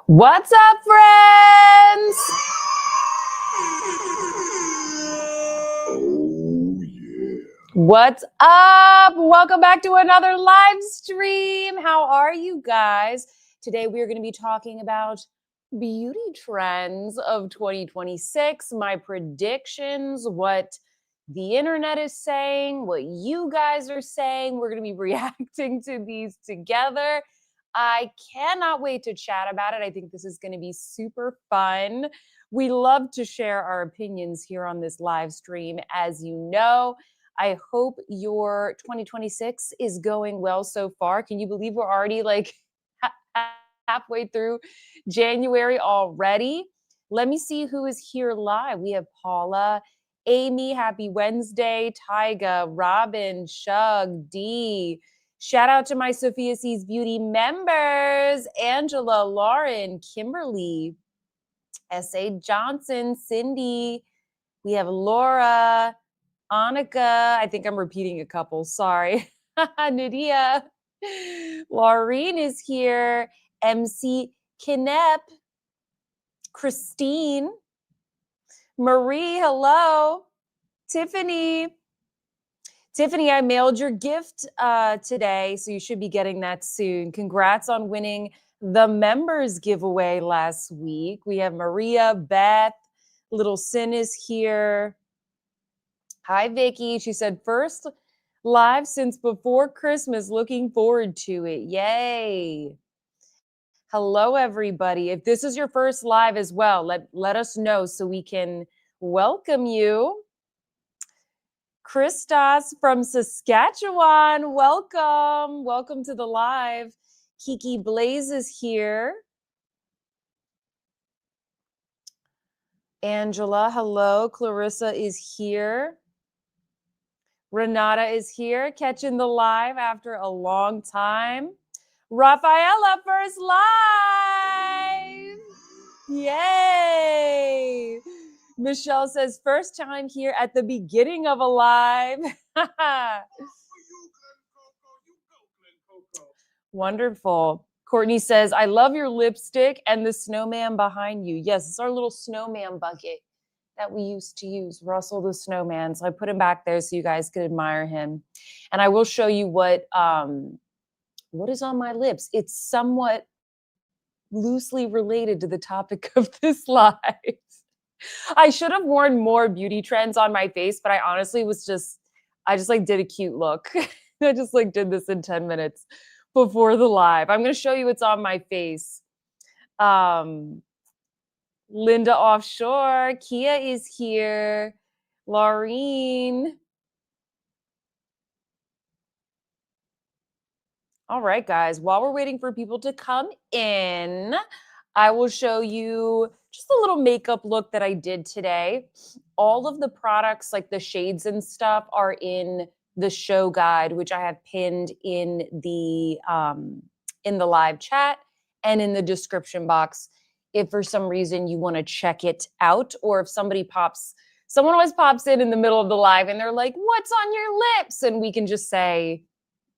What's up, friends? Oh, yeah. What's up? Welcome back to another live stream. How are you guys? Today we are going to be talking about beauty trends of 2026, my predictions, what the internet is saying, what you guys are saying. We're going to be reacting to these together. I cannot wait to chat about it. I think this is going to be super fun. We love to share our opinions here on this live stream, as you know. I hope your 2026 is going well so far. Can you believe we're already like halfway through January already? Let me see who is here live. We have Paula, Amy, happy Wednesday, Tyga, Robin, Shug, D. Shout out to my Sophia Sees Beauty members, Angela, Lauren, Kimberly, S.A. Johnson, Cindy. We have Laura, Annika. I think I'm repeating a couple. Sorry. Nadia. Laureen is here. MC Kinep. Christine. Marie, hello. Tiffany. Tiffany, I mailed your gift today, so you should be getting that soon. Congrats on winning the members giveaway last week. We have Maria, Beth, Little Sin is here. Hi, Vicky. She said, first live since before Christmas. Looking forward to it. Yay. Hello, everybody. If this is your first live as well, let us know so we can welcome you. Christos from Saskatchewan, welcome. Welcome to the live. Kiki Blaze is here. Angela, hello. Clarissa is here. Renata is here, catching the live after a long time. Rafaela, first live. Yay. Michelle says, first time here at the beginning of a live. Wonderful. Courtney says, I love your lipstick and the snowman behind you. Yes, it's our little snowman bucket that we used to use, Russell the snowman. So I put him back there so you guys could admire him. And I will show you what is on my lips. It's somewhat loosely related to the topic of this live. I should have worn more beauty trends on my face, but I honestly I just like did a cute look. I just like did this in 10 minutes before the live. I'm going to show you what's on my face. Linda Offshore, Kia is here, Laureen. All right, guys, while we're waiting for people to come in, I will show you just a little makeup look that I did today. All of the products, like the shades and stuff, are in the show guide, which I have pinned in the live chat and in the description box. If for some reason you want to check it out, or if someone always pops in the middle of the live and they're like, what's on your lips? And we can just say,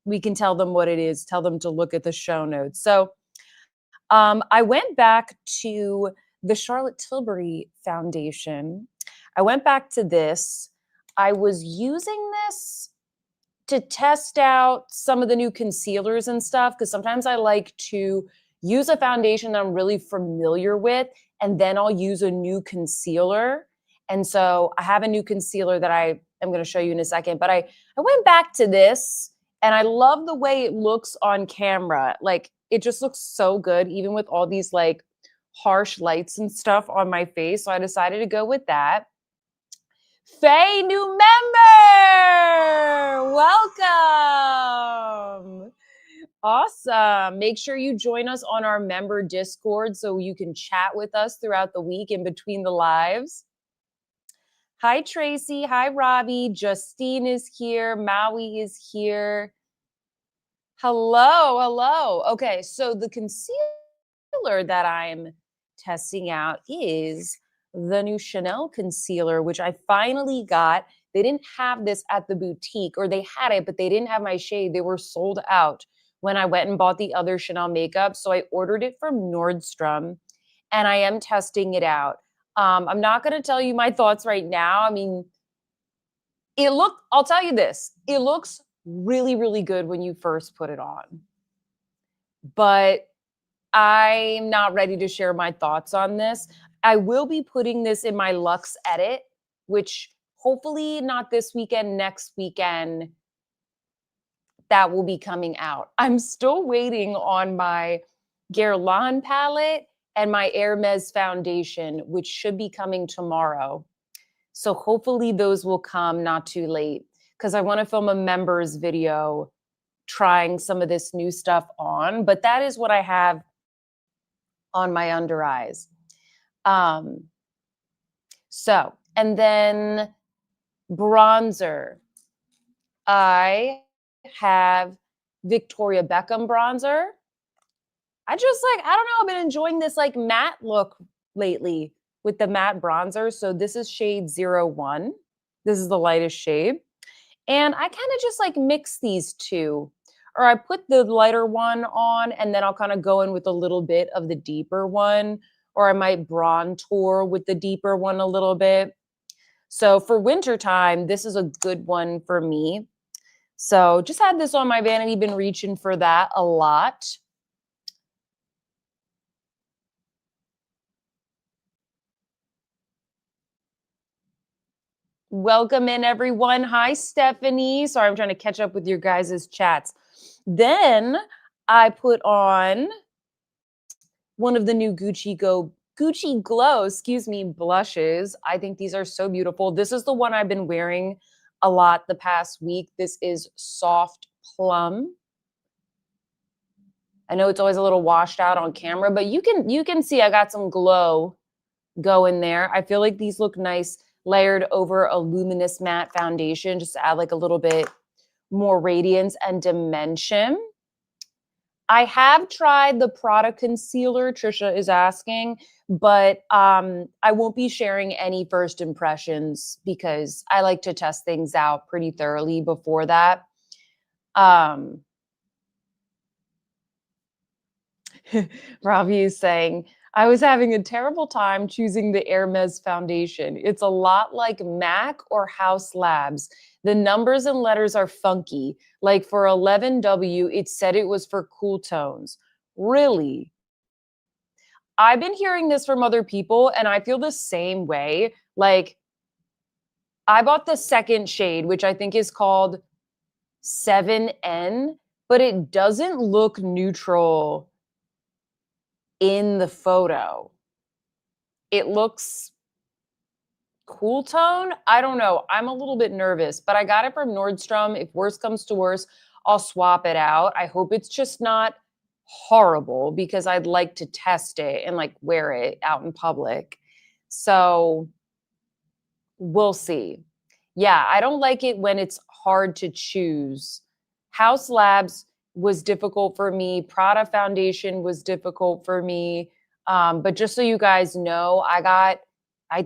we can tell them what it is, tell them to look at the show notes. So I went back to the Charlotte Tilbury foundation. I went back to this. I was using this to test out some of the new concealers and stuff, because sometimes I like to use a foundation that I'm really familiar with, and then I'll use a new concealer. And so I have a new concealer that I am going to show you in a second, but I went back to this, and I love the way it looks on camera. Like, it just looks so good, even with all these like harsh lights and stuff on my face. So I decided to go with that. Faye, new member, welcome. Awesome. Make sure you join us on our member Discord so you can chat with us throughout the week in between the lives. Hi, Tracy. Hi, Robbie. Justine is here. Maui is here. Hello, hello. Okay, so the concealer that I'm testing out is the new Chanel concealer, which I finally got. They didn't have this at the boutique, or they had it, but they didn't have my shade. They were sold out, when I went and bought the other Chanel makeup. So I ordered it from Nordstrom and I am testing it out. I'm not going to tell you my thoughts right now. I mean, I'll tell you this, it looks really, really good when you first put it on. But I'm not ready to share my thoughts on this. I will be putting this in my Luxe Edit, which hopefully not this weekend, next weekend, that will be coming out. I'm still waiting on my Guerlain palette and my Hermes foundation, which should be coming tomorrow. So hopefully those will come not too late because I want to film a members video trying some of this new stuff on. But that is what I have on my under eyes. Um, and then bronzer. I have Victoria Beckham bronzer. I don't know, I've been enjoying this like matte look lately with the matte bronzer. So this is shade 01. This is the lightest shade. And I kind of just like mix these two. Or I put the lighter one on and then I'll kind of go in with a little bit of the deeper one. Or I might bronzer with the deeper one a little bit. So for wintertime, this is a good one for me. So just had this on my vanity, been reaching for that a lot. Welcome in, everyone. Hi, Stephanie. Sorry, I'm trying to catch up with your guys' chats. Then I put on one of the new Gucci Glow, blushes. I think these are so beautiful. This is the one I've been wearing a lot the past week. This is Soft Plum. I know it's always a little washed out on camera, but you can see I got some glow going there. I feel like these look nice layered over a luminous matte foundation, just to add like a little bit more radiance and dimension. I have tried the Prada concealer, Trisha is asking, but I won't be sharing any first impressions because I like to test things out pretty thoroughly before that. Ravi is saying, I was having a terrible time choosing the Hermes foundation. It's a lot like MAC or House Labs. The numbers and letters are funky. Like for 11W, it said it was for cool tones. Really? I've been hearing this from other people and I feel the same way. Like I bought the second shade, which I think is called 7N, but it doesn't look neutral in the photo. It looks cool tone. I don't know. I'm a little bit nervous, but I got it from Nordstrom. If worse comes to worse, I'll swap it out. I hope it's just not horrible because I'd like to test it and like wear it out in public. So we'll see. Yeah, I don't like it when it's hard to choose. House Labs was difficult for me. Prada Foundation was difficult for me. But just so you guys know, I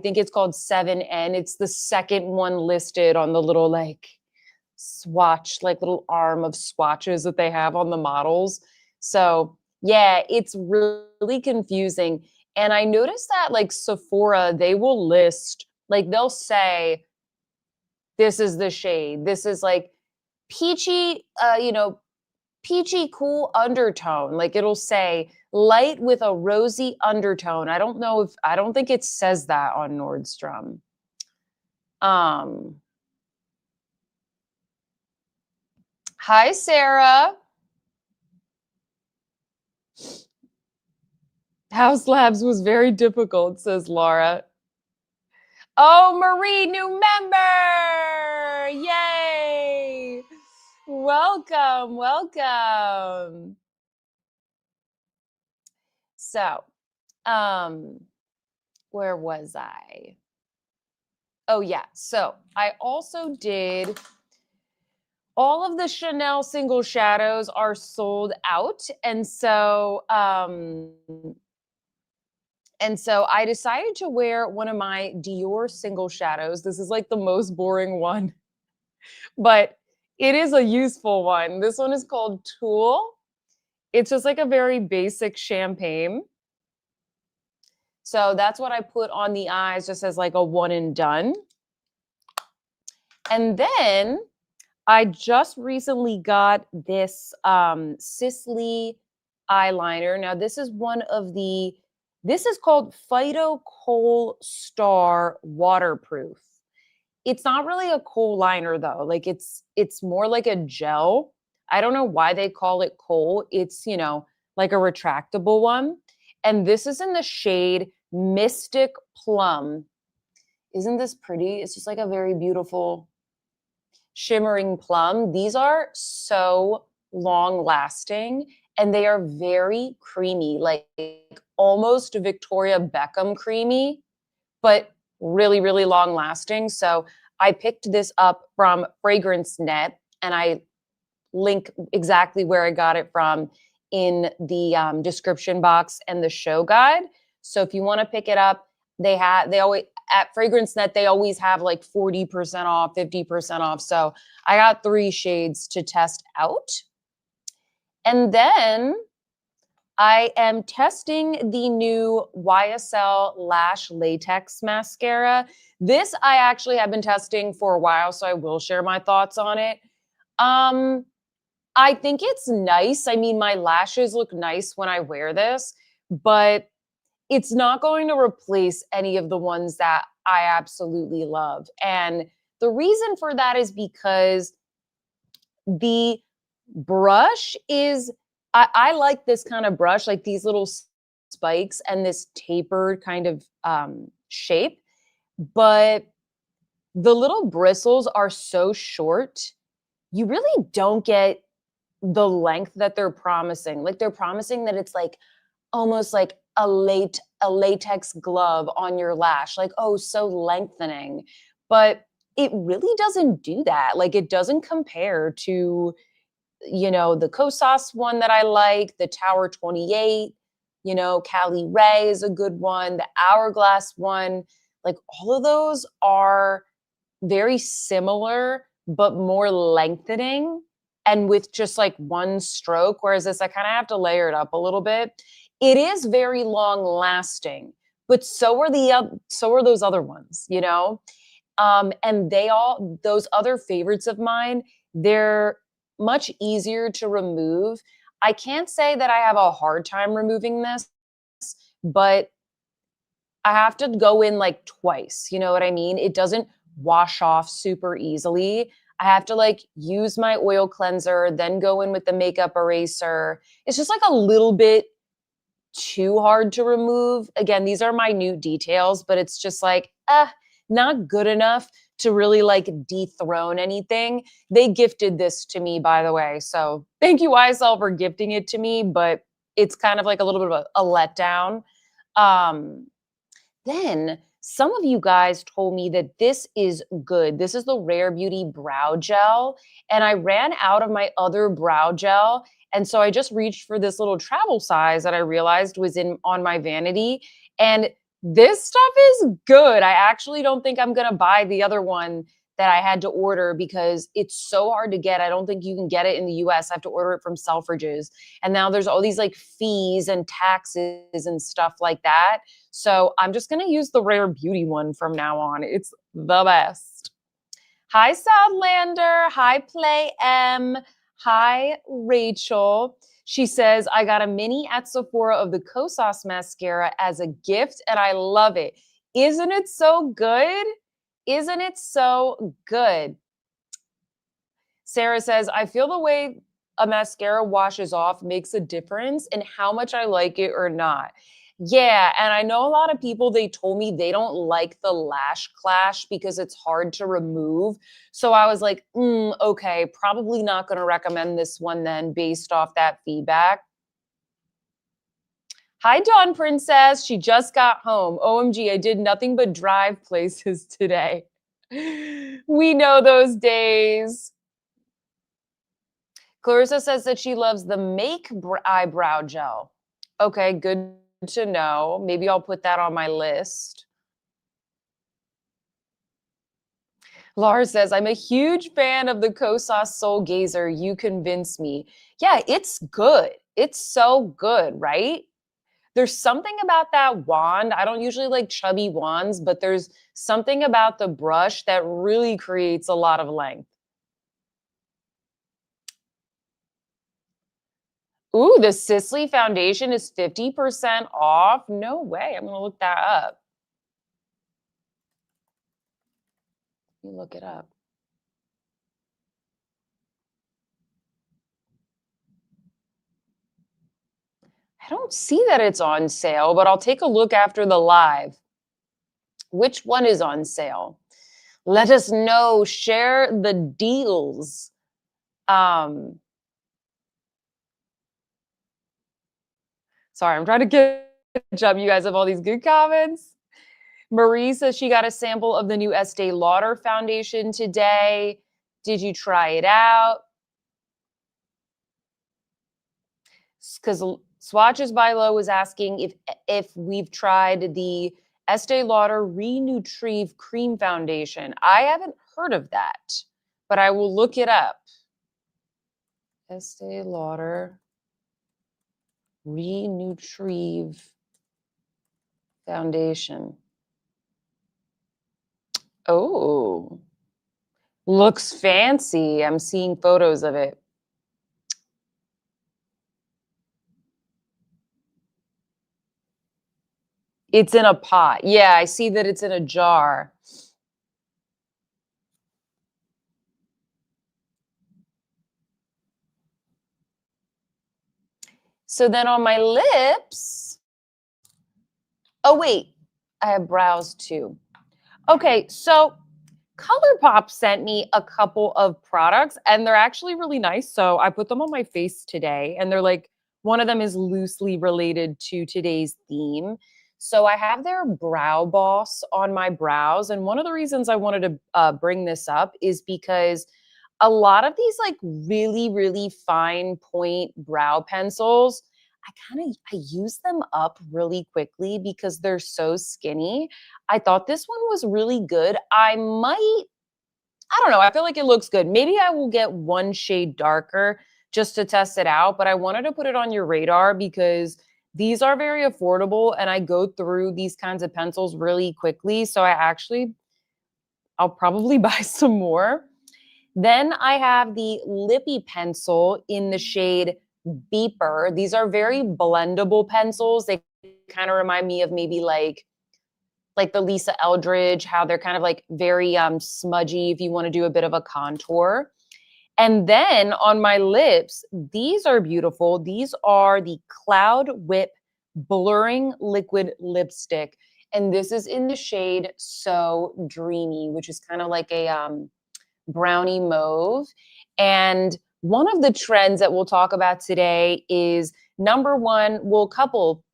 think it's called 7N. It's the second one listed on the little like swatch, like little arm of swatches that they have on the models. So yeah, it's really confusing. And I noticed that like Sephora, they will list, like they'll say, this is the shade. This is like peachy, peachy cool undertone. Like it'll say light with a rosy undertone. I don't think it says that on Nordstrom. Hi, Sarah. House Labs was very difficult, says Laura. Oh, Marie, new member. Yay. Welcome, welcome. So, where was I? Oh, yeah. So I also did all of the Chanel single shadows are sold out. And so I decided to wear one of my Dior single shadows. This is like the most boring one, but it is a useful one. This one is called Tool. It's just like a very basic champagne. So that's what I put on the eyes just as like a one and done. And then I just recently got this Sisley eyeliner. Now this is called Phyto Kohl Star Waterproof. It's not really a kohl liner though. Like it's more like a gel. I don't know why they call it kohl. It's, like a retractable one. And this is in the shade Mystic Plum. Isn't this pretty? It's just like a very beautiful shimmering plum. These are so long lasting and they are very creamy, like almost Victoria Beckham creamy, but really, really long lasting. So I picked this up from Fragrance Net and I link exactly where I got it from in the description box and the show guide. So if you want to pick it up, they always at Fragrance Net, they always have like 40% off, 50% off. So I got 3 shades to test out. And then I am testing the new YSL Lash Latex Mascara. This I actually have been testing for a while, so I will share my thoughts on it. I think it's nice. I mean, my lashes look nice when I wear this, but it's not going to replace any of the ones that I absolutely love. And the reason for that is because the brush is, I like this kind of brush, like these little spikes and this tapered kind of shape, but the little bristles are so short, you really don't get the length that they're promising. Like they're promising that it's like almost like a latex glove on your lash, like, oh, so lengthening. But it really doesn't do that. Like it doesn't compare to, the Kosas one that I like, the Tower 28, Cali Ray is a good one, the Hourglass one. Like all of those are very similar, but more lengthening and with just like one stroke. Whereas this, I kind of have to layer it up a little bit. It is very long lasting, but so are those other ones. And those other favorites of mine, they're much easier to remove. I can't say that I have a hard time removing this, but I have to go in like twice. You know what I mean? It doesn't wash off super easily. I have to like use my oil cleanser, then go in with the makeup eraser. It's just like a little bit too hard to remove. Again, these are minute details, but it's just like, not good enough to really like dethrone anything. They gifted this to me, by the way. So thank you, YSL, for gifting it to me, but it's kind of like a little bit of a letdown. Um, then some of you guys told me that this is good. This is the Rare Beauty Brow Gel. And I ran out of my other brow gel. And so I just reached for this little travel size that I realized was on my vanity. And this stuff is good. I actually don't think I'm going to buy the other one that I had to order because it's so hard to get. I don't think you can get it in the US. I have to order it from Selfridges. And now there's all these like fees and taxes and stuff like that. So I'm just going to use the Rare Beauty one from now on. It's the best. Hi, Southlander. Hi, Play M. Hi, Rachel. She says, I got a mini at Sephora of the Kosas mascara as a gift, and I love it. Isn't it so good? Isn't it so good? Sarah says, I feel the way a mascara washes off makes a difference in how much I like it or not. Yeah, and I know a lot of people, they told me they don't like the lash clash because it's hard to remove. So I was like, okay, probably not going to recommend this one then based off that feedback. Hi, Dawn Princess. She just got home. OMG, I did nothing but drive places today. We know those days. Clarissa says that she loves the Make eyebrow gel. Okay, good to know. Maybe I'll put that on my list. Laura says, I'm a huge fan of the Kosas Soul Gazer. You convince me. Yeah, it's good. It's so good, right? There's something about that wand. I don't usually like chubby wands, but there's something about the brush that really creates a lot of length. Ooh, the Sisley foundation is 50% off. No way. I'm going to look that up. Let me look it up. I don't see that it's on sale, but I'll take a look after the live. Which one is on sale? Let us know. Share the deals. Um, Sorry, I'm trying to catch up. You guys have all these good comments. Marie says she got a sample of the new Estee Lauder foundation today. Did you try it out? Because Swatches by Low was asking if we've tried the Estee Lauder Renutrieve Cream Foundation. I haven't heard of that, but I will look it up. Estee Lauder Renutrieve Foundation. Oh, looks fancy. I'm seeing photos of it. It's in a pot. Yeah, I see that it's in a jar. So then on my lips, oh wait, I have brows too. Okay, so ColourPop sent me a couple of products and they're actually really nice. So I put them on my face today and they're like, one of them is loosely related to today's theme. So I have their Brow Boss on my brows. And one of the reasons I wanted to bring this up is because a lot of these like really, really fine point brow pencils, I use them up really quickly because they're so skinny. I thought this one was really good. I don't know, I feel like it looks good. Maybe I will get one shade darker just to test it out, but I wanted to put it on your radar because these are very affordable and I go through these kinds of pencils really quickly. So I'll probably buy some more. Then I have the Lippy pencil in the shade Beeper. These are very blendable pencils. They kind of remind me of maybe like the Lisa Eldridge, how they're kind of like very smudgy if you want to do a bit of a contour. And then on my lips, these are beautiful. These are the Cloud Whip Blurring Liquid Lipstick. And this is in the shade So Dreamy, which is kind of like a brownie mauve. And one of the trends that we'll talk about today is number one, we'll couple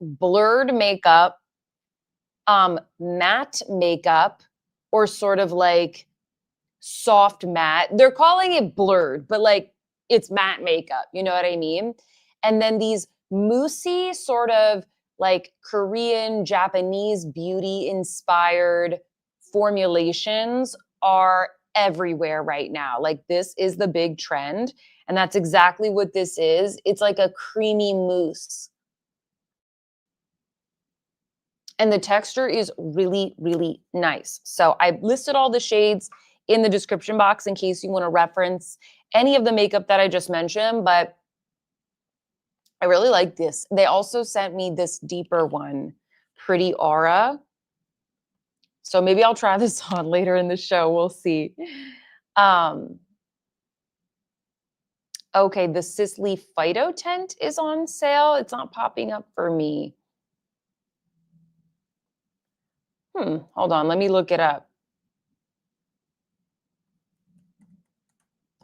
blurred makeup, matte makeup, or sort of like soft matte. They're calling it blurred, but like it's matte makeup. You know what I mean? And then these moussey sort of like Korean, Japanese beauty inspired formulations are everywhere right now. Like this is the big trend. And that's exactly what this is. It's like a creamy mousse. And the texture is really, really nice. So I listed all the shades in the description box in case you want to reference any of the makeup that I just mentioned, but I really like this. They also sent me this deeper one, Pretty Aura. So maybe I'll try this on later in the show. We'll see. Okay, the Sisley Phyto Tent is on sale. It's not popping up for me. Hold on. Let me look it up.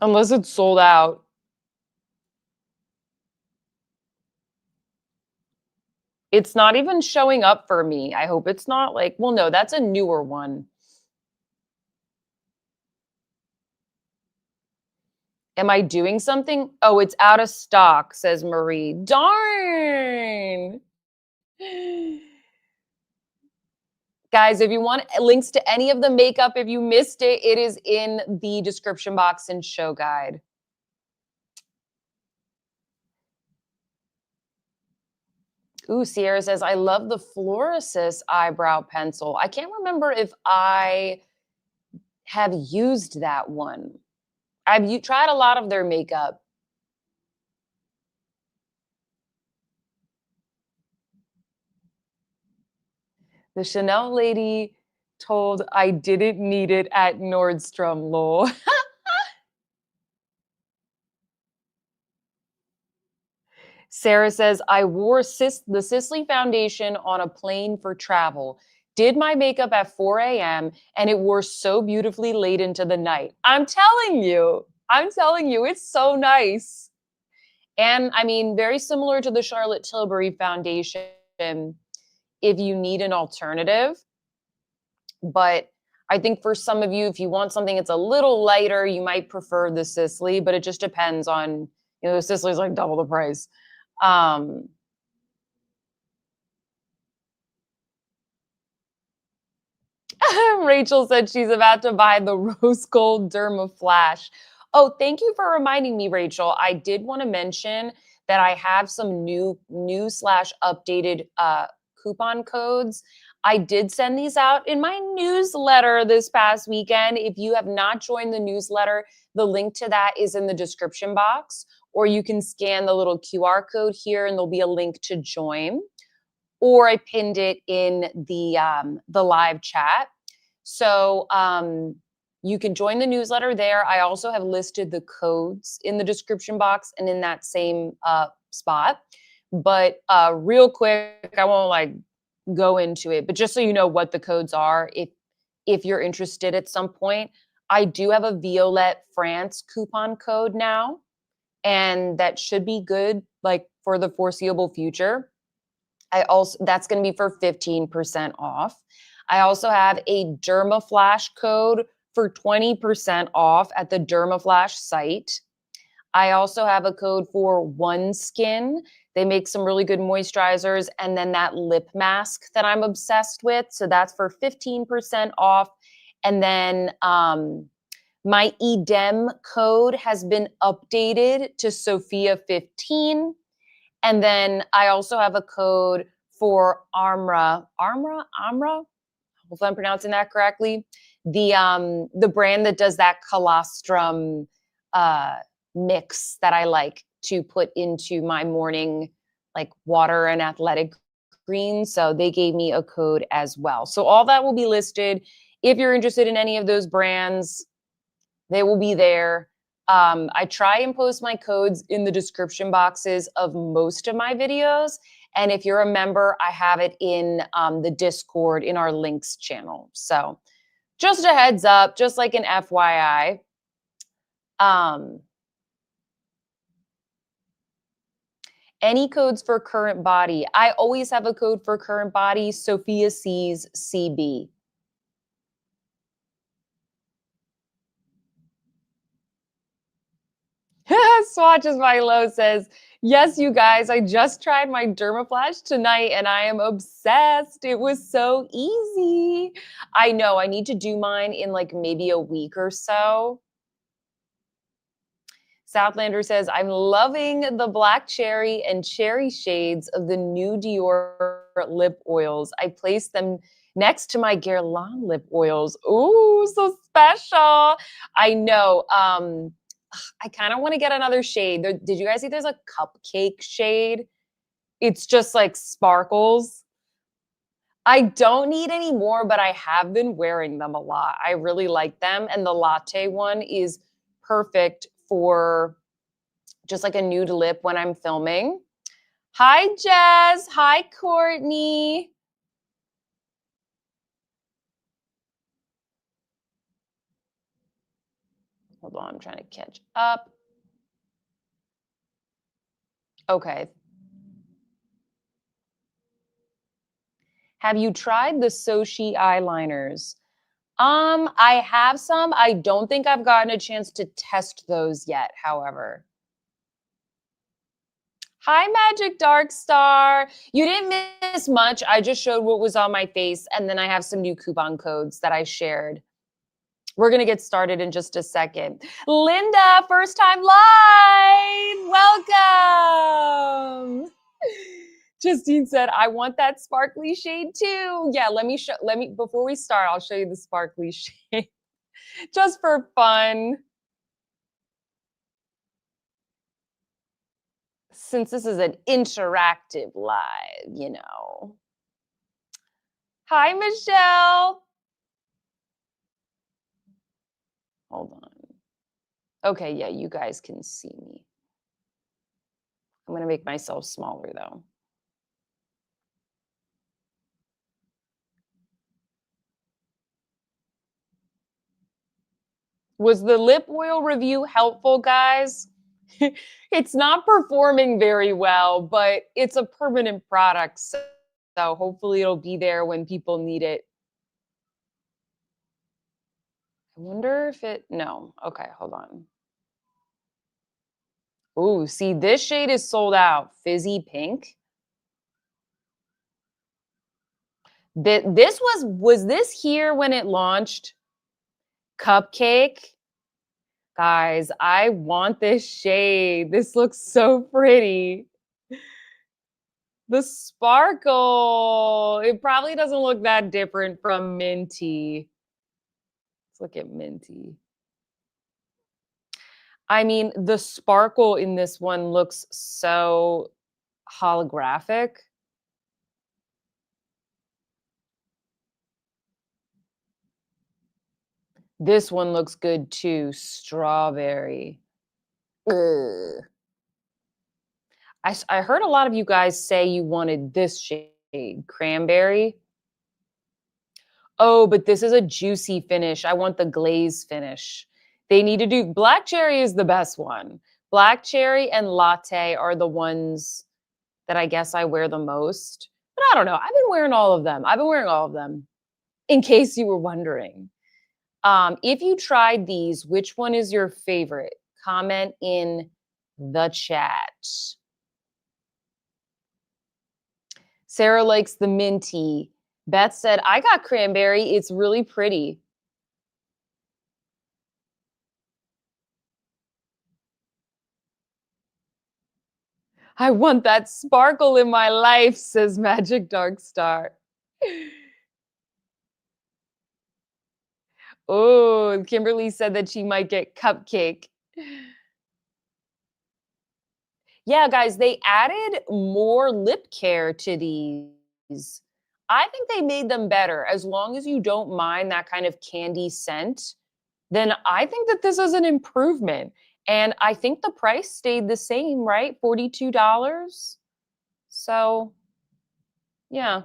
Unless it's sold out. It's not even showing up for me. I hope it's not like, well, no, that's a newer one. Am I doing something? Oh, it's out of stock, says Marie. Darn. Guys, if you want links to any of the makeup, if you missed it, it is in the description box and show guide. Ooh, Sierra says, I love the Fluorescence eyebrow pencil. I can't remember if I have used that one. Tried a lot of their makeup. The Chanel lady told I didn't need it at Nordstrom, lol. Sarah says, I wore the Sisley foundation on a plane for travel. Did my makeup at 4 a.m. and it wore so beautifully late into the night. I'm telling you, it's so nice. And I mean, very similar to the Charlotte Tilbury foundation if you need an alternative. But I think for some of you, if you want something that's a little lighter, you might prefer the Sisley, but it just depends on, the Sisley's like double the price. Um, Rachel said she's about to buy the rose gold Derma Flash. Oh, thank you for reminding me, Rachel. I did want to mention that I have some new slash updated coupon codes. I did send these out in my newsletter this past weekend. If you have not joined the newsletter, the link to that is in the description box, or you can scan the little QR code here and there'll be a link to join, or I pinned it in the live chat. So you can join the newsletter there. I also have listed the codes in the description box and in that same spot. But real quick, I won't like go into it, but just so you know what the codes are, if you're interested at some point, I do have a Violette France coupon code now, and that should be good like for the foreseeable future. That's going to be for 15% off. I also have a Derma Flash code for 20% off at the Derma Flash site. I also have a code for One Skin. They make some really good moisturizers, and then that lip mask that I'm obsessed with. So that's for 15% off. And then my EDEM code has been updated to Sophia15. And then I also have a code for Amra. Hopefully I'm pronouncing that correctly. The brand that does that colostrum mix that I like to put into my morning like water and athletic green. So they gave me a code as well. So all that will be listed. If you're interested in any of those brands, they will be there. I try and post my codes in the description boxes of most of my videos. And if you're a member, I have it in the Discord in our links channel. So just a heads up, just like an FYI. Any codes for current body? I always have a code for current body, Sophia C's CB. Swatches My Low says, yes, you guys, I just tried my Dermaflash tonight and I am obsessed. It was so easy. I know, I need to do mine in like maybe a week or so. Southlander says, I'm loving the black cherry and cherry shades of the new Dior lip oils. I placed them next to my Guerlain lip oils. Ooh, so special. I know. I kind of want to get another shade. Did you guys see there's a cupcake shade? It's just like sparkles. I don't need any more, but I have been wearing them a lot. I really like them. And the latte one is perfect for just like a nude lip when I'm filming. Hi, Jess. Hi, Courtney. Hold on, I'm trying to catch up. Okay. Have you tried the Sochi eyeliners? I have some. I don't think I've gotten a chance to test those yet, however. Hi, Magic Dark Star. You didn't miss much. I just showed what was on my face, and then I have some new coupon codes that I shared. We're going to get started in just a second. Linda, first time live. Welcome. Justine said, I want that sparkly shade too. Yeah, before we start, I'll show you the sparkly shade just for fun. Since this is an interactive live. Hi, Michelle. Hold on. Okay, yeah, you guys can see me. I'm going to make myself smaller though. Was the lip oil review helpful, guys? It's not performing very well, but it's a permanent product. So hopefully it'll be there when people need it. I wonder if no. Okay, hold on. Ooh, see, this shade is sold out. Fizzy pink. Was this here when it launched? Cupcake? Guys, I want this shade. This looks so pretty. The sparkle. It probably doesn't look that different from Minty. Let's look at Minty. I mean, the sparkle in this one looks so holographic. This one looks good too. Strawberry. Ugh. I heard a lot of you guys say you wanted this shade, cranberry. Oh, but this is a juicy finish. I want the glaze finish. They need to do black cherry is the best one. Black cherry and latte are the ones that I guess I wear the most. But I don't know. I've been wearing all of them. I've been wearing all of them, in case you were wondering. If you tried these, which one is your favorite? Comment in the chat. Sarah likes the minty. Beth said, I got cranberry. It's really pretty. I want that sparkle in my life, says Magic Dark Star. Oh, Kimberly said that she might get cupcake. Yeah, guys, they added more lip care to these. I think they made them better. As long as you don't mind that kind of candy scent, then I think that this is an improvement. And I think the price stayed the same, right? $42. So, yeah.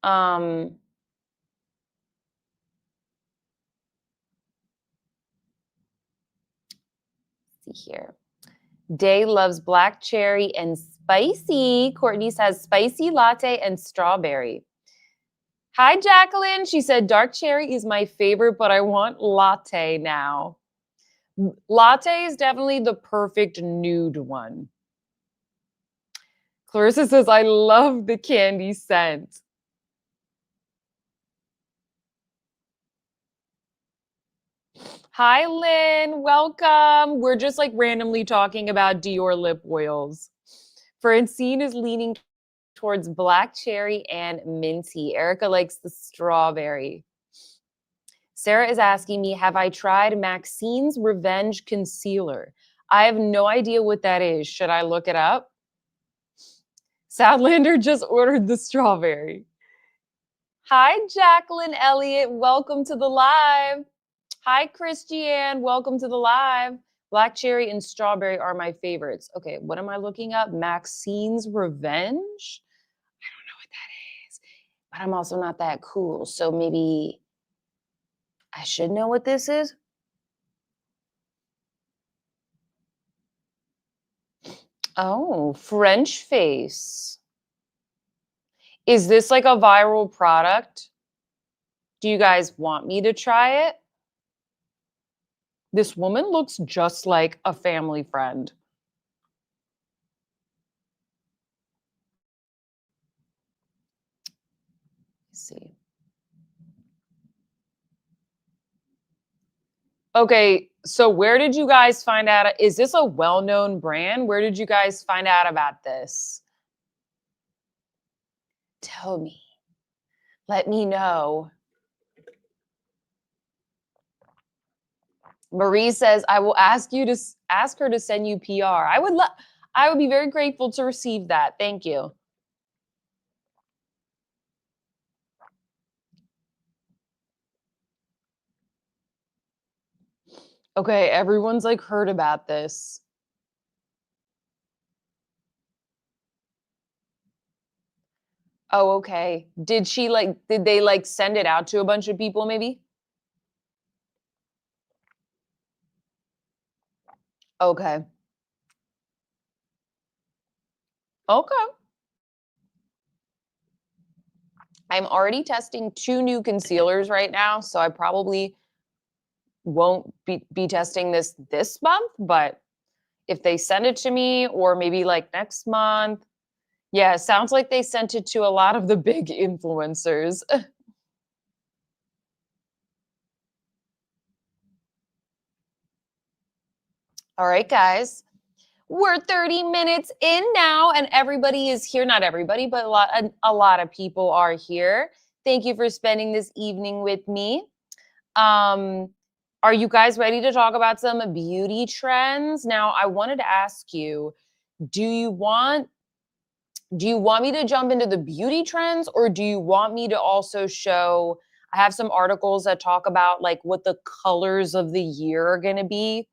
Um, see here. Day loves black cherry and spicy. Courtney says spicy latte and strawberry. Hi, Jacqueline. She said dark cherry is my favorite, but I want latte now. Latte is definitely the perfect nude one. Clarissa says, I love the candy scent. Hi, Lynn. Welcome. We're just like randomly talking about Dior lip oils. Francine is leaning towards black cherry and minty. Erica likes the strawberry. Sarah is asking me, have I tried Maxine's Revenge Concealer? I have no idea what that is. Should I look it up? Sadlander just ordered the strawberry. Hi, Jacqueline Elliott. Welcome to the live. Hi, Christiane. Welcome to the live. Black cherry and strawberry are my favorites. Okay, what am I looking up? Maxine's Revenge? I don't know what that is, but I'm also not that cool. So maybe I should know what this is. Oh, French face. Is this like a viral product? Do you guys want me to try it? This woman looks just like a family friend. Let's see. Okay, So where did you guys find out? Is this a well-known brand? Where did you guys find out about this? Tell me. Let me know. Marie says, "I will ask you to ask her to send you PR." I would be very grateful to receive that. Thank you. Okay, everyone's like heard about this. Oh, okay. Did they like send it out to a bunch of people maybe? Okay. Okay. I'm already testing 2 new concealers right now, so I probably won't be testing this month, but if they send it to me or maybe like next month. Yeah, it sounds like they sent it to a lot of the big influencers. All right, guys. We're 30 minutes in now and everybody is here. Not everybody, but a lot of people are here. Thank you for spending this evening with me. Um, are you guys ready to talk about some beauty trends? Now, I wanted to ask you, do you want do you want me to jump into the beauty trends or do you want me to also show I have some articles that talk about like what the colors of the year are going to be,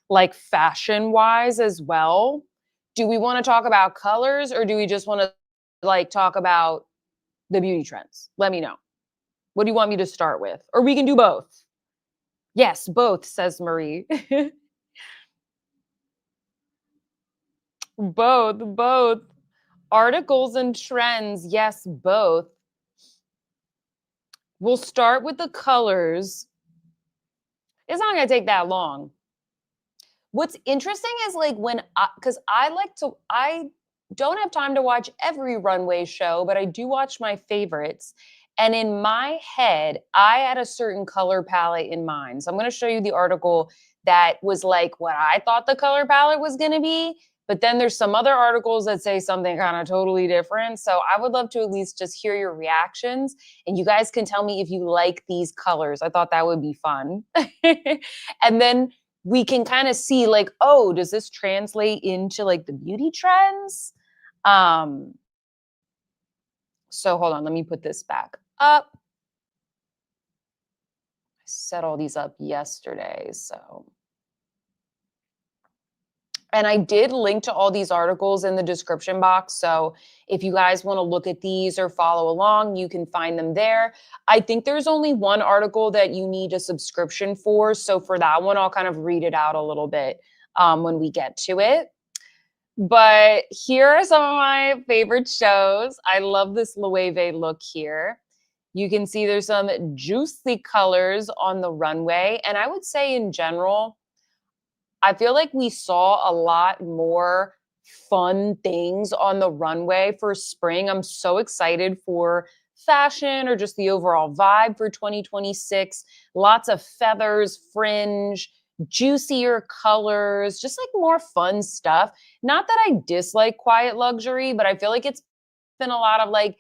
like fashion wise as well. Do we want to talk about colors or do we just want to like talk about the beauty trends? Let me know. What do you want me to start with? Or we can do both. Yes, both, says Marie. Both. Articles and trends, yes, both. We'll start with the colors. It's not going to take that long. What's interesting is like when because I don't have time to watch every runway show, but I do watch my favorites. And in my head, I had a certain color palette in mind. So I'm going to show you the article that was like what I thought the color palette was going to be. But then there's some other articles that say something kind of totally different. So I would love to at least just hear your reactions. And you guys can tell me if you like these colors. I thought that would be fun. And then we can kind of see like, oh, does this translate into like the beauty trends? Um, so hold on, let me put this back up. I set all these up yesterday, so. And I did link to all these articles in the description box. So if you guys want to look at these or follow along, you can find them there. I think there's only one article that you need a subscription for. So for that one, I'll kind of read it out a little bit when we get to it. But here are some of my favorite shows. I love this Loewe look here. You can see there's some juicy colors on the runway. And I would say in general, I feel like we saw a lot more fun things on the runway for spring. I'm so excited for fashion or just the overall vibe for 2026. Lots of feathers, fringe, juicier colors, just like more fun stuff. Not that I dislike quiet luxury, but I feel like it's been a lot of like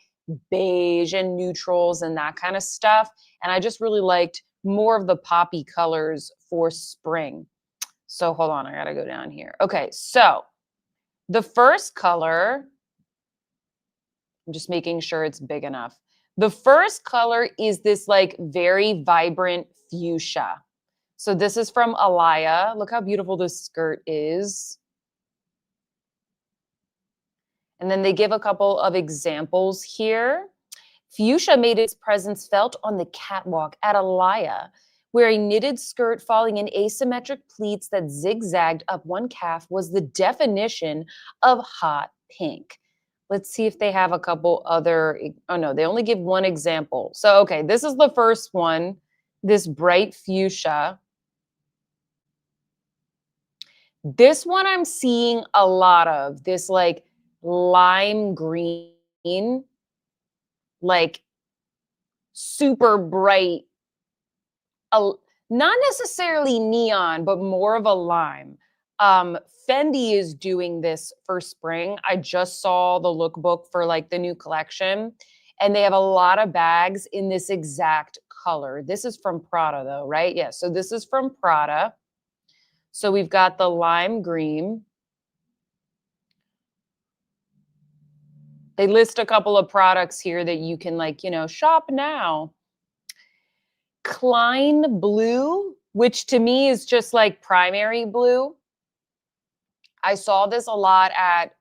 beige and neutrals and that kind of stuff. And I just really liked more of the poppy colors for spring. So hold on, I gotta go down here. Okay, so the first color, I'm just making sure it's big enough. The first color is this like very vibrant fuchsia. So this is from Alaya. Look how beautiful this skirt is. And then they give a couple of examples here. Fuchsia made its presence felt on the catwalk at Alaya, where a knitted skirt falling in asymmetric pleats that zigzagged up one calf was the definition of hot pink. Let's see if they have a couple other. Oh no, they only give one example. So, okay, this is the first one, this bright fuchsia. This one I'm seeing a lot of, this like lime green, like super bright, Not necessarily neon, but more of a lime. Um, Fendi is doing this for spring. I just saw the lookbook for like the new collection, and they have a lot of bags in this exact color. This is from Prada, though, right? Yeah. So this is from Prada. So we've got the lime green. They list a couple of products here that you can, like, shop now. Klein blue, which to me is just like primary blue. I saw this a lot at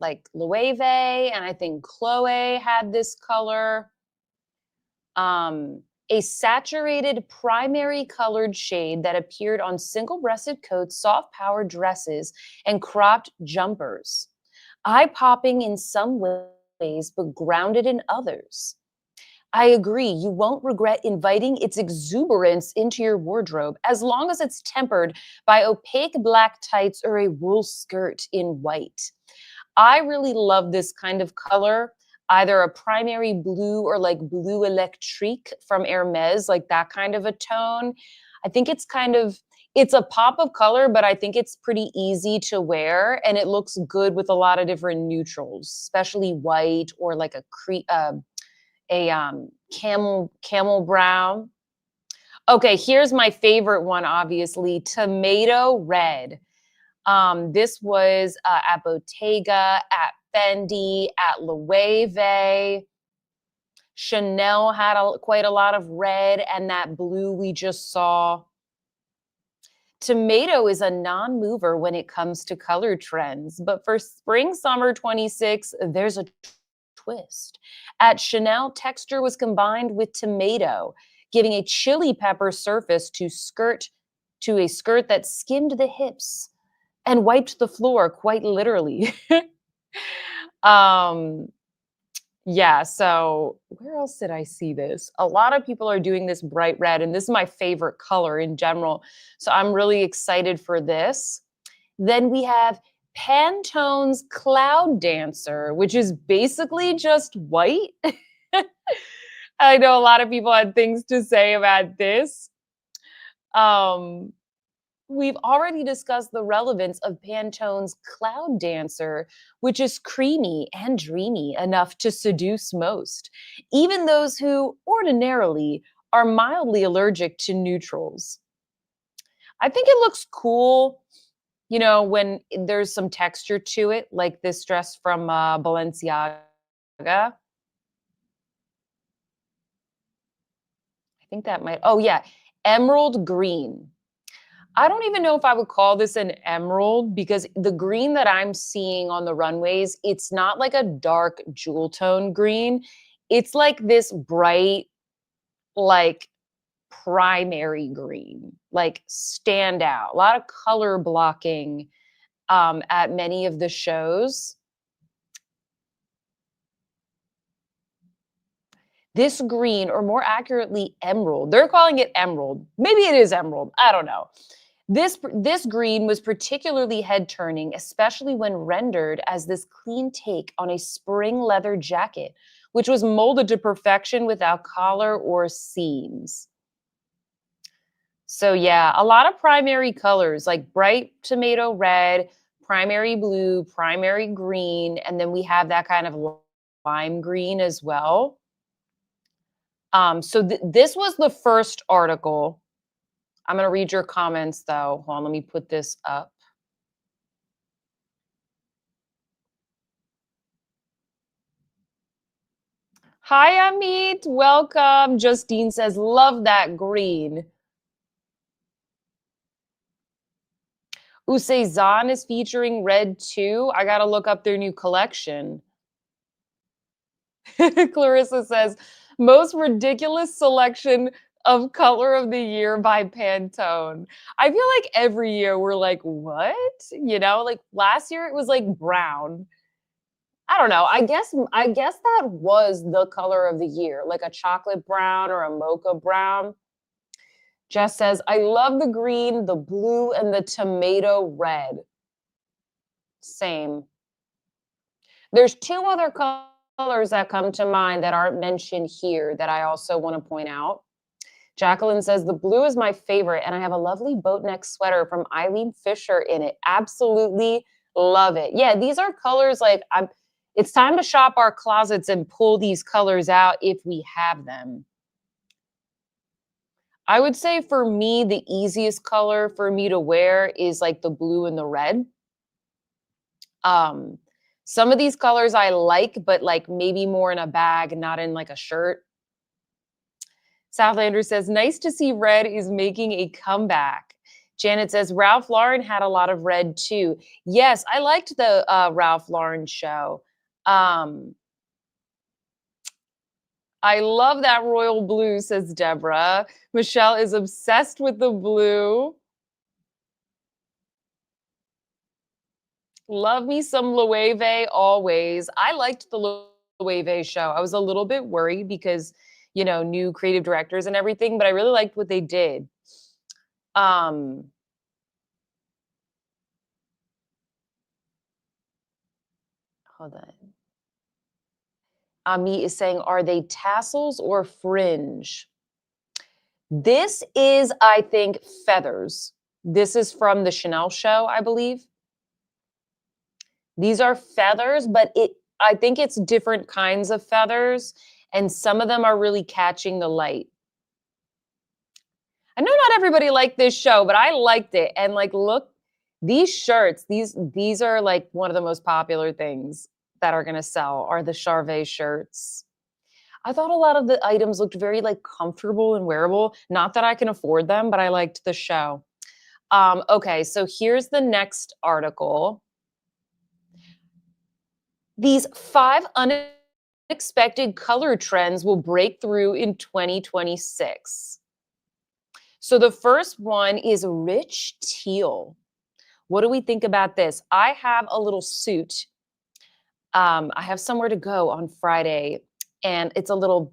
like Loewe, and I think Chloe had this color. Um, a saturated primary colored shade that appeared on single breasted coats, soft power dresses, and cropped jumpers. Eye popping in some ways, but grounded in others. I agree. You won't regret inviting its exuberance into your wardrobe as long as it's tempered by opaque black tights or a wool skirt in white. I really love this kind of color, either a primary blue or like blue electrique from Hermes, like that kind of a tone. I think it's a pop of color, but I think it's pretty easy to wear and it looks good with a lot of different neutrals, especially white or like a camel brown. Okay, here's my favorite one, obviously, tomato red. This was at Bottega, at Fendi, at Loewe. Chanel had quite a lot of red, and that blue we just saw. Tomato is a non-mover when it comes to color trends, but for spring summer 26, there's a twist. At Chanel, texture was combined with tomato, giving a chili pepper surface to a skirt that skimmed the hips and wiped the floor quite literally. um yeah, so where else did I see this? A lot of people are doing this bright red, and this is my favorite color in general. So I'm really excited for this. Then we have Pantone's Cloud Dancer, which is basically just white. I know a lot of people had things to say about this. Um, we've already discussed the relevance of Pantone's Cloud Dancer, which is creamy and dreamy enough to seduce most, even those who ordinarily are mildly allergic to neutrals. I think it looks cool, when there's some texture to it, like this dress from Balenciaga. I think that might, oh, yeah, emerald green. I don't even know if I would call this an emerald because the green that I'm seeing on the runways, it's not like a dark jewel tone green. It's like this bright, like primary green, like stand out. A lot of color blocking at many of the shows. This green, or more accurately, emerald. They're calling it emerald. Maybe it is emerald. I don't know. This green was particularly head turning, especially when rendered as this clean take on a spring leather jacket, which was molded to perfection without collar or seams. So yeah, a lot of primary colors like bright tomato red, primary blue, primary green, and then we have that kind of lime green as well. So this was the first article. I'm going to read your comments though. Hold on, let me put this up. Hi, Amit. Welcome. Justine says, love that green. Zahn is featuring red too. I got to look up their new collection. Clarissa says, most ridiculous selection of color of the year by Pantone. I feel like every year we're like, what? Like last year it was like brown. I don't know. I guess that was the color of the year, like a chocolate brown or a mocha brown. Jess says, I love the green, the blue, and the tomato red. Same. There's two other colors that come to mind that aren't mentioned here that I also want to point out. Jacqueline says the blue is my favorite, and I have a lovely boat neck sweater from Eileen Fisher in it. Absolutely love it. Yeah, these are colors like I'm. It's time to shop our closets and pull these colors out if we have them. I would say for me, the easiest color for me to wear is like the blue and the red. Um, some of these colors I like, but like maybe more in a bag, not in like a shirt. Southlander says, nice to see red is making a comeback. Janet says, Ralph Lauren had a lot of red too. Yes, I liked the Ralph Lauren show. Um, I love that royal blue, says Deborah. Michelle is obsessed with the blue. Love me some Loewe always. I liked the Loewe show. I was a little bit worried because, new creative directors and everything, but I really liked what they did. Um, hold on. Ami is saying, are they tassels or fringe? This is, I think, feathers. This is from the Chanel show, I believe. These are feathers, but I think it's different kinds of feathers, and some of them are really catching the light. I know not everybody liked this show, but I liked it. And like, look, these shirts, these are like one of the most popular things that are gonna sell are the Charvet shirts. I thought a lot of the items looked very like comfortable and wearable. Not that I can afford them, but I liked the show. Okay, so here's the next article. These 5 unexpected color trends will break through in 2026. So the first one is rich teal. What do we think about this? I have a little suit. I have somewhere to go on Friday, and it's a little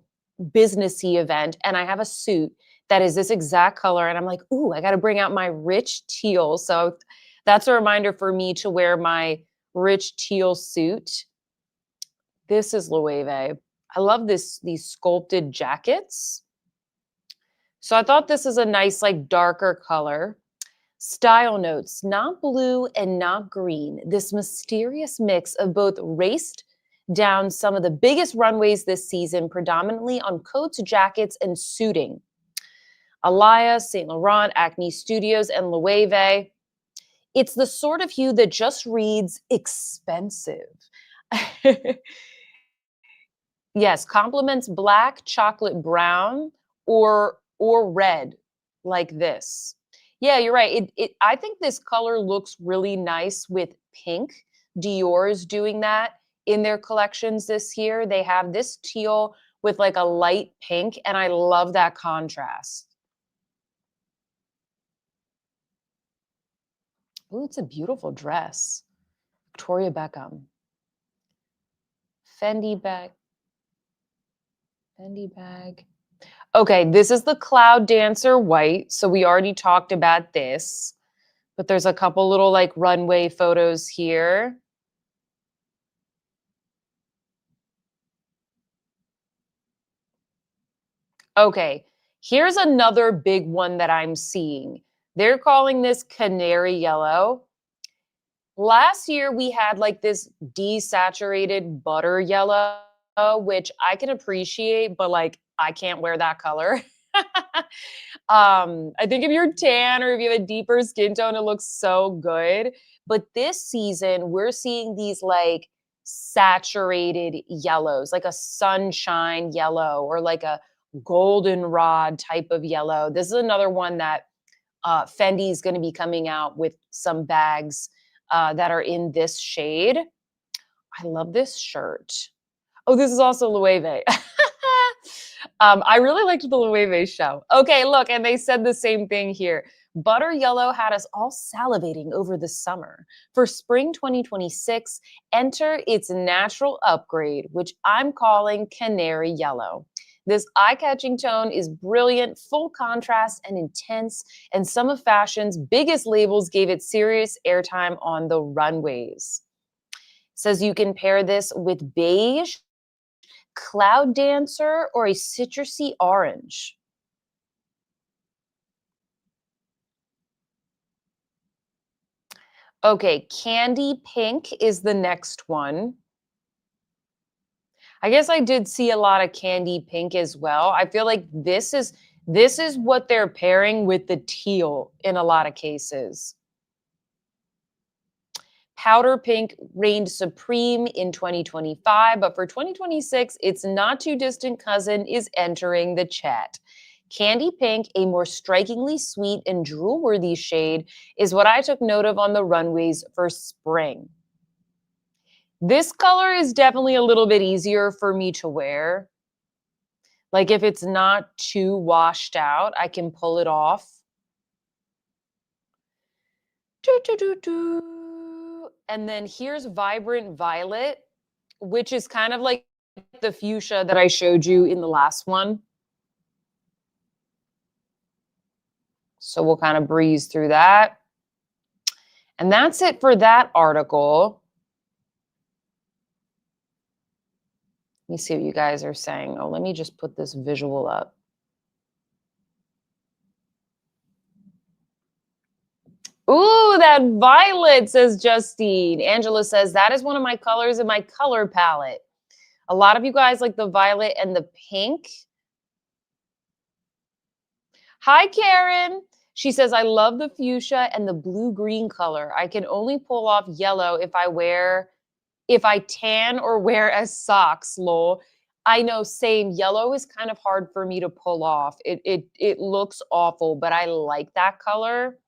businessy event, and I have a suit that is this exact color, and I'm like, ooh, I got to bring out my rich teal. So that's a reminder for me to wear my rich teal suit. This is Loewe. I love these sculpted jackets. So I thought this is a nice, like darker color. Style notes, not blue and not green. This mysterious mix of both raced down some of the biggest runways this season, predominantly on coats, jackets, and suiting. Alaya, Saint Laurent, Acne Studios, and Loewe. It's the sort of hue that just reads expensive. Yes, complements black, chocolate brown, or red like this. Yeah, you're right. I think this color looks really nice with pink. Dior is doing that in their collections this year. They have this teal with like a light pink, and I love that contrast. Ooh, it's a beautiful dress. Victoria Beckham. Fendi bag. Fendi bag. Okay, this is the Cloud Dancer white. So we already talked about this, but there's a couple little like runway photos here. Okay, here's another big one that I'm seeing. They're calling this canary yellow. Last year we had like this desaturated butter yellow, which I can appreciate, but like I can't wear that color. I think if you're tan or if you have a deeper skin tone, it looks so good. But this season, we're seeing these like saturated yellows, like a sunshine yellow or like a goldenrod type of yellow. This is another one that Fendi is going to be coming out with some bags that are in this shade. I love this shirt. Oh, this is also Loewe. I really liked the Loewe show. Okay, look, and they said the same thing here. Butter yellow had us all salivating over the summer. For spring 2026, enter its natural upgrade, which I'm calling canary yellow. This eye-catching tone is brilliant, full contrast, and intense, and some of fashion's biggest labels gave it serious airtime on the runways. Says you can pair this with beige, Cloud Dancer, or a citrusy orange. Okay, candy pink is the next one. I guess I did see a lot of candy pink as well. I feel like this is what they're pairing with the teal in a lot of cases. Powder pink reigned supreme in 2025, but for 2026, its not too distant cousin is entering the chat. Candy pink, a more strikingly sweet and drool worthy shade, is what I took note of on the runways for spring. This color is definitely a little bit easier for me to wear. Like if it's not too washed out, I can pull it off. Doo, doo, doo, doo. And then here's Vibrant Violet, which is kind of like the fuchsia that I showed you in the last one. So we'll kind of breeze through that. And that's it for that article. Let me see what you guys are saying. Oh, let me just put this visual up. Ooh, that violet, says Justine. Angela says, that is one of my colors in my color palette. A lot of you guys like the violet and the pink. Hi, Karen. She says, I love the fuchsia and the blue-green color. I can only pull off yellow if I tan or wear as socks, lol. I know, same. Yellow is kind of hard for me to pull off. It looks awful, but I like that color.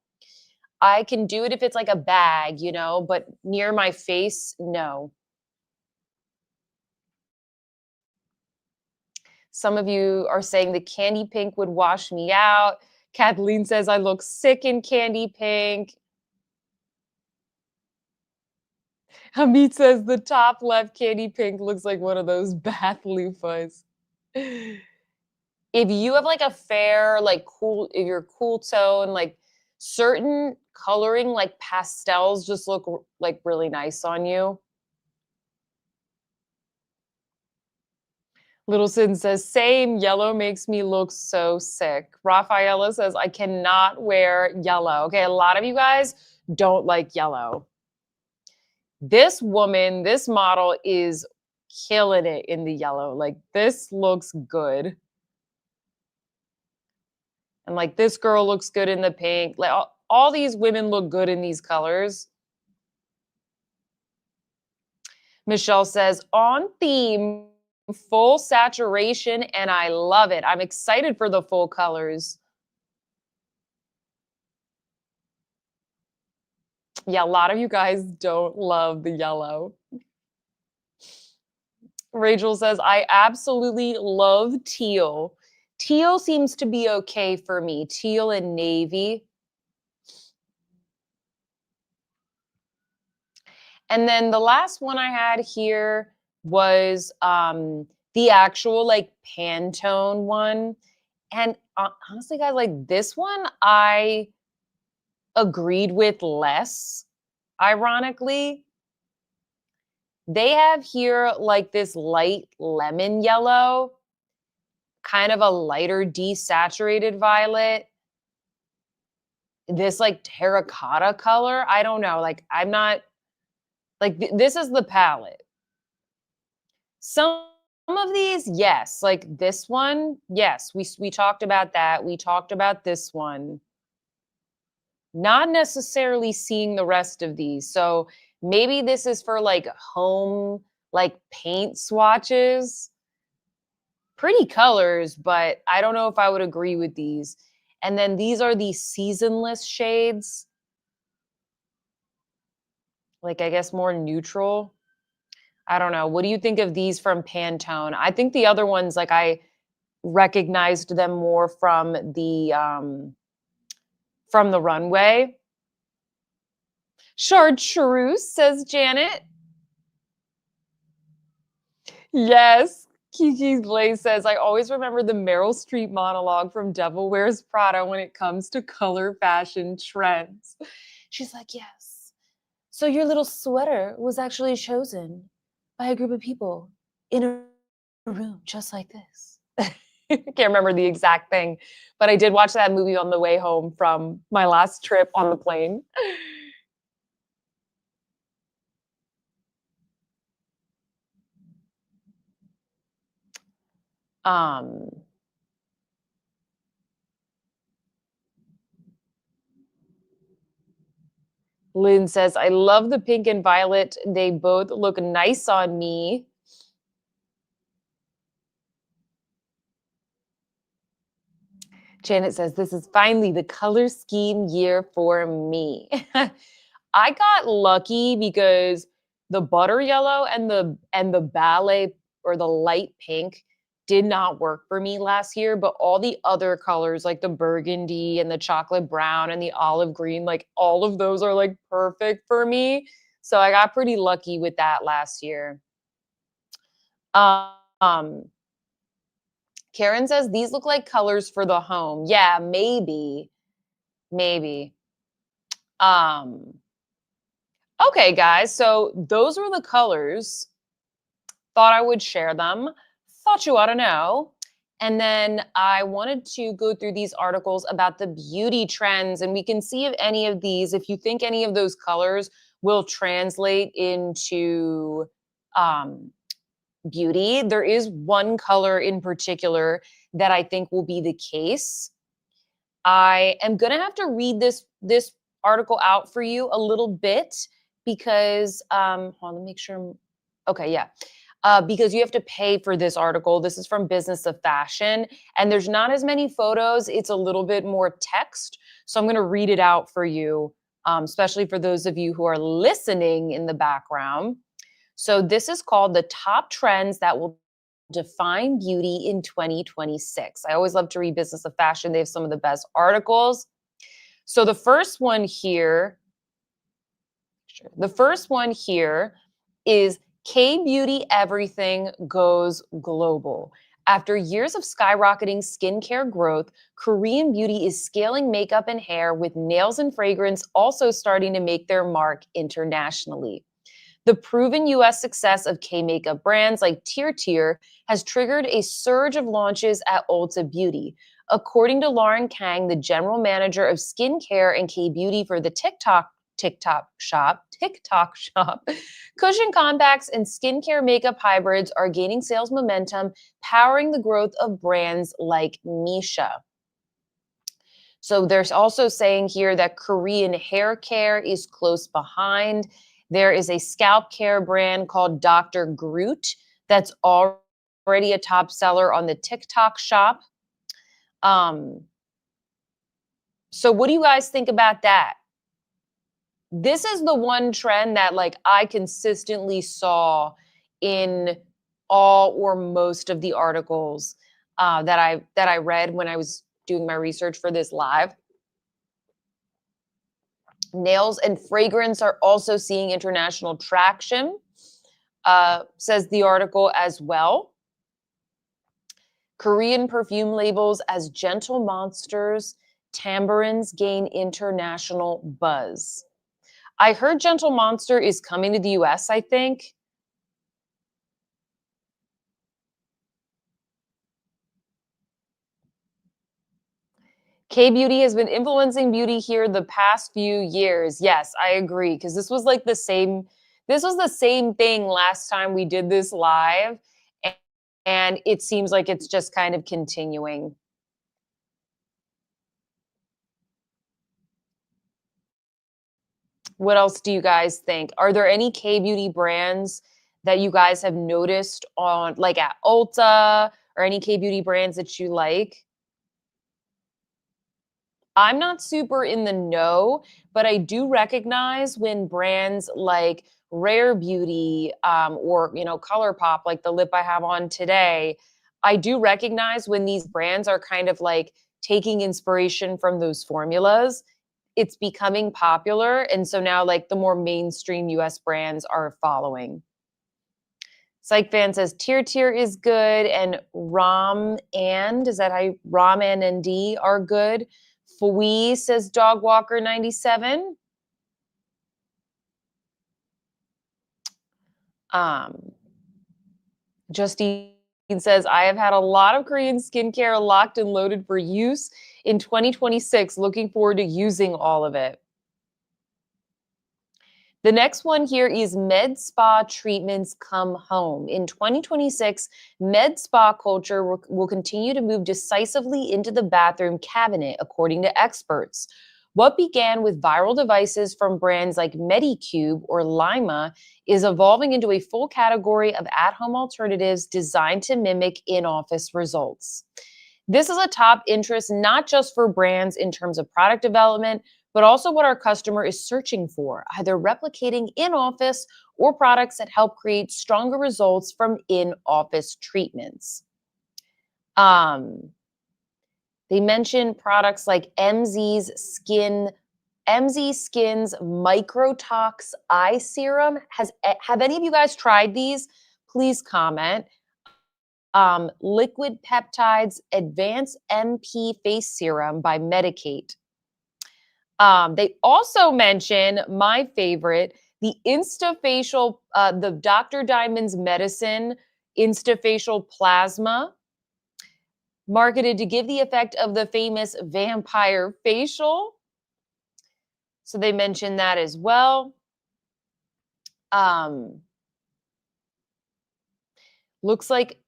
I can do it if it's like a bag, but near my face, no. Some of you are saying the candy pink would wash me out. Kathleen says I look sick in candy pink. Hamid says the top left candy pink looks like one of those bath loofahs. If you have like a fair, like cool, if you're cool tone, like certain coloring, like pastels just look like really nice on you. Littleson says, same, yellow makes me look so sick. Rafaela says, I cannot wear yellow. Okay, a lot of you guys don't like yellow. This woman, this model is killing it in the yellow. Like, this looks good. And like, this girl looks good in the pink. Like, all these women look good in these colors. Michelle says, on theme, full saturation, and I love it. I'm excited for the full colors. Yeah, a lot of you guys don't love the yellow. Rachel says, I absolutely love teal. Teal seems to be okay for me. Teal and navy. And then the last one I had here was the actual like Pantone one. And honestly, guys, like this one, I agreed with less, ironically. They have here like this light lemon yellow, kind of a lighter desaturated violet, this like terracotta color. I don't know. Like, I'm not like this is the palette. Some of these, yes. Like this one, yes. We talked about that. We talked about this one. Not necessarily seeing the rest of these. So maybe this is for like home, like paint swatches. Pretty colors, but I don't know if I would agree with these. And then these are the seasonless shades. Like, I guess more neutral. I don't know. What do you think of these from Pantone? I think the other ones, like I recognized them more from the runway. Chartreuse, says Janet. Yes. Kiki Blaze says, I always remember the Meryl Streep monologue from Devil Wears Prada when it comes to color fashion trends. She's like, yes. So your little sweater was actually chosen by a group of people in a room just like this. I can't remember the exact thing, but I did watch that movie on the way home from my last trip on the plane. Um, Lynn says, I love the pink and violet. They both look nice on me. Janet says, this is finally the color scheme year for me. I got lucky because the butter yellow and the ballet or the light pink did not work for me last year, but all the other colors like the burgundy and the chocolate brown and the olive green, like all of those are like perfect for me. So I got pretty lucky with that last year. Um Karen says these look like colors for the home. Yeah, maybe. Maybe. Um okay guys, so those were the colors. Thought I would share them. Thought you ought to know. And then I wanted to go through these articles about the beauty trends, and we can see if any of these, if you think any of those colors will translate into um, beauty. There is one color in particular that I think will be the case. I am going to have to read this article out for you a little bit because hold on, let me make sure okay, yeah. Because you have to pay for this article. This is from Business of Fashion, and there's not as many photos. It's a little bit more text. So I'm going to read it out for you, especially for those of you who are listening in the background. So this is called the top trends that will define beauty in 2026. I always love to read Business of Fashion. They have some of the best articles. So the first one here is K Beauty Everything Goes Global. After years of skyrocketing skincare growth, Korean beauty is scaling makeup and hair, with nails and fragrance also starting to make their mark internationally. The proven US success of K makeup brands like Tier has triggered a surge of launches at Ulta Beauty. According to Lauren Kang, the general manager of skincare and K beauty for the TikTok shop, cushion compacts and skincare makeup hybrids are gaining sales momentum, powering the growth of brands like Misha. So there's also saying here that Korean hair care is close behind. There is a scalp care brand called Dr. Groot that's already a top seller on the TikTok shop. Um, so what do you guys think about that? This is the one trend that like I consistently saw in all or most of the articles that I read when I was doing my research for this live. Nails and fragrance are also seeing international traction, says the article as well. Korean perfume labels as gentle monsters, tambourines gain international buzz. I heard Gentle Monster is coming to the US, I think. K-beauty has been influencing beauty here the past few years. Yes, I agree, because this was the same thing last time we did this live, and it seems like it's just kind of continuing. What else do you guys think? Are there any K-beauty brands that you guys have noticed on like at Ulta, or any K-beauty brands that you like? I'm not super in the know, but I do recognize when brands like Rare Beauty, or ColourPop, like the lip I have on today, I do recognize when these brands are kind of like taking inspiration from those formulas. It's becoming popular, and so now like the more mainstream US brands are following. Psych Fan says Tier is good, and is that how Ram and D are good. Fui says Dog Walker 97. Um, Justine says, I have had a lot of Korean skincare locked and loaded for use in 2026. Looking forward to using all of it. The next one here is med spa treatments come home. In 2026, med spa culture will continue to move decisively into the bathroom cabinet, according to experts. What began with viral devices from brands like Medicube or Lima is evolving into a full category of at home alternatives designed to mimic in office results. This is a top interest not just for brands in terms of product development, but also what our customer is searching for, either replicating in office or products that help create stronger results from in office treatments. Um, they mentioned products like MZ Skin's Microtox Eye Serum. Have any of you guys tried these? Please comment. Liquid Peptides Advanced MP Face Serum by Medicate. They also mention my favorite, the Instafacial, the Dr. Diamond's Medicine Instafacial Plasma, marketed to give the effect of the famous vampire facial. So they mentioned that as well. Um, Looks like,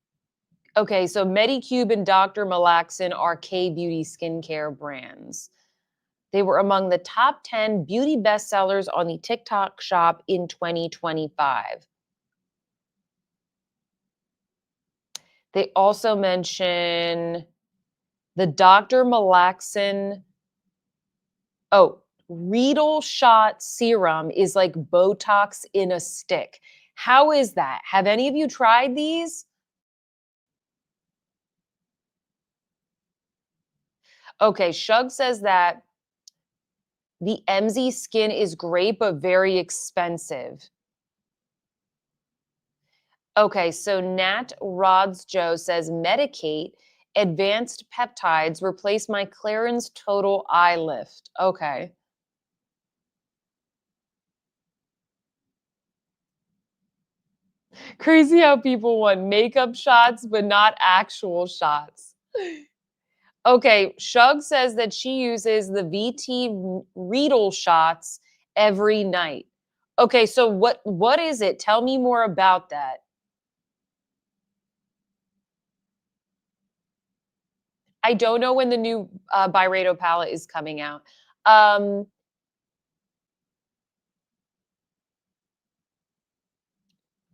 okay, so Medicube and Dr. Malaxin are K-beauty skincare brands. They were among the top 10 beauty bestsellers on the TikTok shop in 2025. They also mention the Dr. Malaxin. Oh, Riedel Shot Serum is like Botox in a stick. How is that? Have any of you tried these? Okay, Shug says that the MZ skin is great, but very expensive. Okay, so Nat Rods Joe says Medicate advanced peptides replace my Clarins Total Eye Lift. Okay. Crazy how people want makeup shots, but not actual shots. Okay, Shug says that she uses the VT Riedel shots every night. Okay, so what is it? Tell me more about that. I don't know when the new Byredo palette is coming out. Um,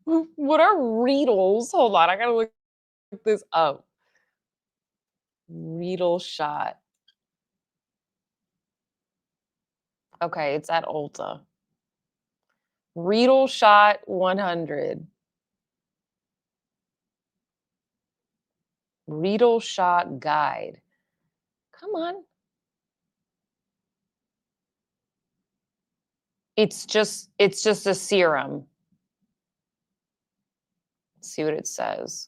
what are Riedels? Hold on, I gotta look this up. Riedel shot. Okay, it's at Ulta. Riedel shot 100. Riedel shot guide. Come on. It's just a serum. Let's see what it says.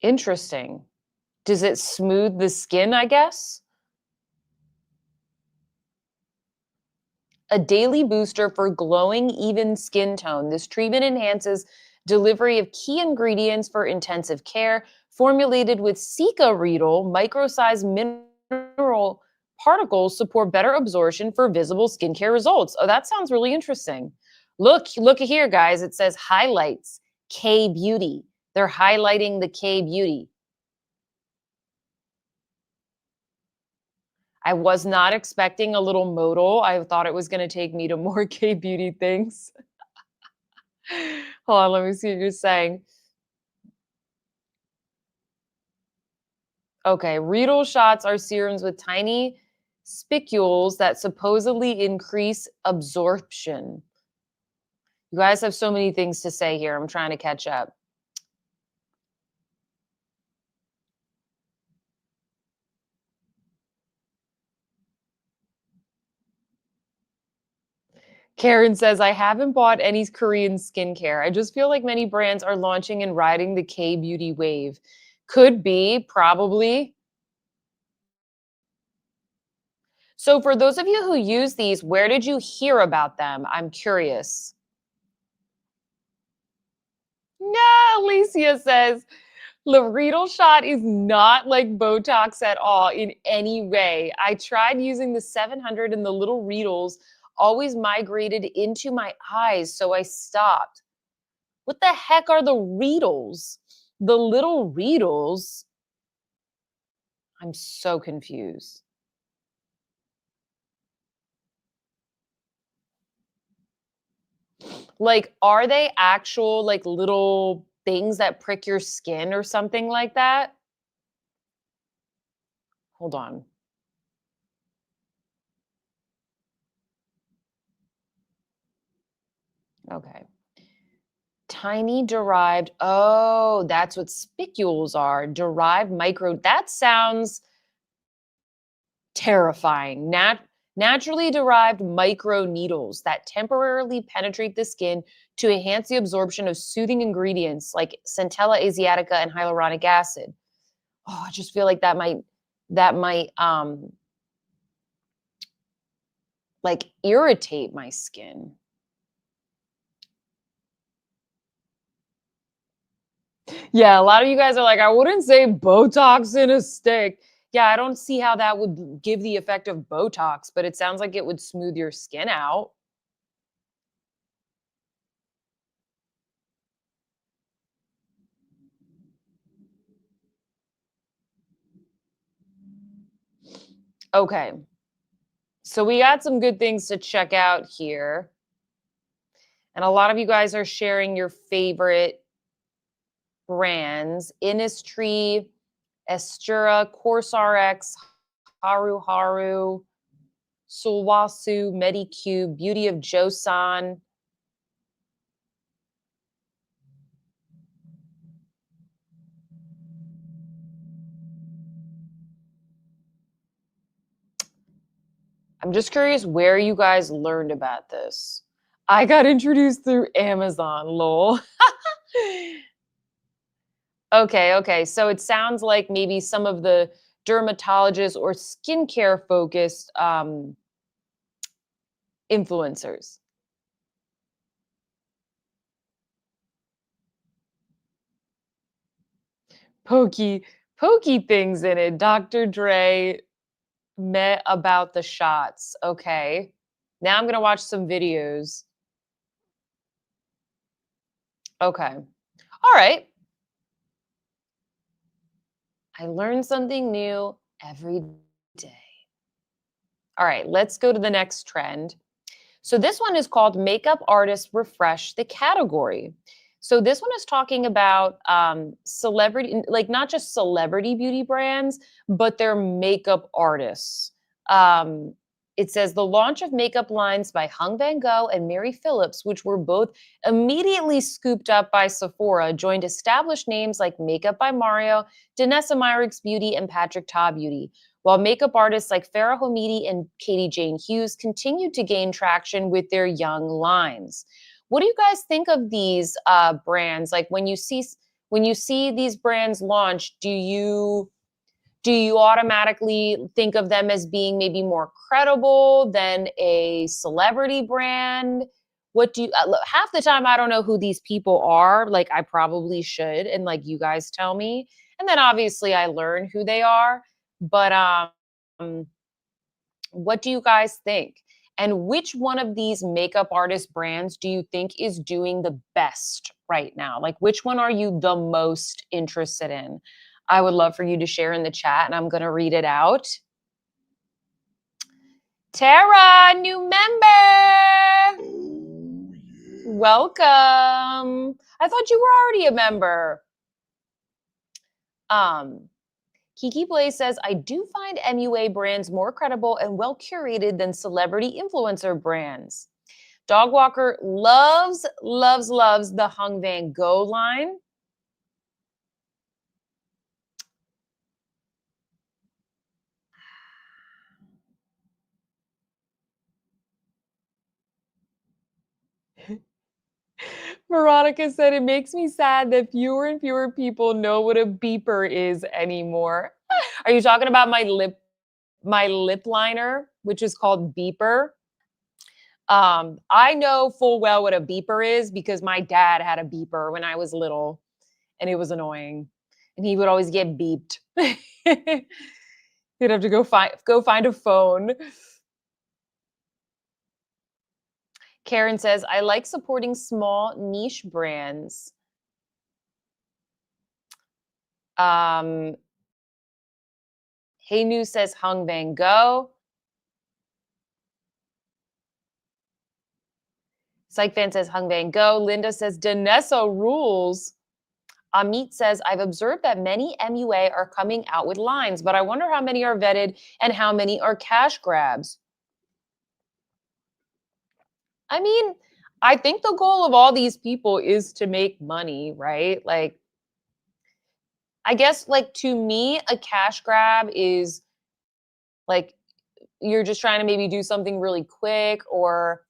Interesting. Does it smooth the skin, I guess? A daily booster for glowing, even skin tone. This treatment enhances delivery of key ingredients for intensive care, formulated with Sika Riedel, micro-sized mineral particles support better absorption for visible skincare results. Oh, that sounds really interesting. Look here, guys. It says highlights K Beauty. They're highlighting the K Beauty. I was not expecting a little modal. I thought it was going to take me to more K Beauty things. Hold on, let me see what you're saying. Okay, Riedel shots are serums with tiny spicules that supposedly increase absorption. You guys have so many things to say here. I'm trying to catch up. Karen says, I haven't bought any Korean skincare. I just feel like many brands are launching and riding the K beauty wave. Could be, probably. So, for those of you who use these, where did you hear about them? I'm curious. No, Alicia says, Laredo shot is not like Botox at all in any way. I tried using the 700 and the little Riedels always migrated into my eyes, so I stopped. What the heck are the Riedels? The little Riedels? I'm so confused. Like, are they actual, like, little things that prick your skin or something like that? Hold on. Okay. Tiny derived. Oh, that's what spicules are. Derived micro. That sounds terrifying. Naturally derived micro needles that temporarily penetrate the skin to enhance the absorption of soothing ingredients like Centella asiatica and hyaluronic acid. Oh, I just feel like that might like irritate my skin. Yeah, a lot of you guys are like, I wouldn't say Botox in a stick. Yeah, I don't see how that would give the effect of Botox, but it sounds like it would smooth your skin out. Okay, so we got some good things to check out here. And a lot of you guys are sharing your favorite brands: Innisfree, Estura, CourseRx, Haru Haru, Sulwasu, Medicube, Beauty of Joseon. I'm just curious where you guys learned about this. I got introduced through Amazon, lol. Okay, okay. So it sounds like maybe some of the dermatologists or skincare focused influencers. Pokey, pokey things in it. Dr. Dre met about the shots. Okay. Now I'm going to watch some videos. Okay. All right. I learn something new every day. All right, let's go to the next trend. So this one is called Makeup Artists Refresh the Category. So this one is talking about celebrity, like not just celebrity beauty brands, but their makeup artists. Um, it says the launch of makeup lines by Hung Van Gogh and Mary Phillips, which were both immediately scooped up by Sephora, joined established names like Makeup by Mario, Danessa Myricks Beauty, and Patrick Ta Beauty, while makeup artists like Farrah Hamidi and Katie Jane Hughes continued to gain traction with their young lines. What do you guys think of these brands? Like when you see these brands launch, do you automatically think of them as being maybe more credible than a celebrity brand? What do you half the time I don't know who these people are. Like I probably should, and like you guys tell me. And then obviously I learn who they are. But what do you guys think? And which one of these makeup artist brands do you think is doing the best right now? Like, which one are you the most interested in? I would love for you to share in the chat, and I'm going to read it out. Tara, new member. Welcome. I thought you were already a member. Um, Kiki Blaze says, I do find MUA brands more credible and well curated than celebrity influencer brands. Dogwalker loves, loves, loves the Hung Van Gogh line. Veronica said, it makes me sad that fewer and fewer people know what a beeper is anymore. Are you talking about my lip liner, which is called Beeper? I know full well what a beeper is because my dad had a beeper when I was little and it was annoying. And he would always get beeped. He'd have to go find a phone. Karen says, I like supporting small niche brands. Um, Hey News says Hung Van Gogh. Psych Fan says Hung Van Gogh. Linda says Danessa rules. Amit says, I've observed that many MUA are coming out with lines, but I wonder how many are vetted and how many are cash grabs. I mean, I think the goal of all these people is to make money, right? Like, I guess, like, to me, a cash grab is like you're just trying to maybe do something really quick, or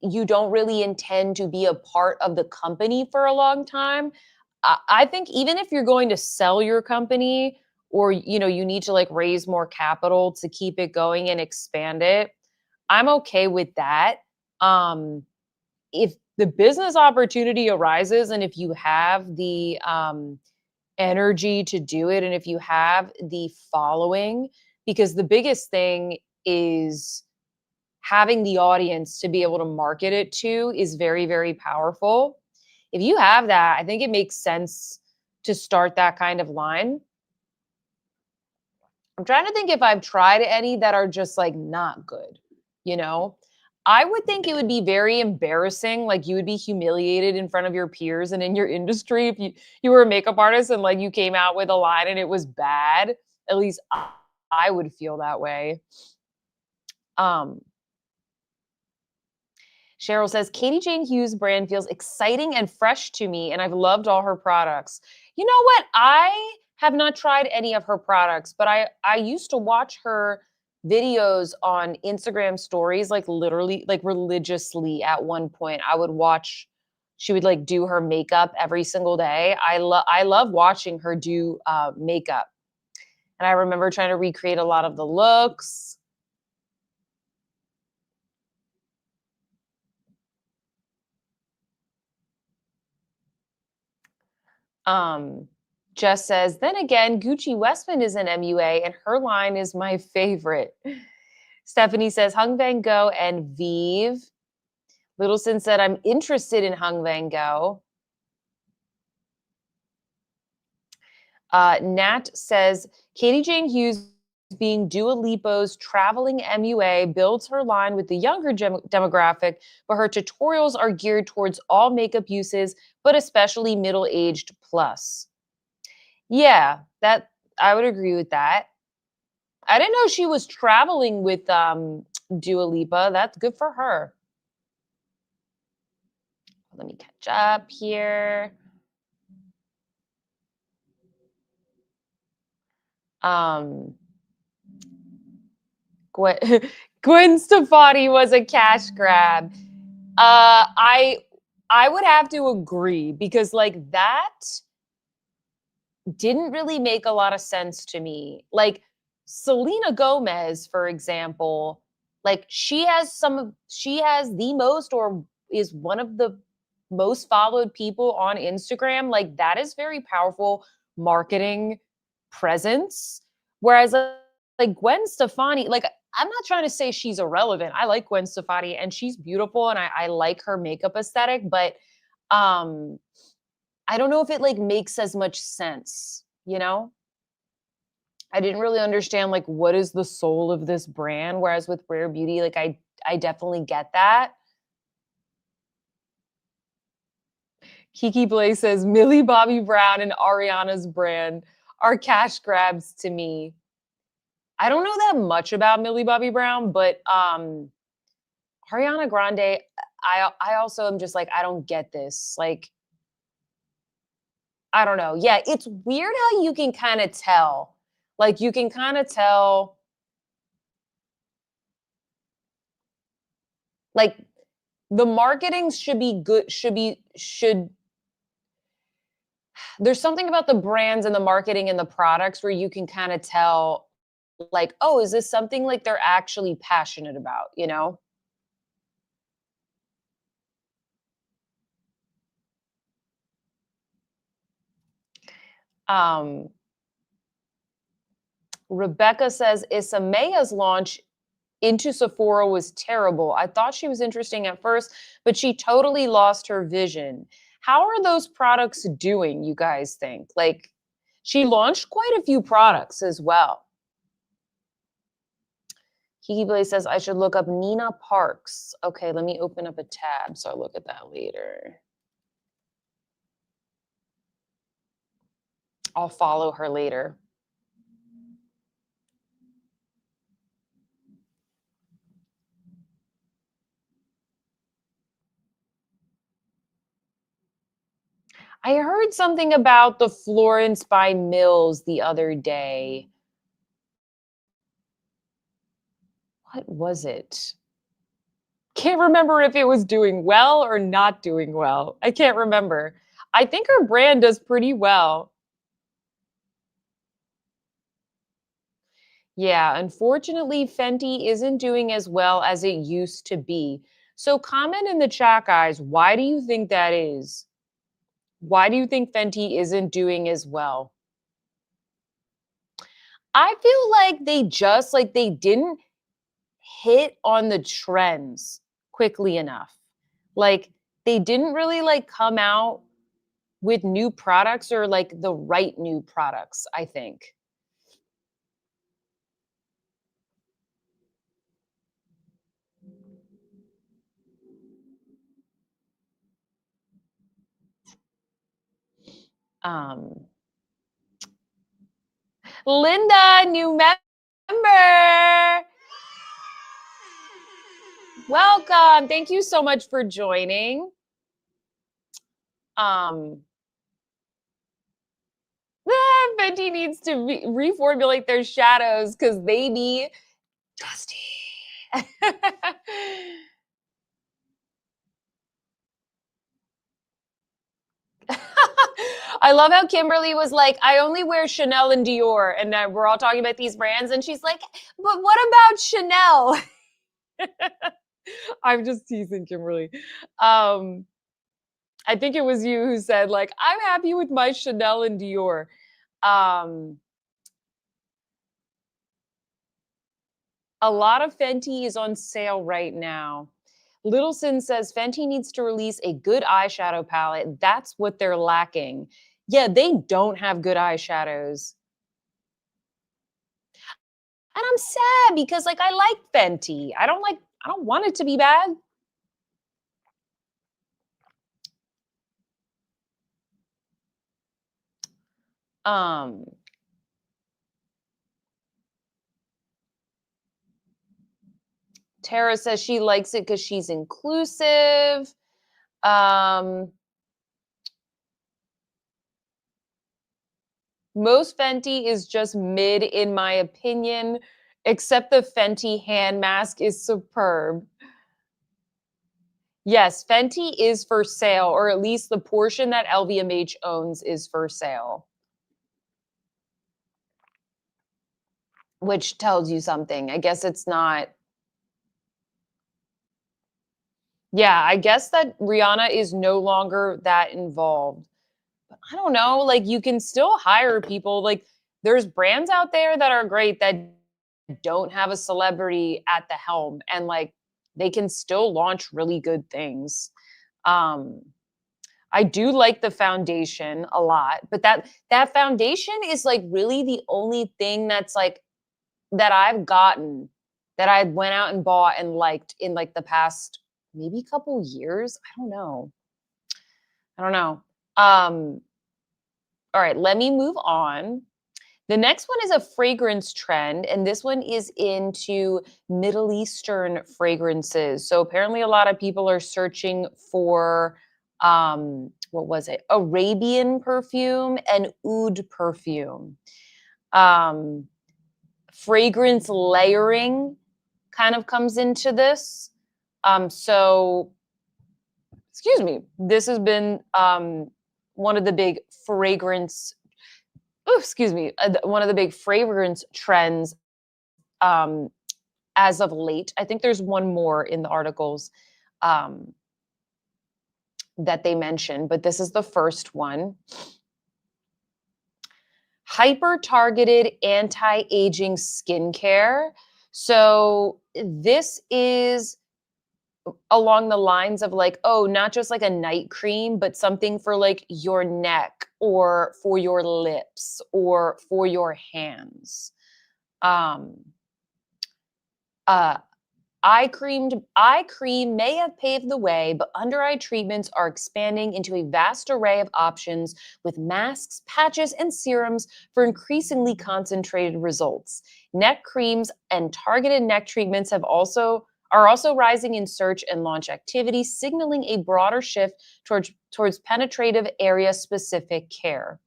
you don't really intend to be a part of the company for a long time. I think even if you're going to sell your company, or you need to like raise more capital to keep it going and expand it, I'm okay with that. Um, if the business opportunity arises and if you have the energy to do it and if you have the following, because the biggest thing is having the audience to be able to market it to is very, very powerful. If you have that, I think it makes sense to start that kind of line. I'm trying to think if I've tried any that are just like not good, you know? I would think it would be very embarrassing, like you would be humiliated in front of your peers and in your industry if you were a makeup artist and like you came out with a line and it was bad. At least I would feel that way. Um Cheryl says, Katie Jane Hughes brand feels exciting and fresh to me, and I've loved all her products. You know what? I have not tried any of her products, but I used to watch her videos on Instagram stories, like literally, like religiously at one point. I would watch, she would like do her makeup every single day. I love watching her do makeup. And I remember trying to recreate a lot of the looks. Um, Jess says, then again, Gucci Westman is an MUA and her line is my favorite. Stephanie says, Hung Van Gogh and Vive. Littleson said, I'm interested in Hung Van Gogh. Nat says, Katie Jane Hughes being Dua Lipa's traveling MUA builds her line with the younger demographic, but her tutorials are geared towards all makeup uses, but especially middle-aged plus. Yeah, that I would agree with that. I didn't know she was traveling with Dua Lipa. That's good for her. Let me catch up here. Um Gwen, Gwen Stefani was a cash grab. I would have to agree because like that didn't really make a lot of sense to me. Like Selena Gomez, for example, like she has the most or is one of the most followed people on Instagram. Like that is very powerful marketing presence. Whereas like Gwen Stefani, like I'm not trying to say she's irrelevant. I like Gwen Stefani and she's beautiful and I like her makeup aesthetic, but um I don't know if it like makes as much sense, you know? I didn't really understand like what is the soul of this brand, whereas with Rare Beauty, like I definitely get that. Kiki Blaze says Millie Bobby Brown and Ariana's brand are cash grabs to me. I don't know that much about Millie Bobby Brown, but Ariana Grande, I also am just like I don't get this. Like I don't know. Yeah, it's weird how you can kind of tell. Like you can kind of tell like the marketing should be good should there's something about the brands and the marketing and the products where you can kind of tell like, oh, is this something like they're actually passionate about, you know? Um, Rebecca says Issa Maya's launch into Sephora was terrible. I thought she was interesting at first, but she totally lost her vision. How are those products doing, you guys think? Like, she launched quite a few products as well. Kiki Blaze says I should look up Nina Parks. Okay, let me open up a tab so I'll look at that later. I'll follow her later. I heard something about the Florence by Mills the other day. What was it? Can't remember if it was doing well or not doing well. I can't remember. I think her brand does pretty well. Yeah, unfortunately, Fenty isn't doing as well as it used to be. So comment in the chat, guys. Why do you think that is? Why do you think Fenty isn't doing as well? I feel like they didn't hit on the trends quickly enough. Like they didn't really like come out with new products or like the right new products, I think. Um Linda, new member. Welcome. Thank you so much for joining. Um Fenty needs to reformulate their shadows because they be dusty. I love how Kimberly was like, I only wear Chanel and Dior. And we're all talking about these brands. And she's like, but what about Chanel? I'm just teasing Kimberly. Um, I think it was you who said, like, I'm happy with my Chanel and Dior. Um, a lot of Fenty is on sale right now. Littleson says Fenty needs to release a good eyeshadow palette. That's what they're lacking. Yeah, they don't have good eyeshadows. And I'm sad because like I like Fenty. I don't want it to be bad. Um Tara says she likes it because she's inclusive. Um Most Fenty is just mid in my opinion, except the Fenty hand mask is superb. Yes, Fenty is for sale, or at least the portion that LVMH owns is for sale, which tells you something. I guess it's not. Yeah, I guess that Rihanna is no longer that involved. But I don't know, like you can still hire people. Like there's brands out there that are great that don't have a celebrity at the helm and like they can still launch really good things. Um I do like the foundation a lot, but that foundation is like really the only thing that's like that I've gotten that I went out and bought and liked in like the past maybe couple years. I don't know. I don't know. All right, let me move on. The next one is a fragrance trend, and this one is into Middle Eastern fragrances. So apparently, a lot of people are searching for what was it? Arabian perfume and oud perfume. Um, Fragrance layering kind of comes into this. So, excuse me, this has been one of the big fragrance excuse me, one of the big fragrance trends um, as of late. I think there's one more in the articles um, that they mentioned, but this is the first one. hyper targeted anti-aging skincare. So this is along the lines of like, oh, not just like a night cream, but something for like your neck or for your lips or for your hands. Um, uh, eye cream may have paved the way, but under eye treatments are expanding into a vast array of options with masks, patches, and serums for increasingly concentrated results. Neck creams and targeted neck treatments are also rising in search and launch activity, signaling a broader shift towards penetrative area specific care.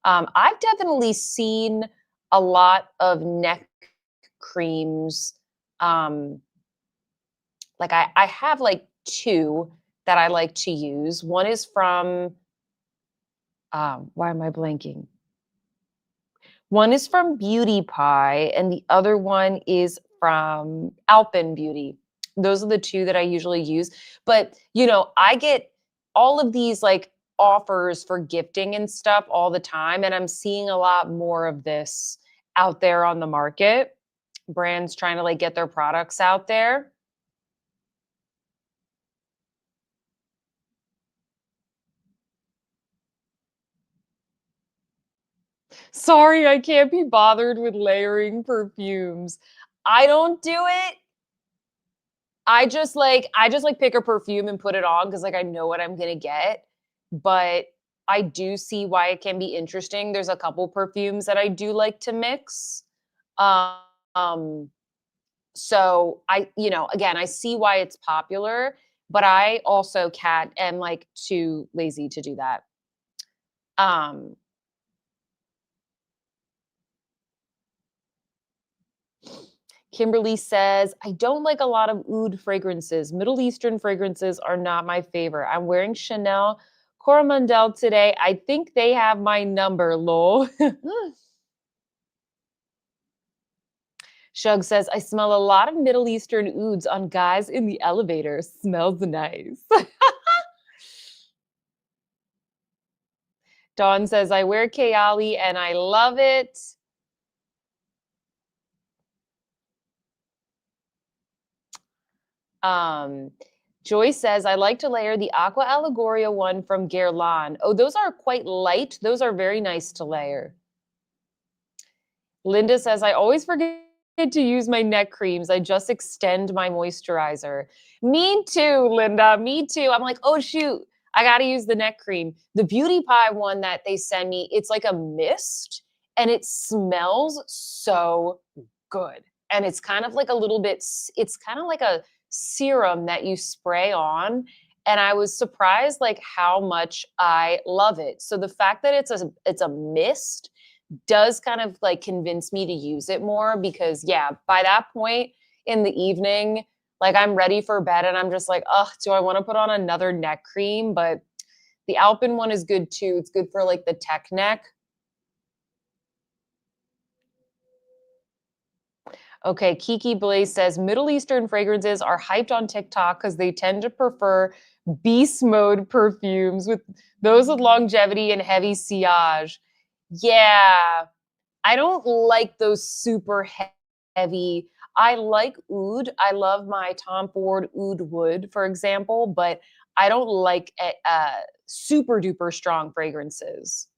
I've definitely seen a lot of neck creams. Um, like I have like 2 that I like to use. One is from, why am I blanking? One is from Beauty Pie and the other one is from Alpen Beauty. Those are the 2 that I usually use. But, I get all of these like offers for gifting and stuff all the time, and I'm seeing a lot more of this out there on the market. Brands trying to like get their products out there. Sorry, I can't be bothered with layering perfumes. I don't do it. I just like pick a perfume and put it on because like I know what I'm gonna get. But I do see why it can be interesting. There's a couple perfumes that I do like to mix. Um, so again, I see why it's popular, but I also cat am like too lazy to do that. Um, Kimberly says, I don't like a lot of oud fragrances. Middle Eastern fragrances are not my favorite. I'm wearing Chanel Coromandel today. I think they have my number, lol. Shug says, I smell a lot of Middle Eastern ouds on guys in the elevator. Smells nice. Dawn says, I wear Kayali and I love it. Um, Joy says, I like to layer the Aqua Allegoria one from Guerlain. Oh, those are quite light. Those are very nice to layer. Linda says, I always forget to use my neck creams. I just extend my moisturizer. Me too, Linda. Me too. I'm like, oh, shoot. I got to use the neck cream. The Beauty Pie one that they send me, it's like a mist and it smells so good. And it's kind of like a little bit, it's kind of like a serum that you spray on. And I was surprised like how much I love it. So the fact that it's a mist does kind of like convince me to use it more because yeah, by that point in the evening, like I'm ready for bed and I'm just like, oh, do I want to put on another neck cream? But the Alpen one is good too. It's good for like the tech neck. Okay, Kiki Blaze says Middle Eastern fragrances are hyped on TikTok because they tend to prefer beast mode perfumes with those with longevity and heavy sillage. Yeah, I don't like those super heavy. I like oud. I love my Tom Ford oud wood, for example, but I don't like super duper strong fragrances.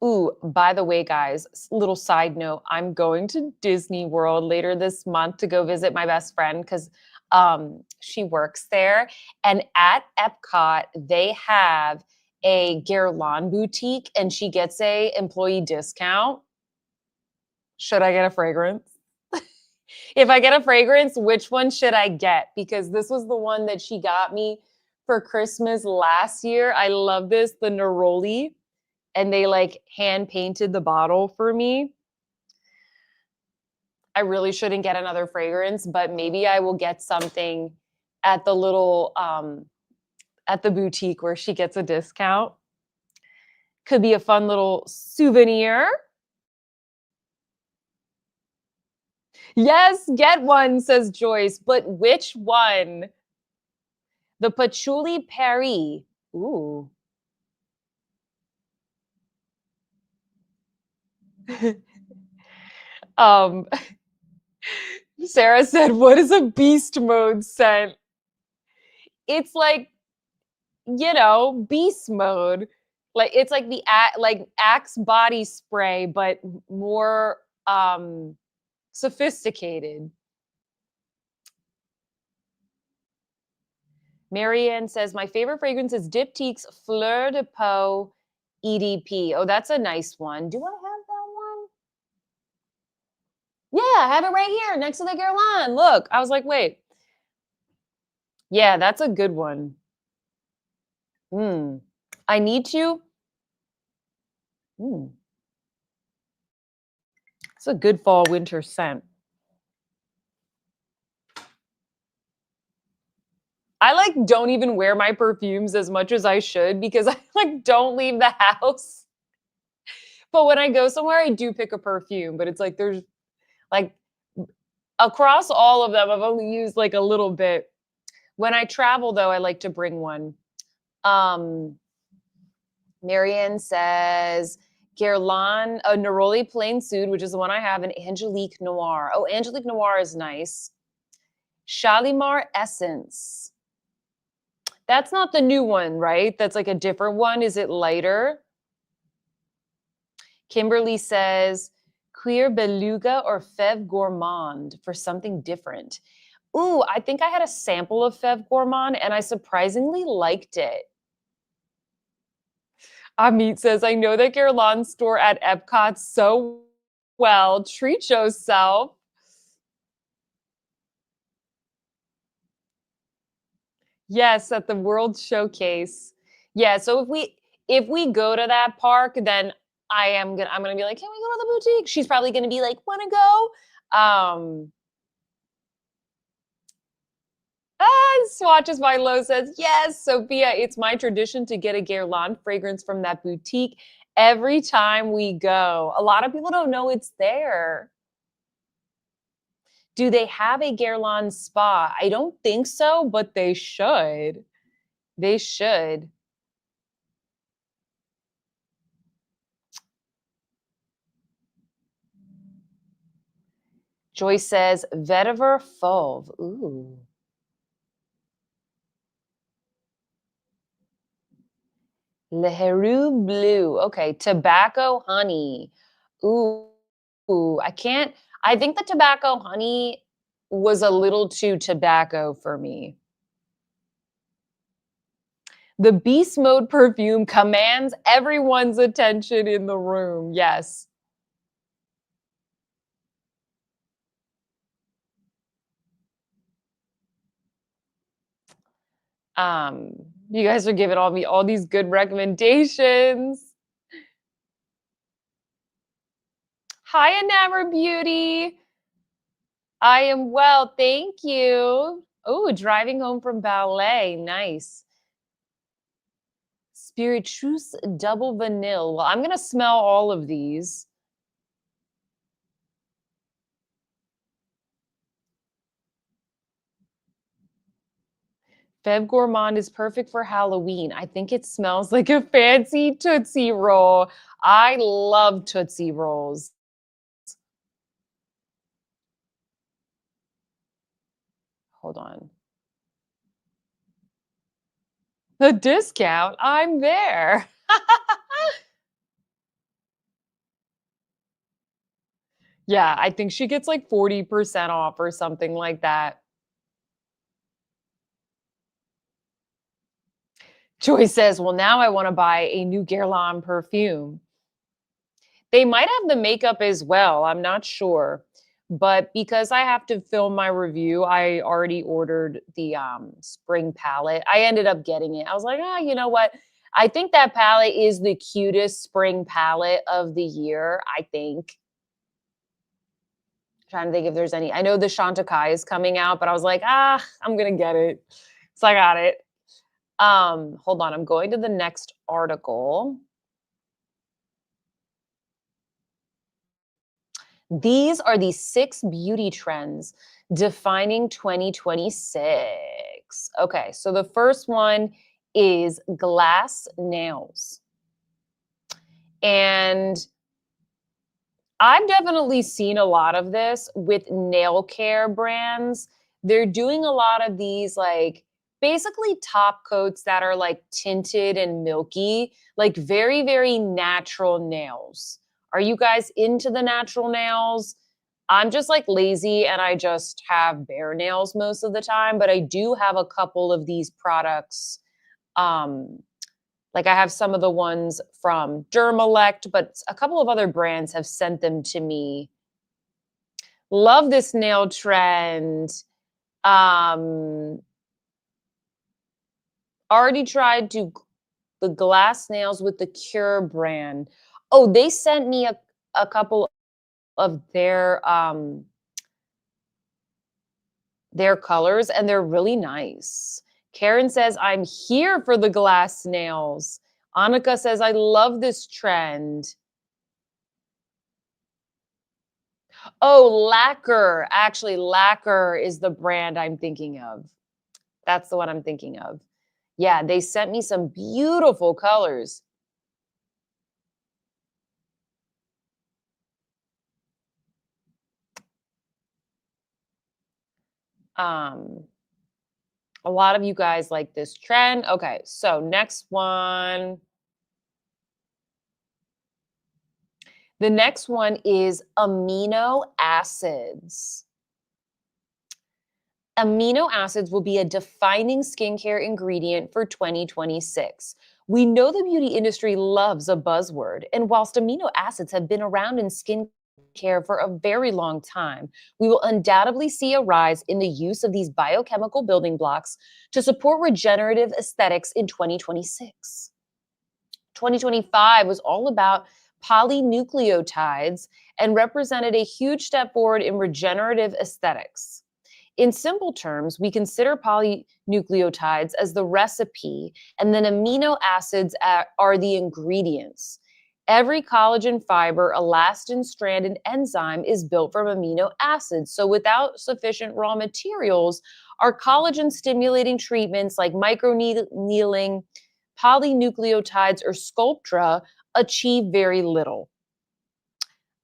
Ooh, by the way, guys, little side note, I'm going to Disney World later this month to go visit my best friend because she works there. And at Epcot, they have a Guerlain boutique and she gets a employee discount. Should I get a fragrance? If I get a fragrance, which one should I get? Because this was the one that she got me for Christmas last year. I love this, the Neroli, and they like hand painted the bottle for me. I really shouldn't get another fragrance, but maybe I will get something at the little at the boutique where she gets a discount. Could be a fun little souvenir. Yes, get one, says Joyce. But which one? The Patchouli Paris. Ooh. Um, Sarah said, "What is a beast mode scent?" It's like, beast mode. Like it's like like Axe body spray, but more sophisticated. Marianne says, "My favorite fragrance is Diptyque's Fleur de Peau EDP." Oh, that's a nice one. Do I have that one? Yeah, I have it right here next to the Guerlain. Look, I was like, wait. Yeah, that's a good one. Hmm. I need to. Hmm. It's a good fall winter scent. I like don't even wear my perfumes as much as I should because I like don't leave the house. But when I go somewhere, I do pick a perfume, but it's like there's like across all of them, I've only used like a little bit. When I travel though, I like to bring one. Um Marianne says Guerlain, a Neroli Plain Soude, which is the one I have, and Angelique Noir. Oh, Angelique Noir is nice. Shalimar Essence. That's not the new one, right? That's like a different one. Is it lighter? Kimberly says Cuir Beluga or Fève Gourmand for something different. Ooh, I think I had a sample of Fève Gourmand and I surprisingly liked it. Amit says, I know the Guerlain store at Epcot so well. Treat yourself. Yes, at the World Showcase. Yeah, so if we go to that park, then I'm gonna be like, can we go to the boutique? She's probably gonna be like, wanna go? Swatches by Low says, yes, Sophia, it's my tradition to get a Guerlain fragrance from that boutique every time we go. A lot of people don't know it's there. Do they have a Guerlain spa? I don't think so, but they should. They should. Joyce says, vetiver fauve. Ooh. Le Heroux blue. Okay, tobacco honey. Ooh, I can't. I think the tobacco honey was a little too tobacco for me. The beast mode perfume commands everyone's attention in the room. Yes. Um, you guys are giving all me all these good recommendations. Hi, Enamor Beauty. I am well, thank you. Oh, driving home from ballet. Nice. Spirituous double vanille. Well, I'm gonna smell all of these. Feb Gourmand is perfect for Halloween. I think it smells like a fancy Tootsie Roll. I love Tootsie Rolls. Hold on. The discount? I'm there. Yeah, I think she gets like 40% off or something like that. Joy says, well, now I want to buy a new Guerlain perfume. They might have the makeup as well. I'm not sure. But because I have to film my review, I already ordered the spring palette. I ended up getting it. I was like, you know what? I think that palette is the cutest spring palette of the year, I think. Trying to think if there's any. I know the Chantecaille is coming out, but I was like, I'm gonna get it. So I got it. Hold on, I'm going to the next article. These are the 6 beauty trends defining 2026. Okay, so the first one is glass nails. And I've definitely seen a lot of this with nail care brands. They're doing a lot of these, like, basically top coats that are, like, tinted and milky, like, very, very natural nails. Are you guys into the natural nails? I'm just, like, lazy and I just have bare nails most of the time, but I do have a couple of these products, um, like, I have some of the ones from Dermalect, but a couple of other brands have sent them to me. Love this nail trend. Um, already tried to the glass nails with the Cure brand. Oh, they sent me a couple of their colors and they're really nice. Karen says, I'm here for the glass nails. Annika says, I love this trend. Oh, Lacquer. Actually, Lacquer is the brand I'm thinking of. That's the one I'm thinking of. Yeah, they sent me some beautiful colors. Um, a lot of you guys like this trend. Okay, so next one. The next one is amino acids. Amino acids will be a defining skincare ingredient for 2026. We know the beauty industry loves a buzzword, and whilst amino acids have been around in skincare for a very long time, we will undoubtedly see a rise in the use of these biochemical building blocks to support regenerative aesthetics in 2026. 2025 was all about polynucleotides and represented a huge step forward in regenerative aesthetics. In simple terms, we consider polynucleotides as the recipe, and then amino acids are the ingredients. Every collagen fiber, elastin strand, and enzyme is built from amino acids. So, without sufficient raw materials, our collagen stimulating treatments like microneedling, polynucleotides, or Sculptra achieve very little.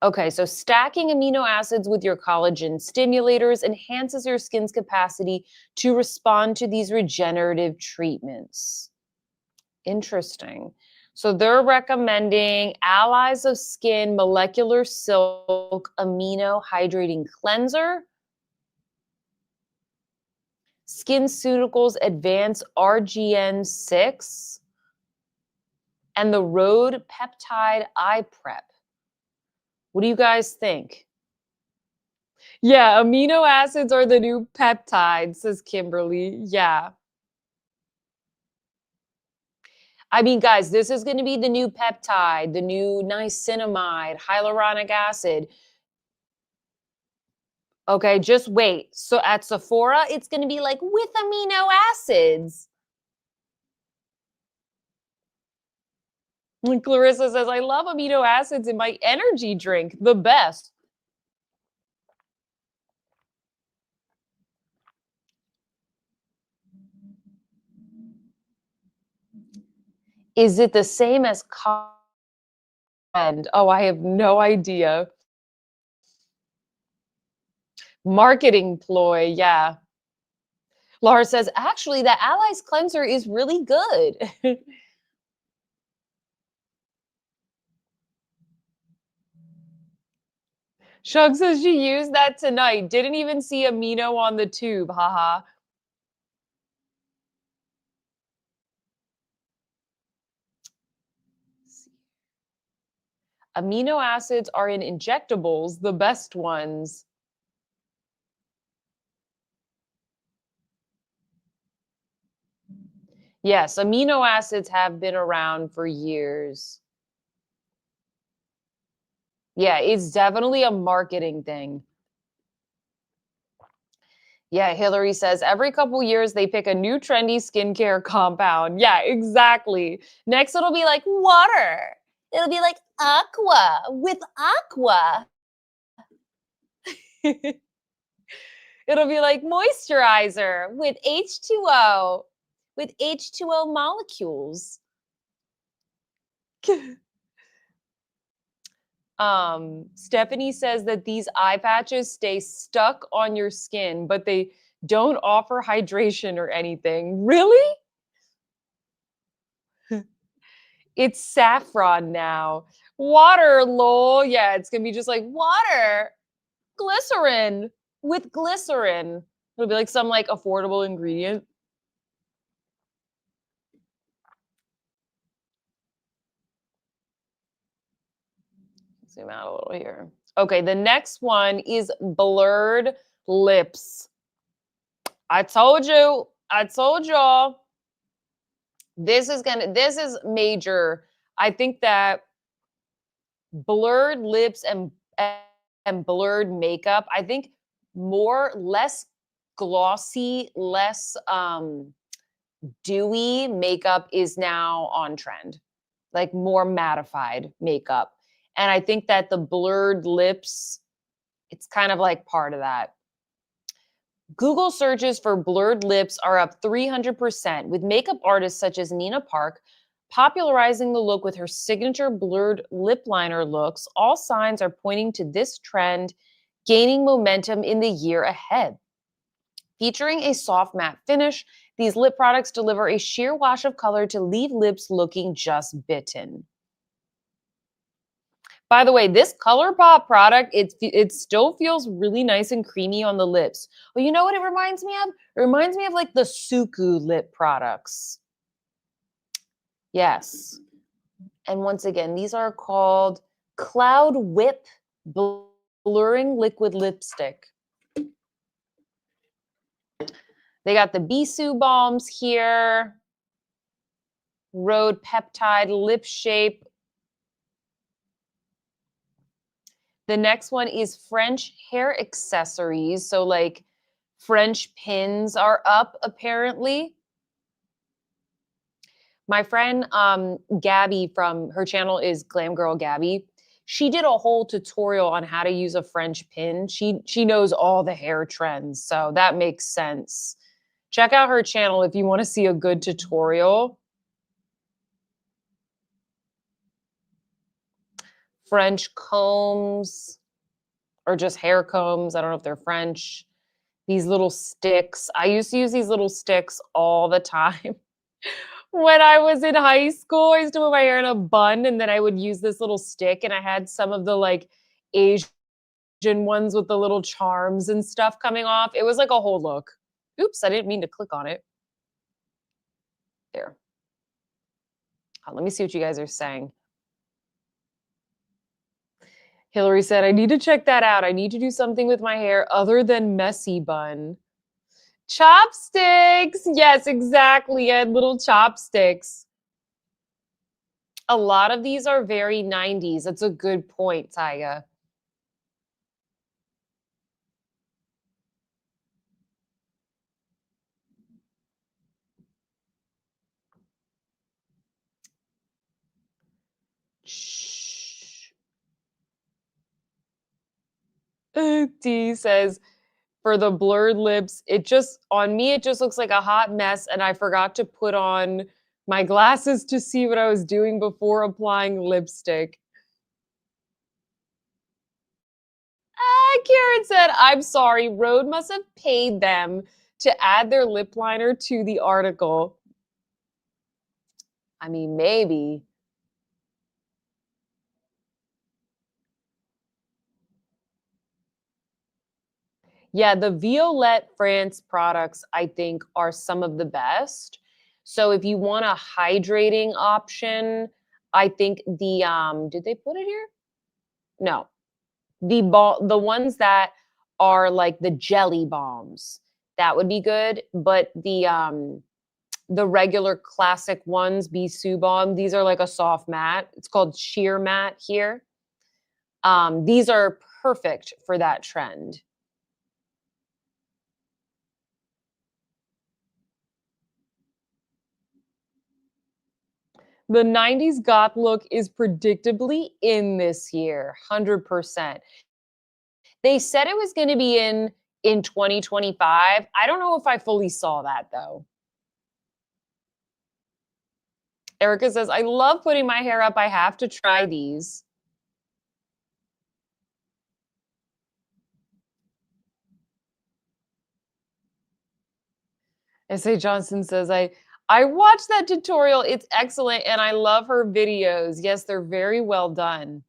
Okay, so stacking amino acids with your collagen stimulators enhances your skin's capacity to respond to these regenerative treatments. Interesting. So they're recommending Allies of Skin Molecular Silk Amino Hydrating Cleanser, SkinCeuticals Advanced RGN6, and the Rhode Peptide Eye Prep. What do you guys think? Yeah, amino acids are the new peptides, says Kimberly. Yeah. I mean, guys, this is going to be the new peptide, the new niacinamide, hyaluronic acid. Okay, just wait. So at Sephora, it's going to be like with amino acids. And Clarissa says, I love amino acids in my energy drink, the best. Is it the same as Oh, I have no idea. Marketing ploy, yeah. Laura says, actually, the Allies cleanser is really good. Shug says she used that tonight. Didn't even see amino on the tube. Haha. Amino acids are in injectables, the best ones. Yes, amino acids have been around for years. Yeah, it's definitely a marketing thing. Yeah, Hillary says every couple years they pick a new trendy skincare compound. Yeah, exactly. Next, it'll be like water. It'll be like aqua with aqua. It'll be like moisturizer with H2O molecules. Stephanie says that these eye patches stay stuck on your skin, but they don't offer hydration or anything. Really? It's saffron now. Water, lol. Yeah, it's gonna be just like water, glycerin with glycerin. It'll be like some like affordable ingredient. Zoom out a little here. Okay, the next one is blurred lips. I told you, I told y'all. This is major. I think that blurred lips and blurred makeup, I think less glossy, less dewy makeup is now on trend. Like more mattified makeup. And I think that the blurred lips, it's kind of like part of that. Google searches for blurred lips are up 300%, with makeup artists such as Nina Park popularizing the look with her signature blurred lip liner looks. All signs are pointing to this trend gaining momentum in the year ahead. Featuring a soft matte finish, these lip products deliver a sheer wash of color to leave lips looking just bitten. By the way, this ColourPop product, it still feels really nice and creamy on the lips. Well, you know what it reminds me of? It reminds me of like the Suku lip products. Yes. And once again, these are called Cloud Whip Blurring Liquid Lipstick. They got the Bisou Balms here. Rhode Peptide Lip Shape. The next one is French hair accessories. So like French pins are up apparently. My friend Gabby from her channel is Glam Girl Gabby. She did a whole tutorial on how to use a French pin. She knows all the hair trends, so that makes sense. Check out her channel if you want to see a good tutorial. French combs or just hair combs. I don't know if they're French. These little sticks. I used to use these little sticks all the time. When I was in high school, I used to put my hair in a bun and then I would use this little stick, and I had some of the like Asian ones with the little charms and stuff coming off. It was like a whole look. Oops, I didn't mean to click on it. There. Let me see what you guys are saying. Hillary said, I need to check that out. I need to do something with my hair other than messy bun. Chopsticks. Yes, exactly. I had little chopsticks. A lot of these are very 90s. That's a good point, Tyga. Shh. D says, for the blurred lips, it just, on me, it just looks like a hot mess, and I forgot to put on my glasses to see what I was doing before applying lipstick. Karen said, I'm sorry, Rhode must have paid them to add their lip liner to the article. I mean, maybe. Yeah, the Violette France products, I think, are some of the best. So if you want a hydrating option, I think the did they put it here? No. The ones that are like the jelly bombs, that would be good. But the regular classic ones, Bisou Balm, these are like a soft matte. It's called sheer matte here. These are perfect for that trend. The 90s goth look is predictably in this year, 100%. They said it was going to be in 2025. I don't know if I fully saw that though. Erica says, I love putting my hair up. I have to try these. S.A. Johnson says, I watched that tutorial. It's excellent. And I love her videos. Yes, they're very well done.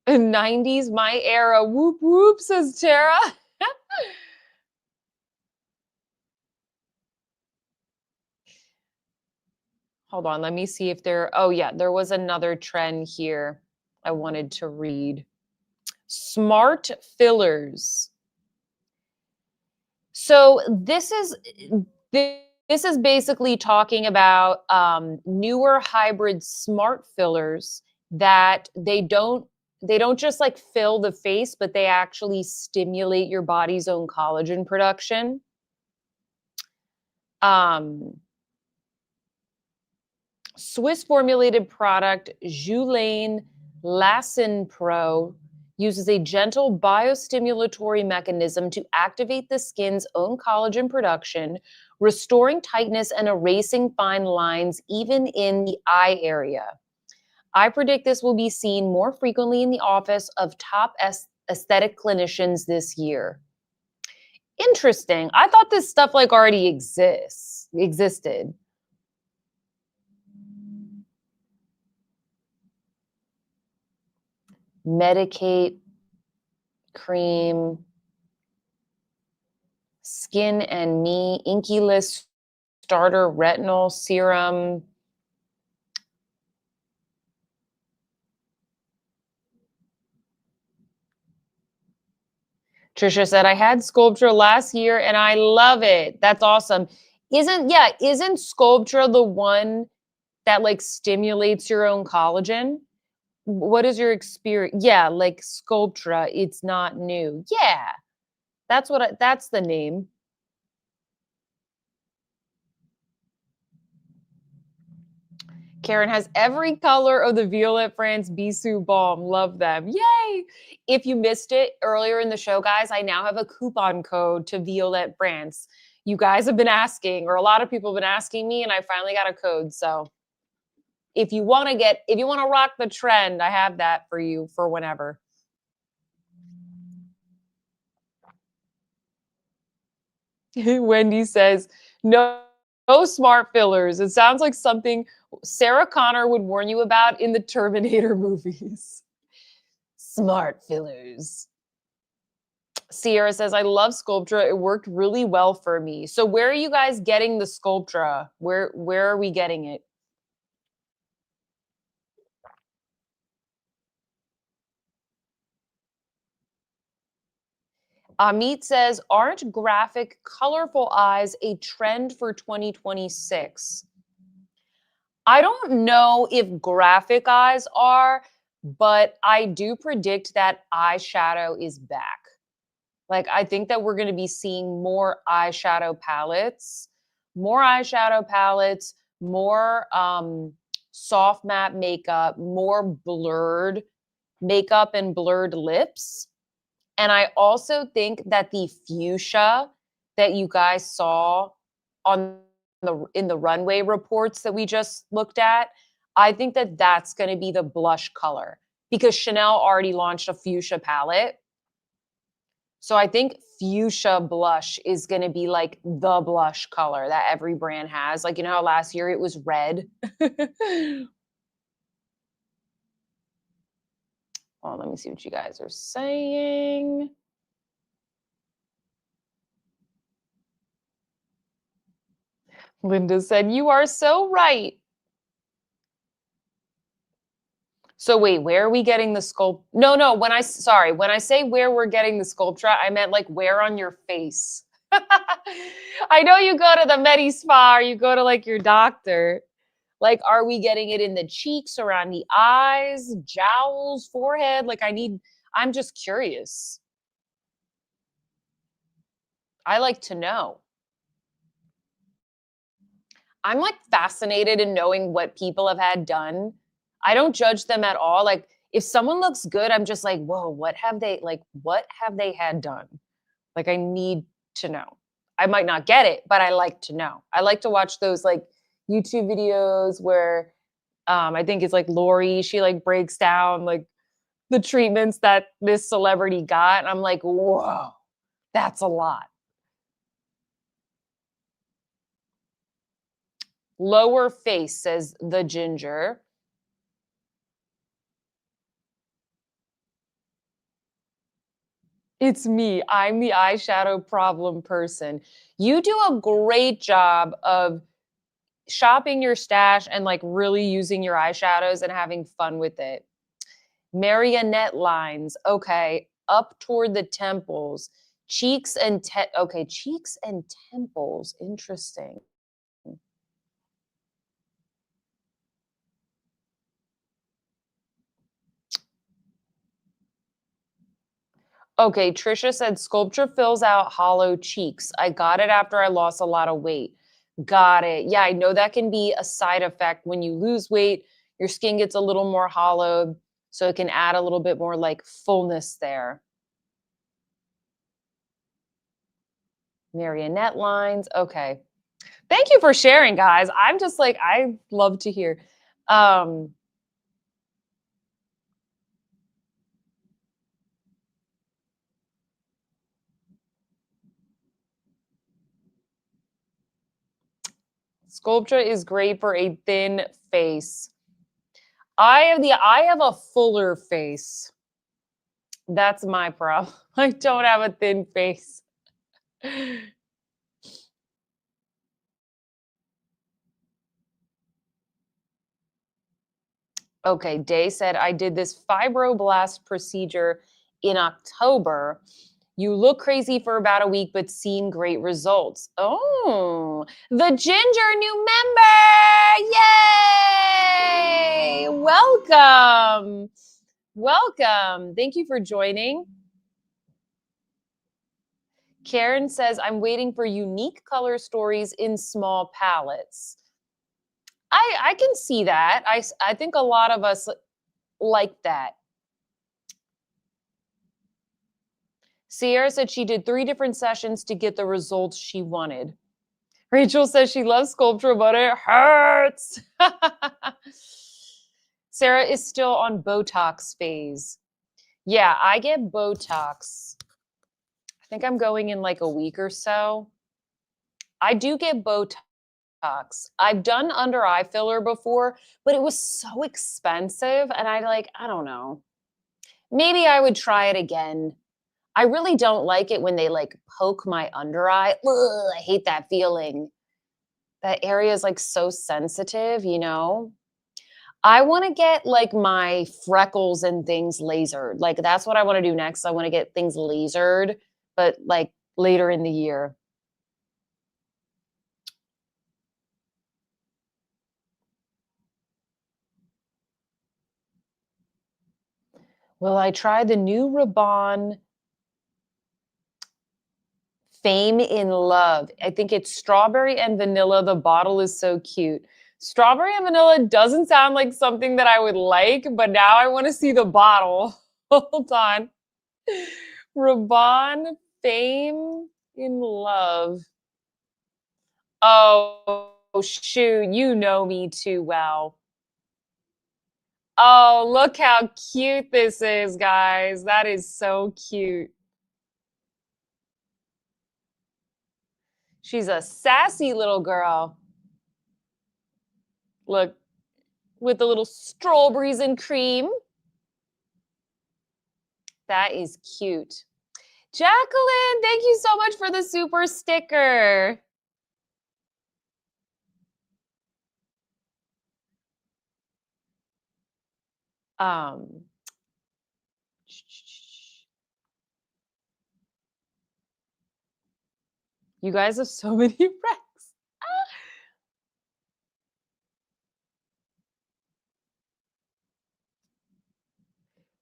In 90s, my era. Whoop, whoop, says Tara. Hold on. Let me see if there. Oh, yeah. There was another trend here I wanted to read. Smart fillers. So this is basically talking about newer hybrid smart fillers that they don't just like fill the face, but they actually stimulate your body's own collagen production. Um, Swiss formulated product Julaine Lassen Pro uses a gentle biostimulatory mechanism to activate the skin's own collagen production, restoring tightness and erasing fine lines even in the eye area. I predict this will be seen more frequently in the office of top aesthetic clinicians this year. Interesting. I thought this stuff like already existed. Medicate cream, Skin and Me, Inky List Starter Retinol Serum. Trisha said, I had Sculptra last year and I love it. That's awesome. Isn't Sculptra the one that like stimulates your own collagen? What is your experience? Yeah, like Sculptra, it's not new. Yeah, that's the name. Karen has every color of the Violette France Bisou Balm. Love them. Yay! If you missed it earlier in the show, guys, I now have a coupon code to Violette France. You guys have been asking, or a lot of people have been asking me, and I finally got a code. So if you want to rock the trend, I have that for you for whenever. Wendy says, no smart fillers. It sounds like something Sarah Connor would warn you about in the Terminator movies. Smart fillers. Sierra says, I love Sculptra. It worked really well for me. So where are you guys getting the Sculptra? Where are we getting it? Amit says, aren't graphic, colorful eyes a trend for 2026? I don't know if graphic eyes are, but I do predict that eyeshadow is back. Like, I think that we're going to be seeing more eyeshadow palettes, more soft matte makeup, more blurred makeup and blurred lips. And I also think that the fuchsia that you guys saw on in the runway reports that we just looked at, I think that that's going to be the blush color because Chanel already launched a fuchsia palette. So I think fuchsia blush is going to be like the blush color that every brand has. Like, you know how last year it was red? Oh, let me see what you guys are saying. Linda said, you are so right. So wait, where are we getting the sculpt? No, when I say where we're getting the Sculptra, I meant like where on your face. I know you go to the Medi Spa or you go to like your doctor. Like, are we getting it in the cheeks, around the eyes, jowls, forehead? I'm just curious. I like to know. I'm like fascinated in knowing what people have had done. I don't judge them at all. Like if someone looks good, I'm just like, whoa, what have they had done? Like I need to know. I might not get it, but I like to know. I like to watch those like YouTube videos where I think it's like Lori, she like breaks down like the treatments that this celebrity got. And I'm like, whoa, that's a lot. Lower face, says the ginger. It's me. I'm the eyeshadow problem person. You do a great job of shopping your stash and like really using your eyeshadows and having fun with it. Marionette lines. Okay. Up toward the temples. Cheeks and okay, cheeks and temples. Interesting. Okay, Trisha said sculpture fills out hollow cheeks. I got it after I lost a lot of weight. Got it. Yeah, I know that can be a side effect when you lose weight. Your skin gets a little more hollowed, so it can add a little bit more like fullness there. Marionette lines. Okay. Thank you for sharing, guys. I'm just like, I love to hear. Um, Sculpture is great for a thin face. I have a fuller face. That's my problem. I don't have a thin face. Okay, Day said I did this fibroblast procedure in October. You look crazy for about a week, but seen great results. Oh, the ginger new member! Yay! Welcome. Welcome. Thank you for joining. Karen says, I'm waiting for unique color stories in small palettes. I can see that. I think a lot of us like that. Sierra said she did 3 different sessions to get the results she wanted. Rachel says she loves sculpture, but it hurts. Sarah is still on Botox phase. Yeah, I get Botox. I think I'm going in like a week or so. I do get Botox. I've done under eye filler before, but it was so expensive. And I don't know. Maybe I would try it again. I really don't like it when they like poke my under eye. Ugh, I hate that feeling. That area is like so sensitive, you know? I want to get like my freckles and things lasered. Like that's what I want to do next. I want to get things lasered, but like later in the year. Well, I tried the new Rabanne Fame in Love. I think it's strawberry and vanilla. The bottle is so cute. Strawberry and vanilla doesn't sound like something that I would like, but now I want to see the bottle. Hold on. Rabanne Fame in Love. Oh, shoot. You know me too well. Oh, look how cute this is, guys. That is so cute. She's a sassy little girl. Look, with the little strawberries and cream. That is cute. Jacqueline, thank you so much for the super sticker. Um, you guys have so many friends.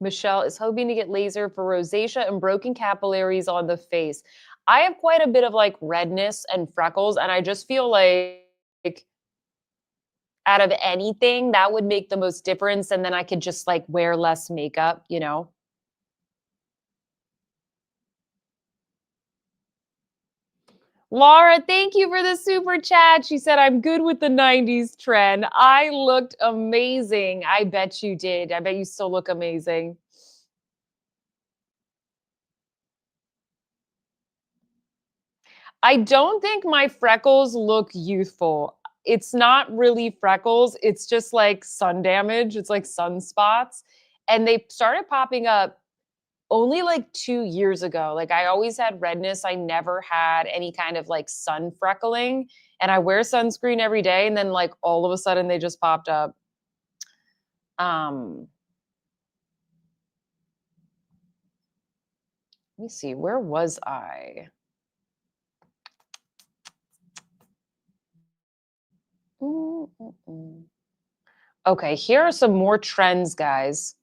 Michelle is hoping to get laser for rosacea and broken capillaries on the face. I have quite a bit of like redness and freckles, and I just feel like out of anything, that would make the most difference. And then I could just like wear less makeup, you know? Laura, thank you for the super chat. She said, I'm good with the 90s trend. I looked amazing. I bet you did. I bet you still look amazing. I don't think my freckles look youthful. It's not really freckles, it's just like sun damage, it's like sunspots. And they started popping up only like 2 years ago. Like I always had redness. I never had any kind of like sun freckling. And I wear sunscreen every day. And then like all of a sudden they just popped up. Um, Let me see, where was I? Mm, mm, mm. Okay, here are some more trends, guys.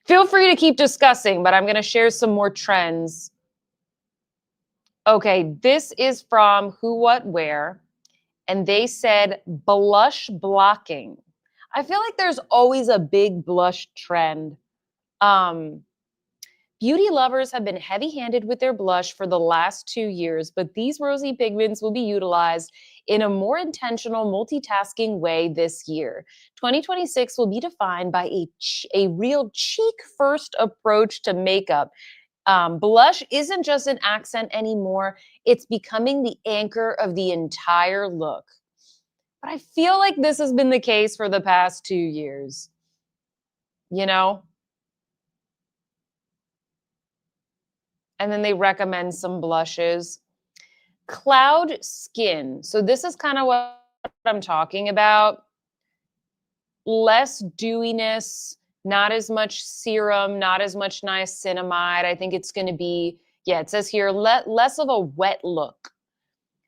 Feel free to keep discussing, but I'm going to share some more trends. Okay, this is from Who What Wear, and they said blush blocking. I feel like there's always a big blush trend. Um, Beauty lovers have been heavy handed with their blush for the last 2 years, but these rosy pigments will be utilized in a more intentional, multitasking way this year. 2026 will be defined by a real cheek first approach to makeup. Blush isn't just an accent anymore, it's becoming the anchor of the entire look. But I feel like this has been the case for the past 2 years, you know? And then they recommend some blushes. Cloud skin. So this is kind of what I'm talking about. Less dewiness, not as much serum, not as much niacinamide. I think it's going to be, yeah, it says here, less of a wet look.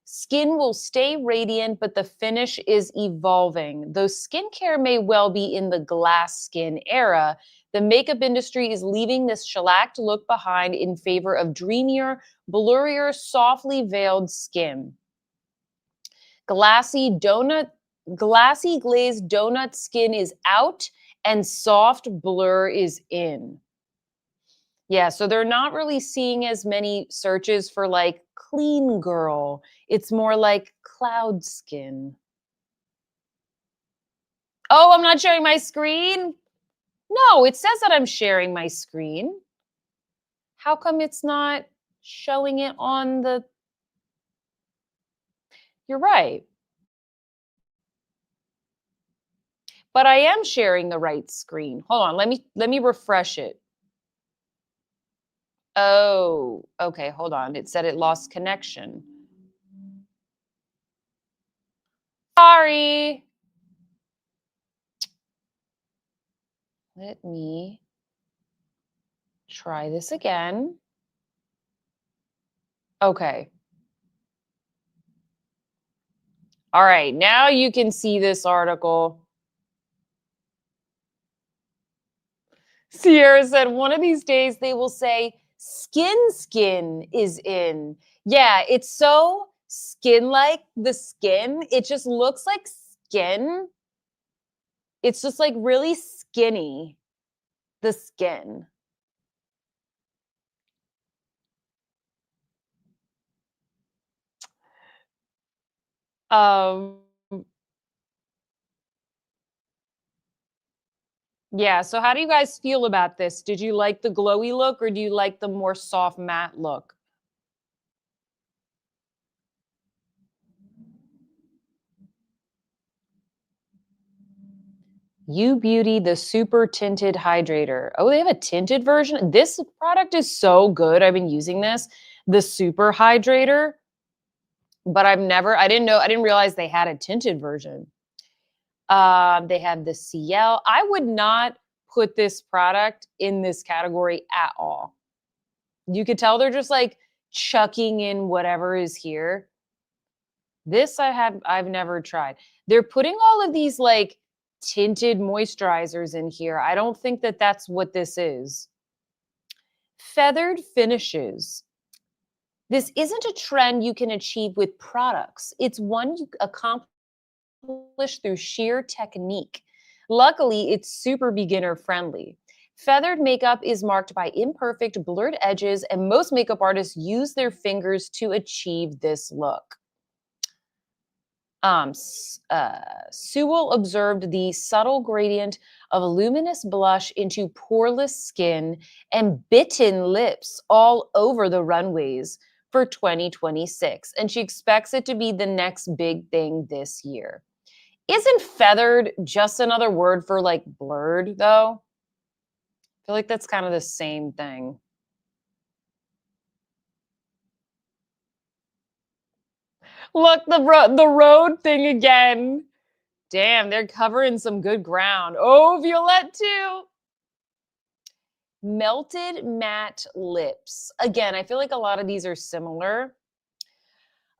Skin will stay radiant, but the finish is evolving. Though skincare may well be in the glass skin era, the makeup industry is leaving this shellacked look behind in favor of dreamier, blurrier, softly veiled skin. Glassy donut, glassy glazed donut skin is out and soft blur is in. Yeah, so they're not really seeing as many searches for like clean girl. It's more like cloud skin. Oh, I'm not sharing my screen? No, it says that I'm sharing my screen. How come it's not showing it on the You're right. But I am sharing the right screen. Hold on, let me refresh it. Oh, okay, hold on. It said it lost connection. Sorry. Let me try this again. Okay. All right, now you can see this article. Sierra said, one of these days they will say, skin is in. Yeah, it's so skin like the skin. It just looks like skin. It's just like really skinny, the skin. Um, yeah, so how do you guys feel about this? Did you like the glowy look or do you like the more soft matte look? You Beauty, the super tinted hydrator. Oh, they have a tinted version. This product is so good. I've been using this, the super hydrator, but I didn't know, I didn't realize they had a tinted version. They have the CL. I would not put this product in this category at all. You could tell they're just like chucking in whatever is here. This I've never tried. They're putting all of these like tinted moisturizers in here. I don't think that that's what this is. Feathered finishes. This isn't a trend you can achieve with products. It's one you accomplish through sheer technique. Luckily, it's super beginner friendly. Feathered makeup is marked by imperfect, blurred edges, and most makeup artists use their fingers to achieve this look. Sewell observed the subtle gradient of a luminous blush into poreless skin and bitten lips all over the runways for 2026. And she expects it to be the next big thing this year. Isn't feathered just another word for like blurred, though? I feel like that's kind of the same thing. Look, the road thing again. Damn, they're covering some good ground. Oh, Violette too. Melted matte lips. Again, I feel like a lot of these are similar.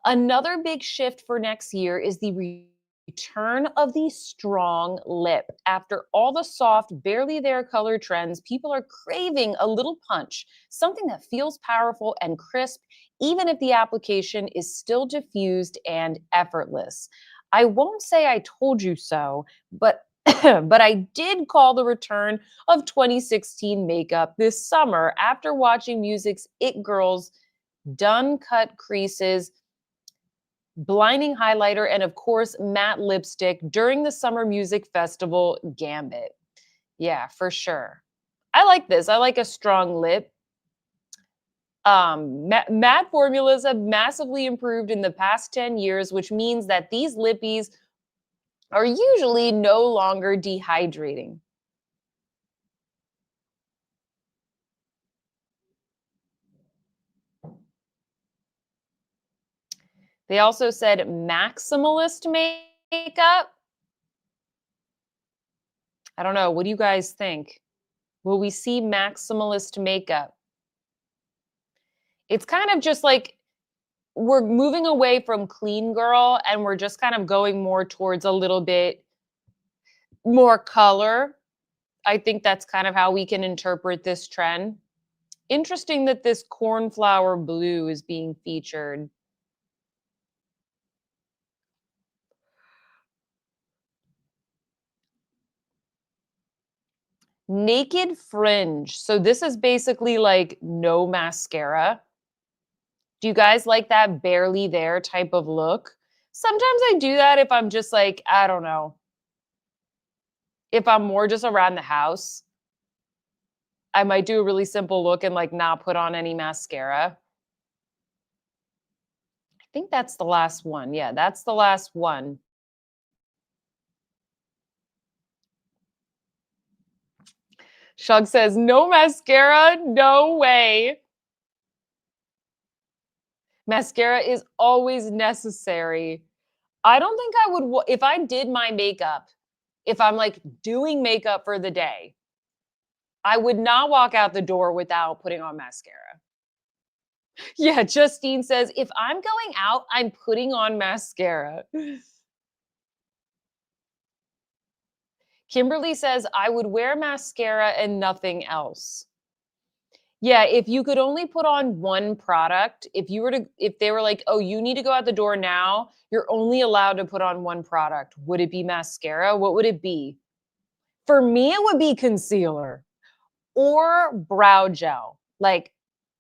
Another big shift for next year is the return of the strong lip. After all the soft, barely there color trends, people are craving a little punch, something that feels powerful and crisp, even if the application is still diffused and effortless. I won't say I told you so, but but I did call the return of 2016 makeup this summer after watching music's It Girls done cut creases, blinding highlighter, and of course, matte lipstick during the Summer Music Festival Gambit. Yeah, for sure. I like this. I like a strong lip. Matte formulas have massively improved in the past 10 years, which means that these lippies are usually no longer dehydrating. They also said maximalist makeup. I don't know. What do you guys think? Will we see maximalist makeup? It's kind of just like we're moving away from clean girl and we're just kind of going more towards a little bit more color. I think that's kind of how we can interpret this trend. Interesting that this cornflower blue is being featured. Naked fringe. So this is basically like no mascara. Do you guys like that barely there type of look? Sometimes I do that if I'm just like, I don't know, if I'm more just around the house. I might do a really simple look and like not put on any mascara. I think that's the last one. Yeah, that's the last one. Shug says, no mascara? No way. Mascara is always necessary. I don't think I would, if I did my makeup, if I'm like doing makeup for the day, I would not walk out the door without putting on mascara. Yeah, Justine says, if I'm going out, I'm putting on mascara. Kimberly says, I would wear mascara and nothing else. Yeah, if you could only put on one product, if they were like, oh, you need to go out the door now, you're only allowed to put on one product. Would it be mascara? What would it be? For me, it would be concealer or brow gel. Like,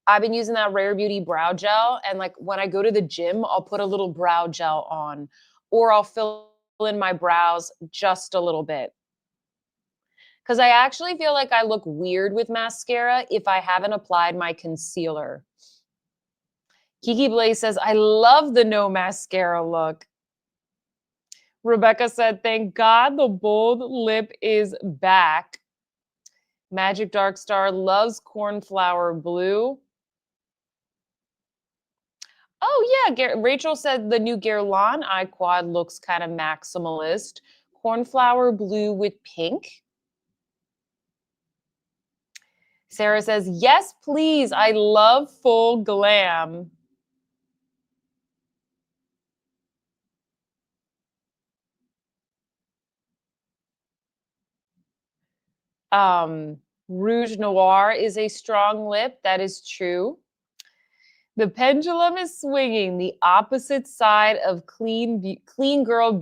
I've been using that Rare Beauty brow gel, and like when I go to the gym, I'll put a little brow gel on, or I'll fill in my brows just a little bit. Because I actually feel like I look weird with mascara if I haven't applied my concealer. Kiki Blaze says, I love the no mascara look. Rebecca said, thank God the bold lip is back. Magic Dark Star loves cornflower blue. Oh, yeah. Rachel said the new Guerlain eye quad looks kind of maximalist. Cornflower blue with pink. Sarah says, yes, please. I love full glam. Um, Rouge Noir is a strong lip. That is true. The pendulum is swinging the opposite side of clean girl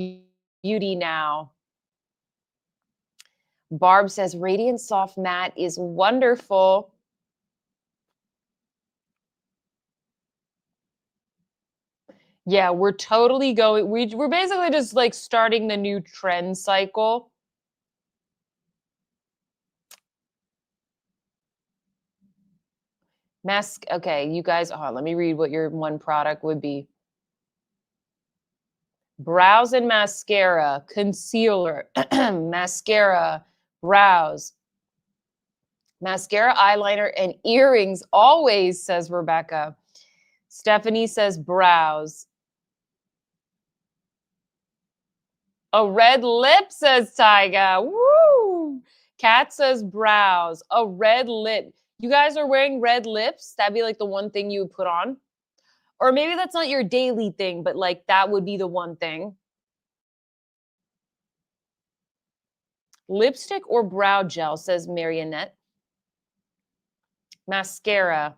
beauty now. Barb says, Radiant Soft Matte is wonderful. Yeah, we're totally going. We're basically just like starting the new trend cycle. Mask. Okay, you guys. Let me read what your one product would be. Brows and mascara, concealer, mascara, brows, mascara, eyeliner, and earrings always, says Rebecca. Stephanie says brows. A red lip, says Tyga. Woo! Kat says brows. A red lip. You guys are wearing red lips? That'd be like the one thing you would put on. Or maybe that's not your daily thing, but like that would be the one thing. Lipstick or brow gel, says Marionette. Mascara.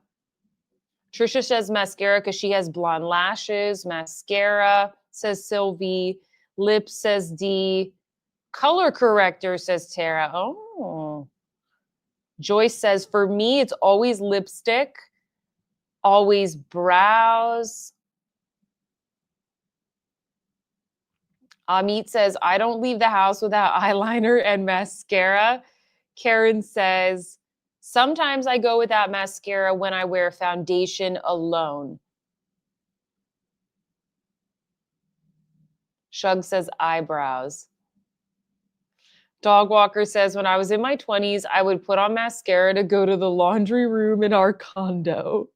Trisha says mascara because she has blonde lashes. Mascara, says Sylvie. Lips, says D. Color corrector, says Tara. Oh. Joyce says, for me, it's always lipstick, always brows. Amit says, I don't leave the house without eyeliner and mascara. Karen says, sometimes I go without mascara when I wear foundation alone. Shug says, eyebrows. Dog Walker says, when I was in my 20s, I would put on mascara to go to the laundry room in our condo.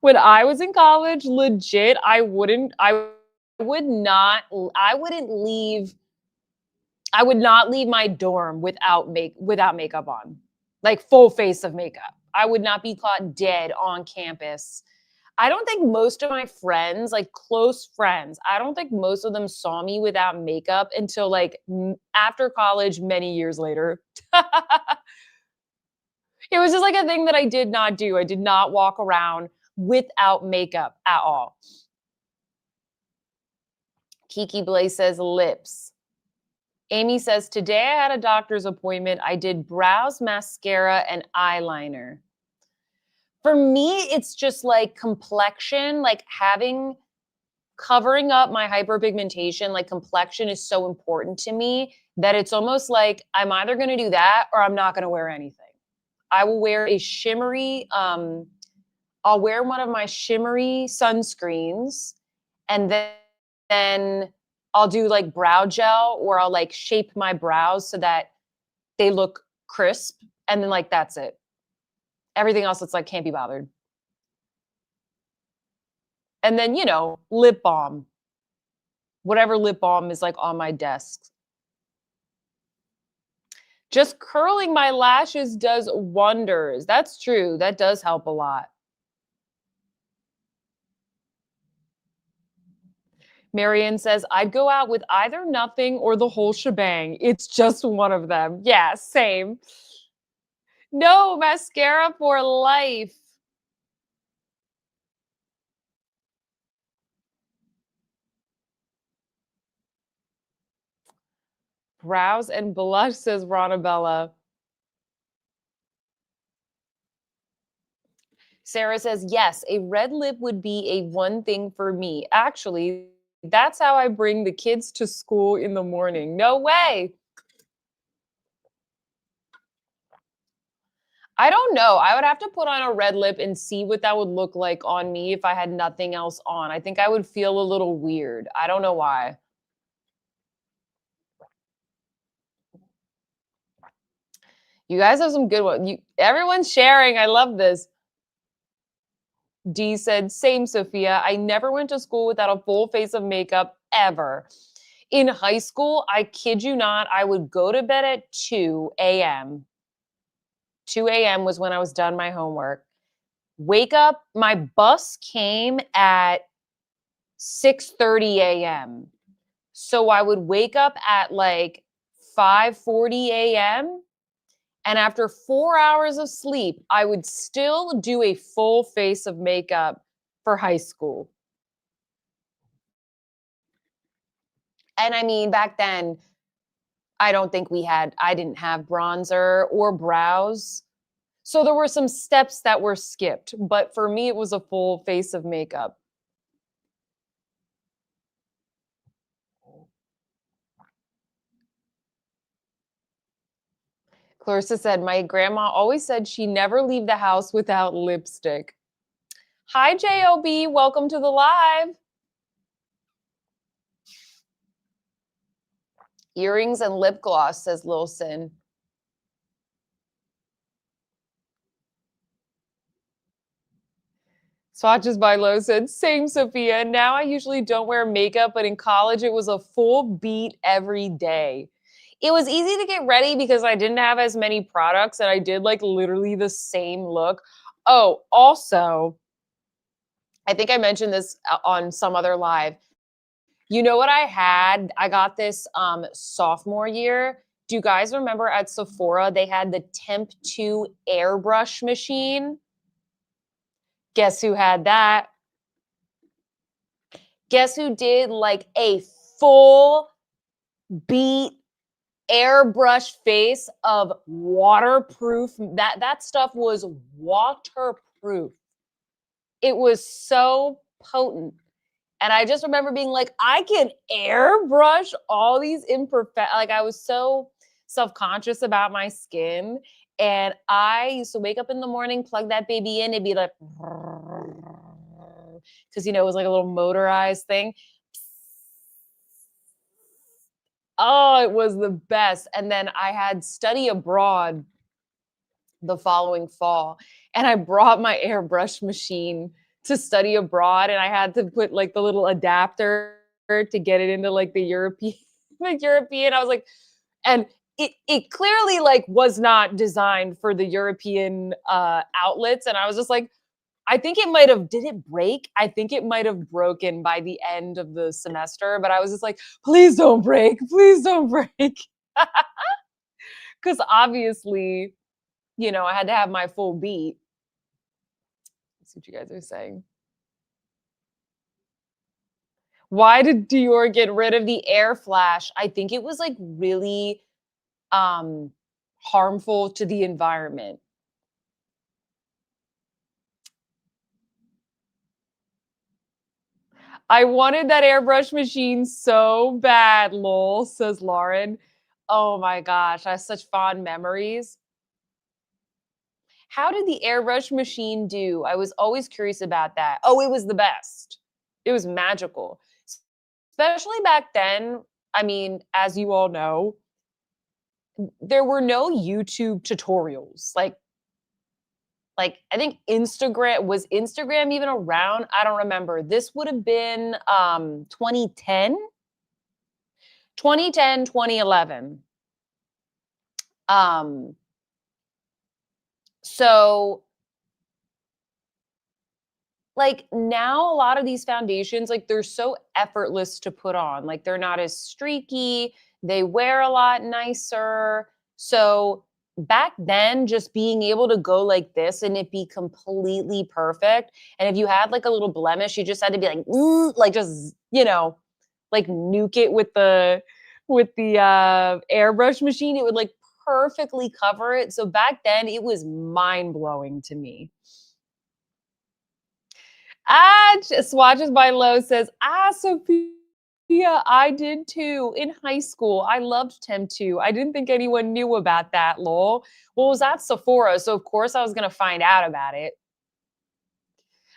When I was in college, legit, I wouldn't leave I would not leave my dorm without makeup on. Like full face of makeup. I would not be caught dead on campus. I don't think most of my friends, like close friends, I don't think most of them saw me without makeup until like after college many years later. It was just like a thing that I did not do. I did not walk around without makeup at all. Kiki Blaze says lips. Amy says, today I had a doctor's appointment. I did brows, mascara, and eyeliner. For me, it's just like complexion, like covering up my hyperpigmentation, like complexion is so important to me that it's almost like I'm either going to do that or I'm not going to wear anything. I will wear a shimmery, I'll wear one of my shimmery sunscreens and then I'll do like brow gel or I'll like shape my brows so that they look crisp. And then like, that's it. Everything else, it's like, can't be bothered. And then, lip balm, whatever lip balm is like on my desk. Just curling my lashes does wonders. That's true. That does help a lot. Marianne says, I'd go out with either nothing or the whole shebang. It's just one of them. Yeah, same. No, mascara for life. Brows and blush, says Ronabella. Sarah says, yes, a red lip would be a one thing for me. Actually, that's how I bring the kids to school in the morning. No way. I don't know. I would have to put on a red lip and see what that would look like on me if I had nothing else on. I think I would feel a little weird. I don't know why. You guys have some good ones. Everyone's sharing. I love this. D said, same, Sophia. I never went to school without a full face of makeup ever. In high school, I kid you not, I would go to bed at 2 a.m. 2 a.m. was when I was done my homework. Wake up, my bus came at 6:30 a.m. So I would wake up at like 5:40 a.m. And after 4 hours of sleep, I would still do a full face of makeup for high school. And I mean, back then, I didn't have bronzer or brows. So there were some steps that were skipped, but for me, it was a full face of makeup. Clarissa said, my grandma always said she never leave the house without lipstick. Hi, JOB. Welcome to the live. Earrings and lip gloss, says Lil Sin. Swatches by Lo said, same, Sophia. Now I usually don't wear makeup, but in college it was a full beat every day. It was easy to get ready because I didn't have as many products and I did like literally the same look. Oh, also, I think I mentioned this on some other live. You know what I had? I got this sophomore year. Do you guys remember at Sephora they had the Temp 2 airbrush machine? Guess who had that? Guess who did like a full beat airbrush face of waterproof? That stuff was waterproof. It was so potent. And I just remember being like, I can airbrush all these imperfect. Like I was so self-conscious about my skin. And I used to wake up in the morning, plug that baby in, it'd be like, because it was like a little motorized thing. Oh, it was the best. And then I had study abroad the following fall, and I brought my airbrush machine to study abroad, and I had to put like the little adapter to get it into like the European, like European. I was like, and it clearly like was not designed for the European outlets, and I was just like, I think it might have, did it break? I think it might have broken by the end of the semester, but I was just like, please don't break. Please don't break. Because obviously, I had to have my full beat. Let's see what you guys are saying. Why did Dior get rid of the air flash? I think it was like really harmful to the environment. I wanted that airbrush machine so bad, lol, says Lauren. Oh my gosh, I have such fond memories. How did the airbrush machine do? I was always curious about that. Oh, it was the best. It was magical. Especially back then, I mean, as you all know, there were no YouTube tutorials. Like I think Instagram even around? I don't remember. This would have been 2010, 2010, 2011. Um so like now a lot of these foundations like they're so effortless to put on. Like they're not as streaky, they wear a lot nicer. So back then just being able to go like this and it be completely perfect, and if you had like a little blemish you just had to be like like just like nuke it with the airbrush machine, it would like perfectly cover it. So back then it was mind blowing to me. Swatches by Lowe says, Sophia, I did too in high school. I loved Temp 2. I didn't think anyone knew about that, lol. Well, it was at Sephora, so of course I was going to find out about it.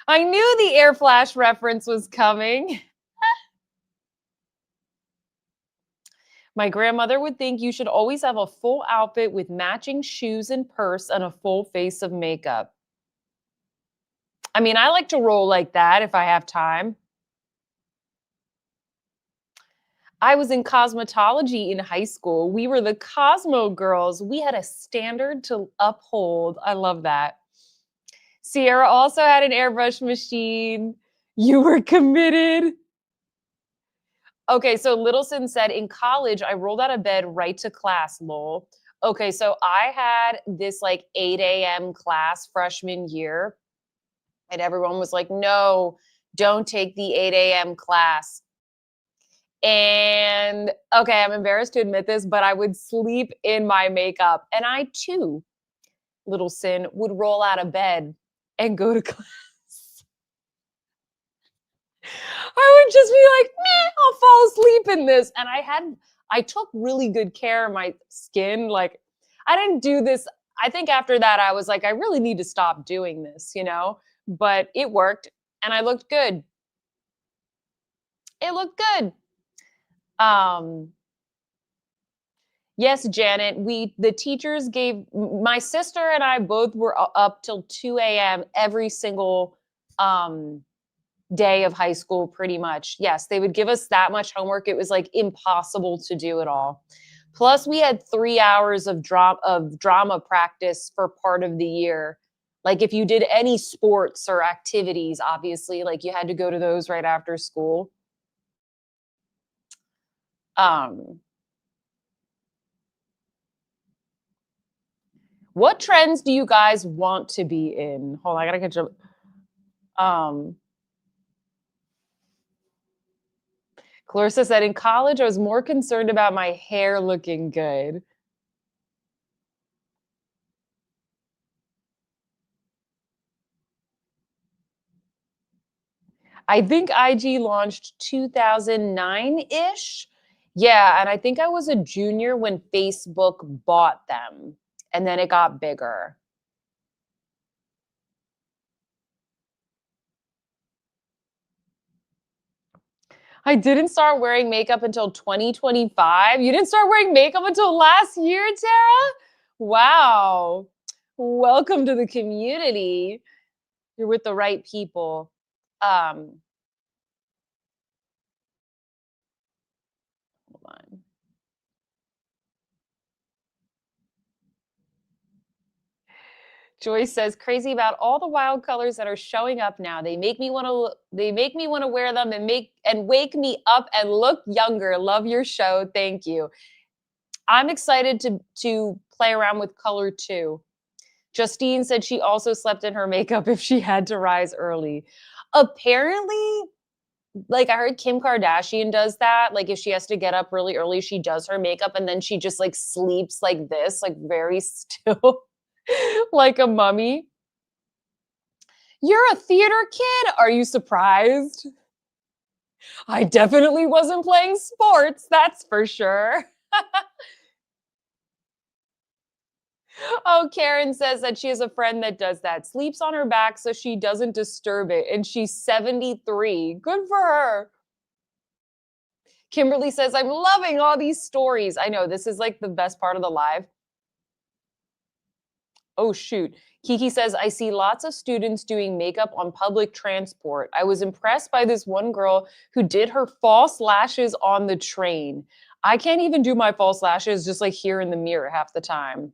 I knew the air flash reference was coming. My grandmother would think you should always have a full outfit with matching shoes and purse and a full face of makeup. I mean, I like to roll like that if I have time. I was in cosmetology in high school. We were the Cosmo girls. We had a standard to uphold. I love that. Sierra also had an airbrush machine. You were committed. Okay, so Littleson said, in college, I rolled out of bed right to class, lol. Okay, so I had this like 8 a.m. class freshman year, and everyone was like, no, don't take the 8 a.m. class. And okay, I'm embarrassed to admit this, but I would sleep in my makeup. And I too, little sin, would roll out of bed and go to class. I would just be like, meh, I'll fall asleep in this. And I took really good care of my skin. Like, I didn't do this. I think after that, I was like, I really need to stop doing this, But it worked and I looked good. It looked good. Um, yes, Janet, the teachers my sister and I both were up till 2 a.m. every single um day of high school pretty much. Yes, they would give us that much homework. It was like impossible to do it all. Plus we had 3 hours of drama practice for part of the year. Like if you did any sports or activities, obviously, like you had to go to those right after school. Um what trends do you guys want to be in? Hold on, I gotta catch up. Um Clarissa said in college I was more concerned about my hair looking good. I think IG launched 2009-ish. Yeah, and I think I was a junior when Facebook bought them, and then it got bigger. I didn't start wearing makeup until 2025. You didn't start wearing makeup until last year, Tara? Wow. Welcome to the community. You're with the right people. Um, Hold on. Joyce says, "Crazy about all the wild colors that are showing up now. They make me want to wear them and wake me up and look younger. Love your show. Thank you." I'm excited to play around with color too. Justine said she also slept in her makeup if she had to rise early. Apparently, like I heard Kim Kardashian does that. Like if she has to get up really early, she does her makeup and then she just like sleeps like this, like very still, like a mummy. You're a theater kid? Are you surprised? I definitely wasn't playing sports, that's for sure. Oh, Karen says that she has a friend that does that. Sleeps on her back so she doesn't disturb it. And she's 73. Good for her. Kimberly says, I'm loving all these stories. I know this is like the best part of the live. Oh, shoot. Kiki says, I see lots of students doing makeup on public transport. I was impressed by this one girl who did her false lashes on the train. I can't even do my false lashes just like here in the mirror half the time.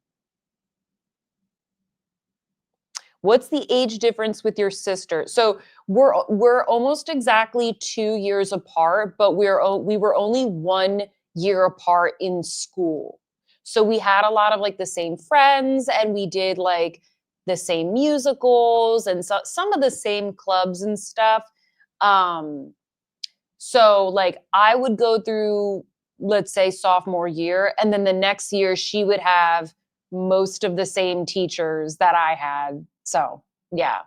What's the age difference with your sister? So we're almost exactly 2 years apart, but we were only 1 year apart in school. So we had a lot of like the same friends, and we did like the same musicals and some of the same clubs and stuff. Um, so like I would go through, let's say, sophomore year, and then the next year she would have most of the same teachers that I had. So yeah.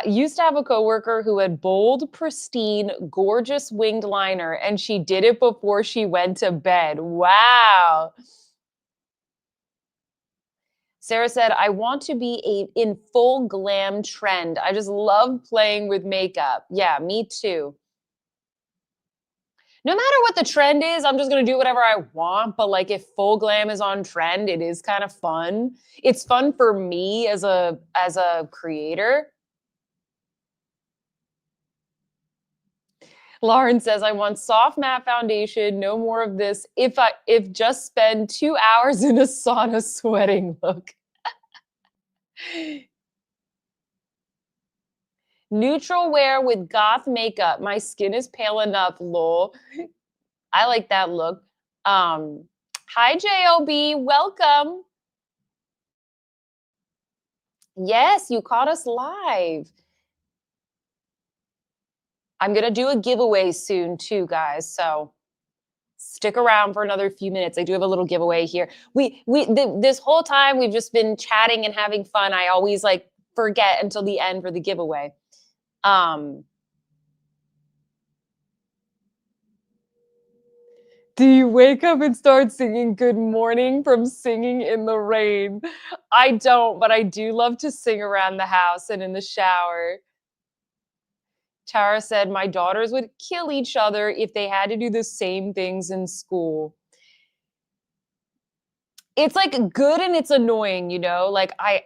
Used to have a coworker who had bold, pristine, gorgeous winged liner, and she did it before she went to bed. Wow. Sarah said, I want to be in full glam trend. I just love playing with makeup. Yeah, me too. No matter what the trend is, I'm just going to do whatever I want. But like if full glam is on trend, it is kind of fun. It's fun for me as a creator. Lauren says, I want soft matte foundation, no more of this. If just spend 2 hours in a sauna sweating look. Neutral wear with goth makeup. My skin is pale enough, lol. I like that look. Hi, JOB. Welcome. Yes, you caught us live. I'm gonna do a giveaway soon too, guys. So stick around for another few minutes. I do have a little giveaway here. This whole time we've just been chatting and having fun. I always like forget until the end for the giveaway. Um, do you wake up and start singing good morning from singing in the rain? I don't, but I do love to sing around the house and in the shower. Tara said, my daughters would kill each other if they had to do the same things in school. It's like good and it's annoying, you know? Like I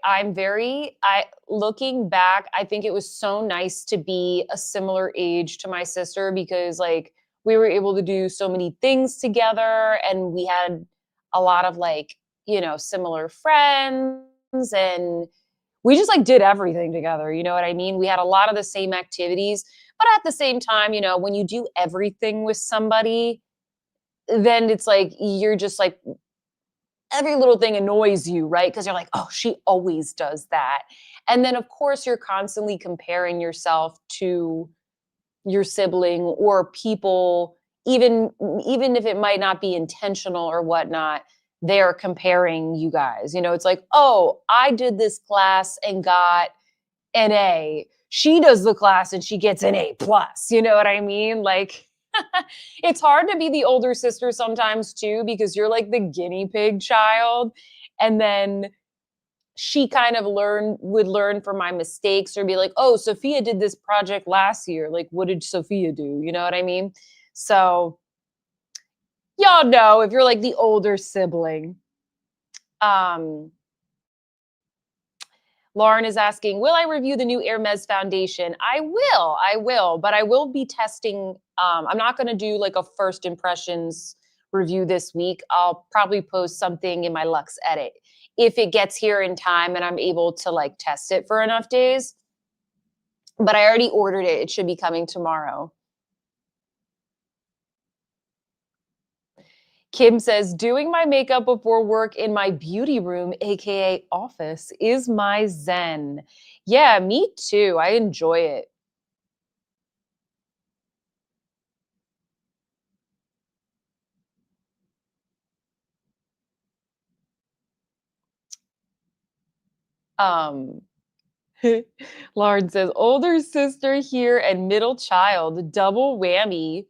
looking back, I think it was so nice to be a similar age to my sister because like we were able to do so many things together and we had a lot of like, similar friends and we just like did everything together, you know what I mean? We had a lot of the same activities, but at the same time, when you do everything with somebody, then it's like you're just like every little thing annoys you, right? Because you're like, oh, she always does that. And then, of course, you're constantly comparing yourself to your sibling or people, even if it might not be intentional or whatnot, they're comparing you guys. It's like, oh, I did this class and got an A. She does the class and she gets an A plus. You know what I mean? Like, it's hard to be the older sister sometimes too, because you're like the guinea pig child. And then she kind of would learn from my mistakes or be like, oh, Sophia did this project last year. Like, what did Sophia do? You know what I mean? So y'all know if you're like the older sibling. Um, Lauren is asking, will I review the new Hermes foundation? I will, but I will be testing. I'm not going to do like a first impressions review this week. I'll probably post something in my Lux edit if it gets here in time and I'm able to like test it for enough days. But I already ordered it. It should be coming tomorrow. Kim says, doing my makeup before work in my beauty room, AKA office, is my zen. Yeah, me too. I enjoy it. Um, Lauren says, older sister here and middle child, double whammy.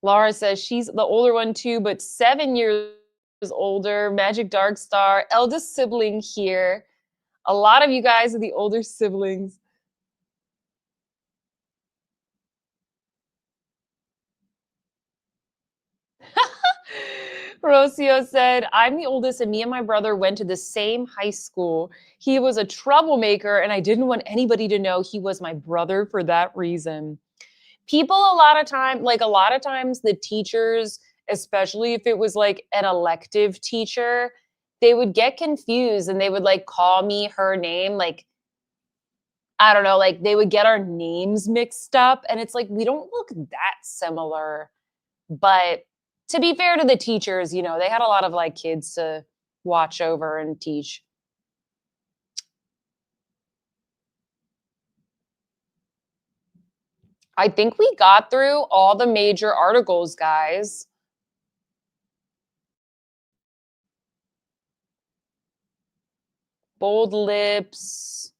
Laura says she's the older one too, but 7 years older. Magic Dark Star, eldest sibling here. A lot of you guys are the older siblings. Rocio said, I'm the oldest, and me and my brother went to the same high school. He was a troublemaker, and I didn't want anybody to know he was my brother for that reason. People, a lot of times, the teachers, especially if it was like an elective teacher, they would get confused and they would like call me her name. Like, I don't know, like they would get our names mixed up. And it's like, we don't look that similar. But to be fair to the teachers, they had a lot of like kids to watch over and teach. I think we got through all the major articles, guys. Bold lips.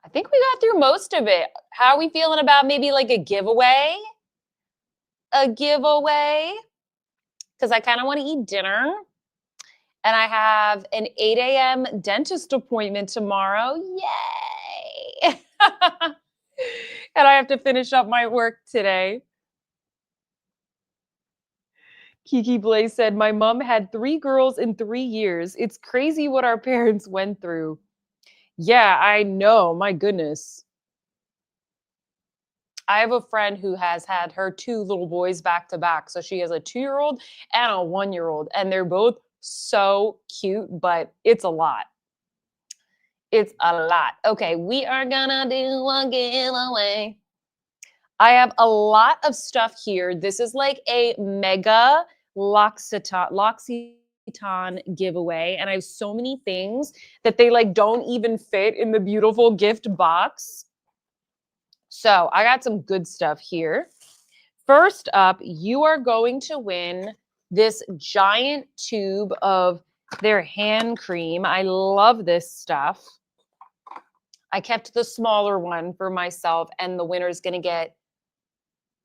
I think we got through most of it. How are we feeling about maybe like a giveaway? A giveaway? Because I kind of want to eat dinner. And I have an 8 a.m. dentist appointment tomorrow. Yay! And I have to finish up my work today. Kiki Blaze said, my mom had 3 girls in 3 years. It's crazy what our parents went through. Yeah, I know. My goodness. I have a friend who has had her 2 little boys back to back. So she has a 2-year-old and a 1-year-old, and they're both so cute, but it's a lot. It's a lot. Okay, we are gonna do a giveaway. I have a lot of stuff here. This is like a mega L'Occitane Vuitton giveaway, and I have so many things that they like don't even fit in the beautiful gift box. So I got some good stuff here. First up, you are going to win this giant tube of their hand cream. I love this stuff. I kept the smaller one for myself, and the winner is going to get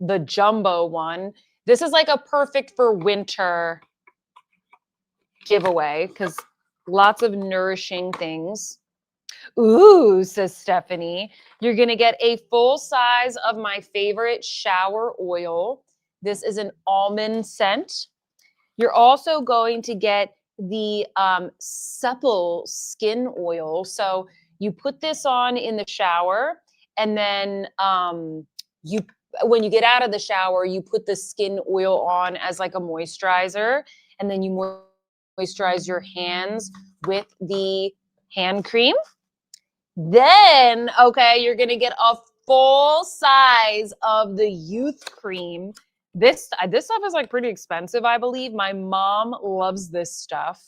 the jumbo one. This is like a perfect for winter giveaway because lots of nourishing things. Ooh, says Stephanie, you're going to get a full size of my favorite shower oil. This is an almond scent. You're also going to get the supple skin oil. So you put this on in the shower, and then you when you get out of the shower, you put the skin oil on as like a moisturizer, and then you moisturize your hands with the hand cream. Then, okay, you're going to get a full size of the youth cream. This stuff is like pretty expensive, I believe. My mom loves this stuff.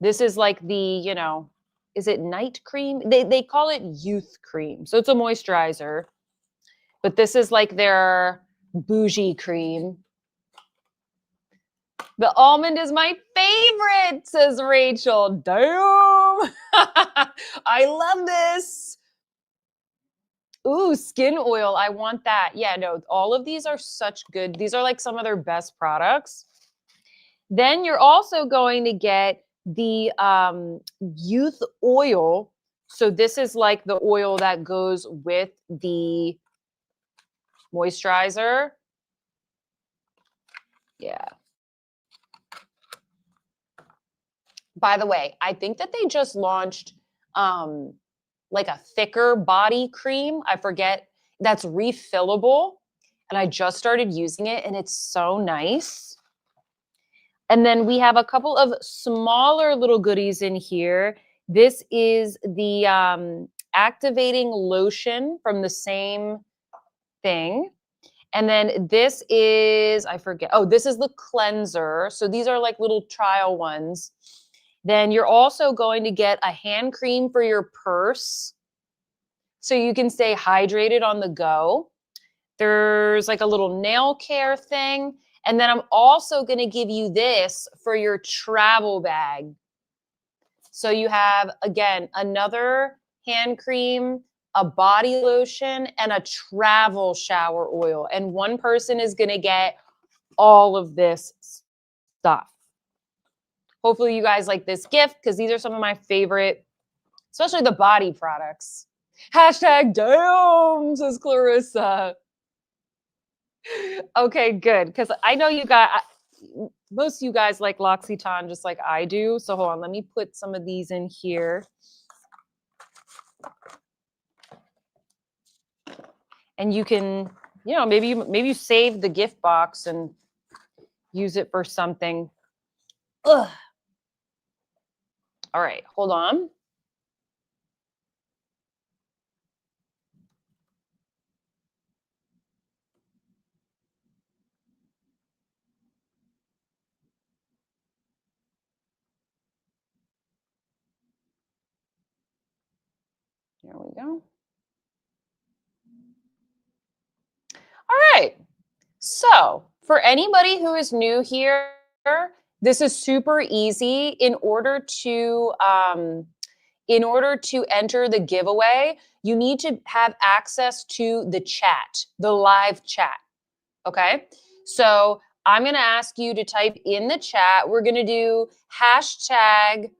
This is like the, is it night cream? They call it youth cream. So it's a moisturizer. But this is like their bougie cream. The almond is my favorite, says Rachel. Damn. I love this. Ooh, skin oil. I want that. Yeah, no, all of these are such good. These are like some of their best products. Then you're also going to get the youth oil. So this is like the oil that goes with the moisturizer. Yeah. By the way, I think that they just launched like a thicker body cream. I forget, that's refillable. And I just started using it, and it's so nice. And then we have a couple of smaller little goodies in here. This is the activating lotion from the same thing. And then this is, I forget. Oh, this is the cleanser. So these are like little trial ones. Then you're also going to get a hand cream for your purse, so you can stay hydrated on the go. There's like a little nail care thing. And then I'm also going to give you this for your travel bag. So you have, again, another hand cream, a body lotion, and a travel shower oil. And one person is going to get all of this stuff. Hopefully you guys like this gift, because these are some of my favorite, especially the body products. Hashtag damn, says Clarissa. Okay, good. Because I know most of you guys like L'Occitane just like I do. So hold on, let me put some of these in here. And you can, maybe you save the gift box and use it for something. Ugh. All right, hold on. There we go. All right. So for anybody who is new here, this is super easy. In order to enter the giveaway, you need to have access to the chat, the live chat. Okay. So I'm going to ask you to type in the chat. We're going to do hashtag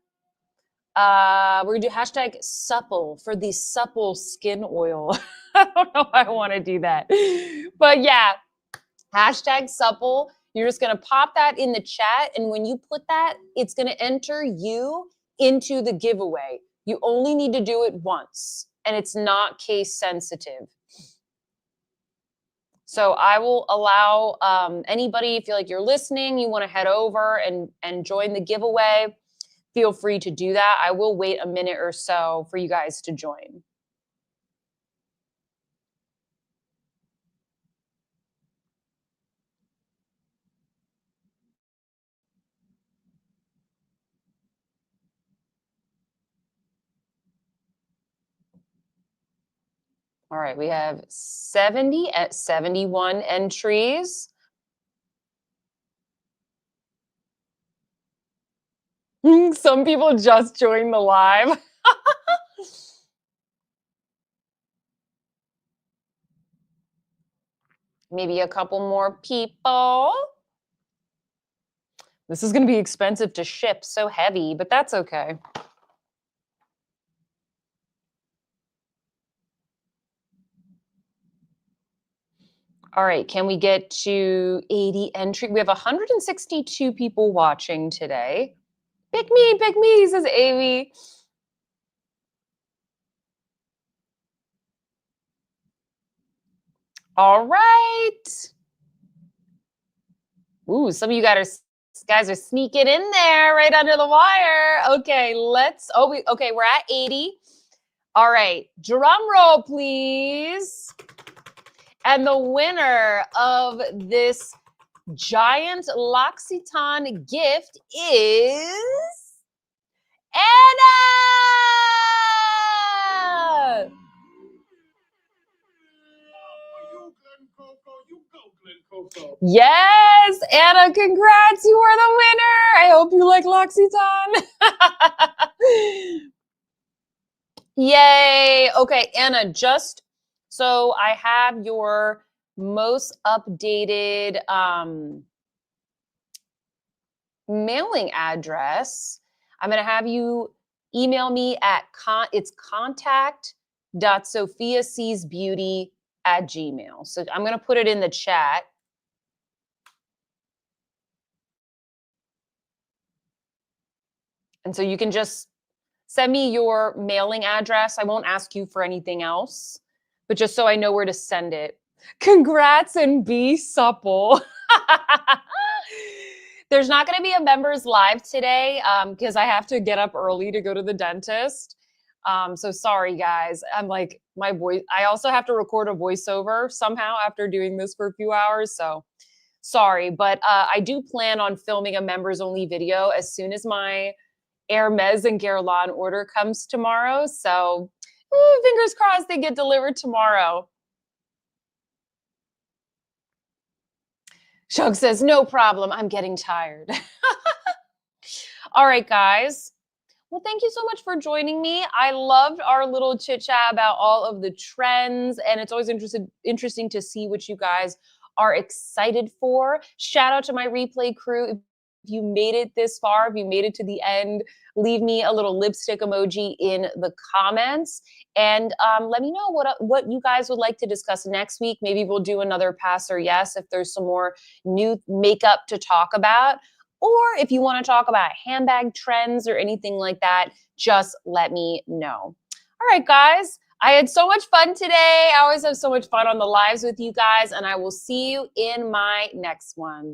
supple for the supple skin oil. I don't know if I want to do that. But yeah, hashtag supple. You're just going to pop that in the chat. And when you put that, it's going to enter you into the giveaway. You only need to do it once, and it's not case sensitive. So I will allow anybody, if you like you're listening, you want to head over and join the giveaway, feel free to do that. I will wait a minute or so for you guys to join. All right, we have 70 at 71 entries. Some people just joined the live. Maybe a couple more people. This is going to be expensive to ship, so heavy, but that's okay. All right, can we get to 80 entry? We have 162 people watching today. Pick me, says Amy. All right. Ooh, some of you guys are sneaking in there right under the wire. Okay, we're at 80. All right, drum roll, please. And the winner of this giant L'Occitane gift is Anna! Yes, Anna, congrats. You are the winner. I hope you like L'Occitane. Yay. Okay, Anna, just so I have your most updated mailing address, I'm going to have you email me at it's contact.sophiaseesbeauty@gmail. So I'm going to put it in the chat. And so you can just send me your mailing address. I won't ask you for anything else, but just so I know where to send it. Congrats and be supple. There's not going to be a members live today because I have to get up early to go to the dentist. So sorry, guys. I'm like, my voice, I also have to record a voiceover somehow after doing this for a few hours. So sorry, but I do plan on filming a members only video as soon as my Hermes and Guerlain order comes tomorrow. So fingers crossed they get delivered tomorrow. Shug says, no problem. I'm getting tired. All right, guys. Well, thank you so much for joining me. I loved our little chit chat about all of the trends, and it's always interesting to see what you guys are excited for. Shout out to my replay crew. If you made it this far, if you made it to the end, leave me a little lipstick emoji in the comments, and let me know what you guys would like to discuss next week. Maybe we'll do another pass or yes if there's some more new makeup to talk about. Or if you want to talk about handbag trends or anything like that, just let me know. All right, guys. I had so much fun today. I always have so much fun on the lives with you guys, and I will see you in my next one.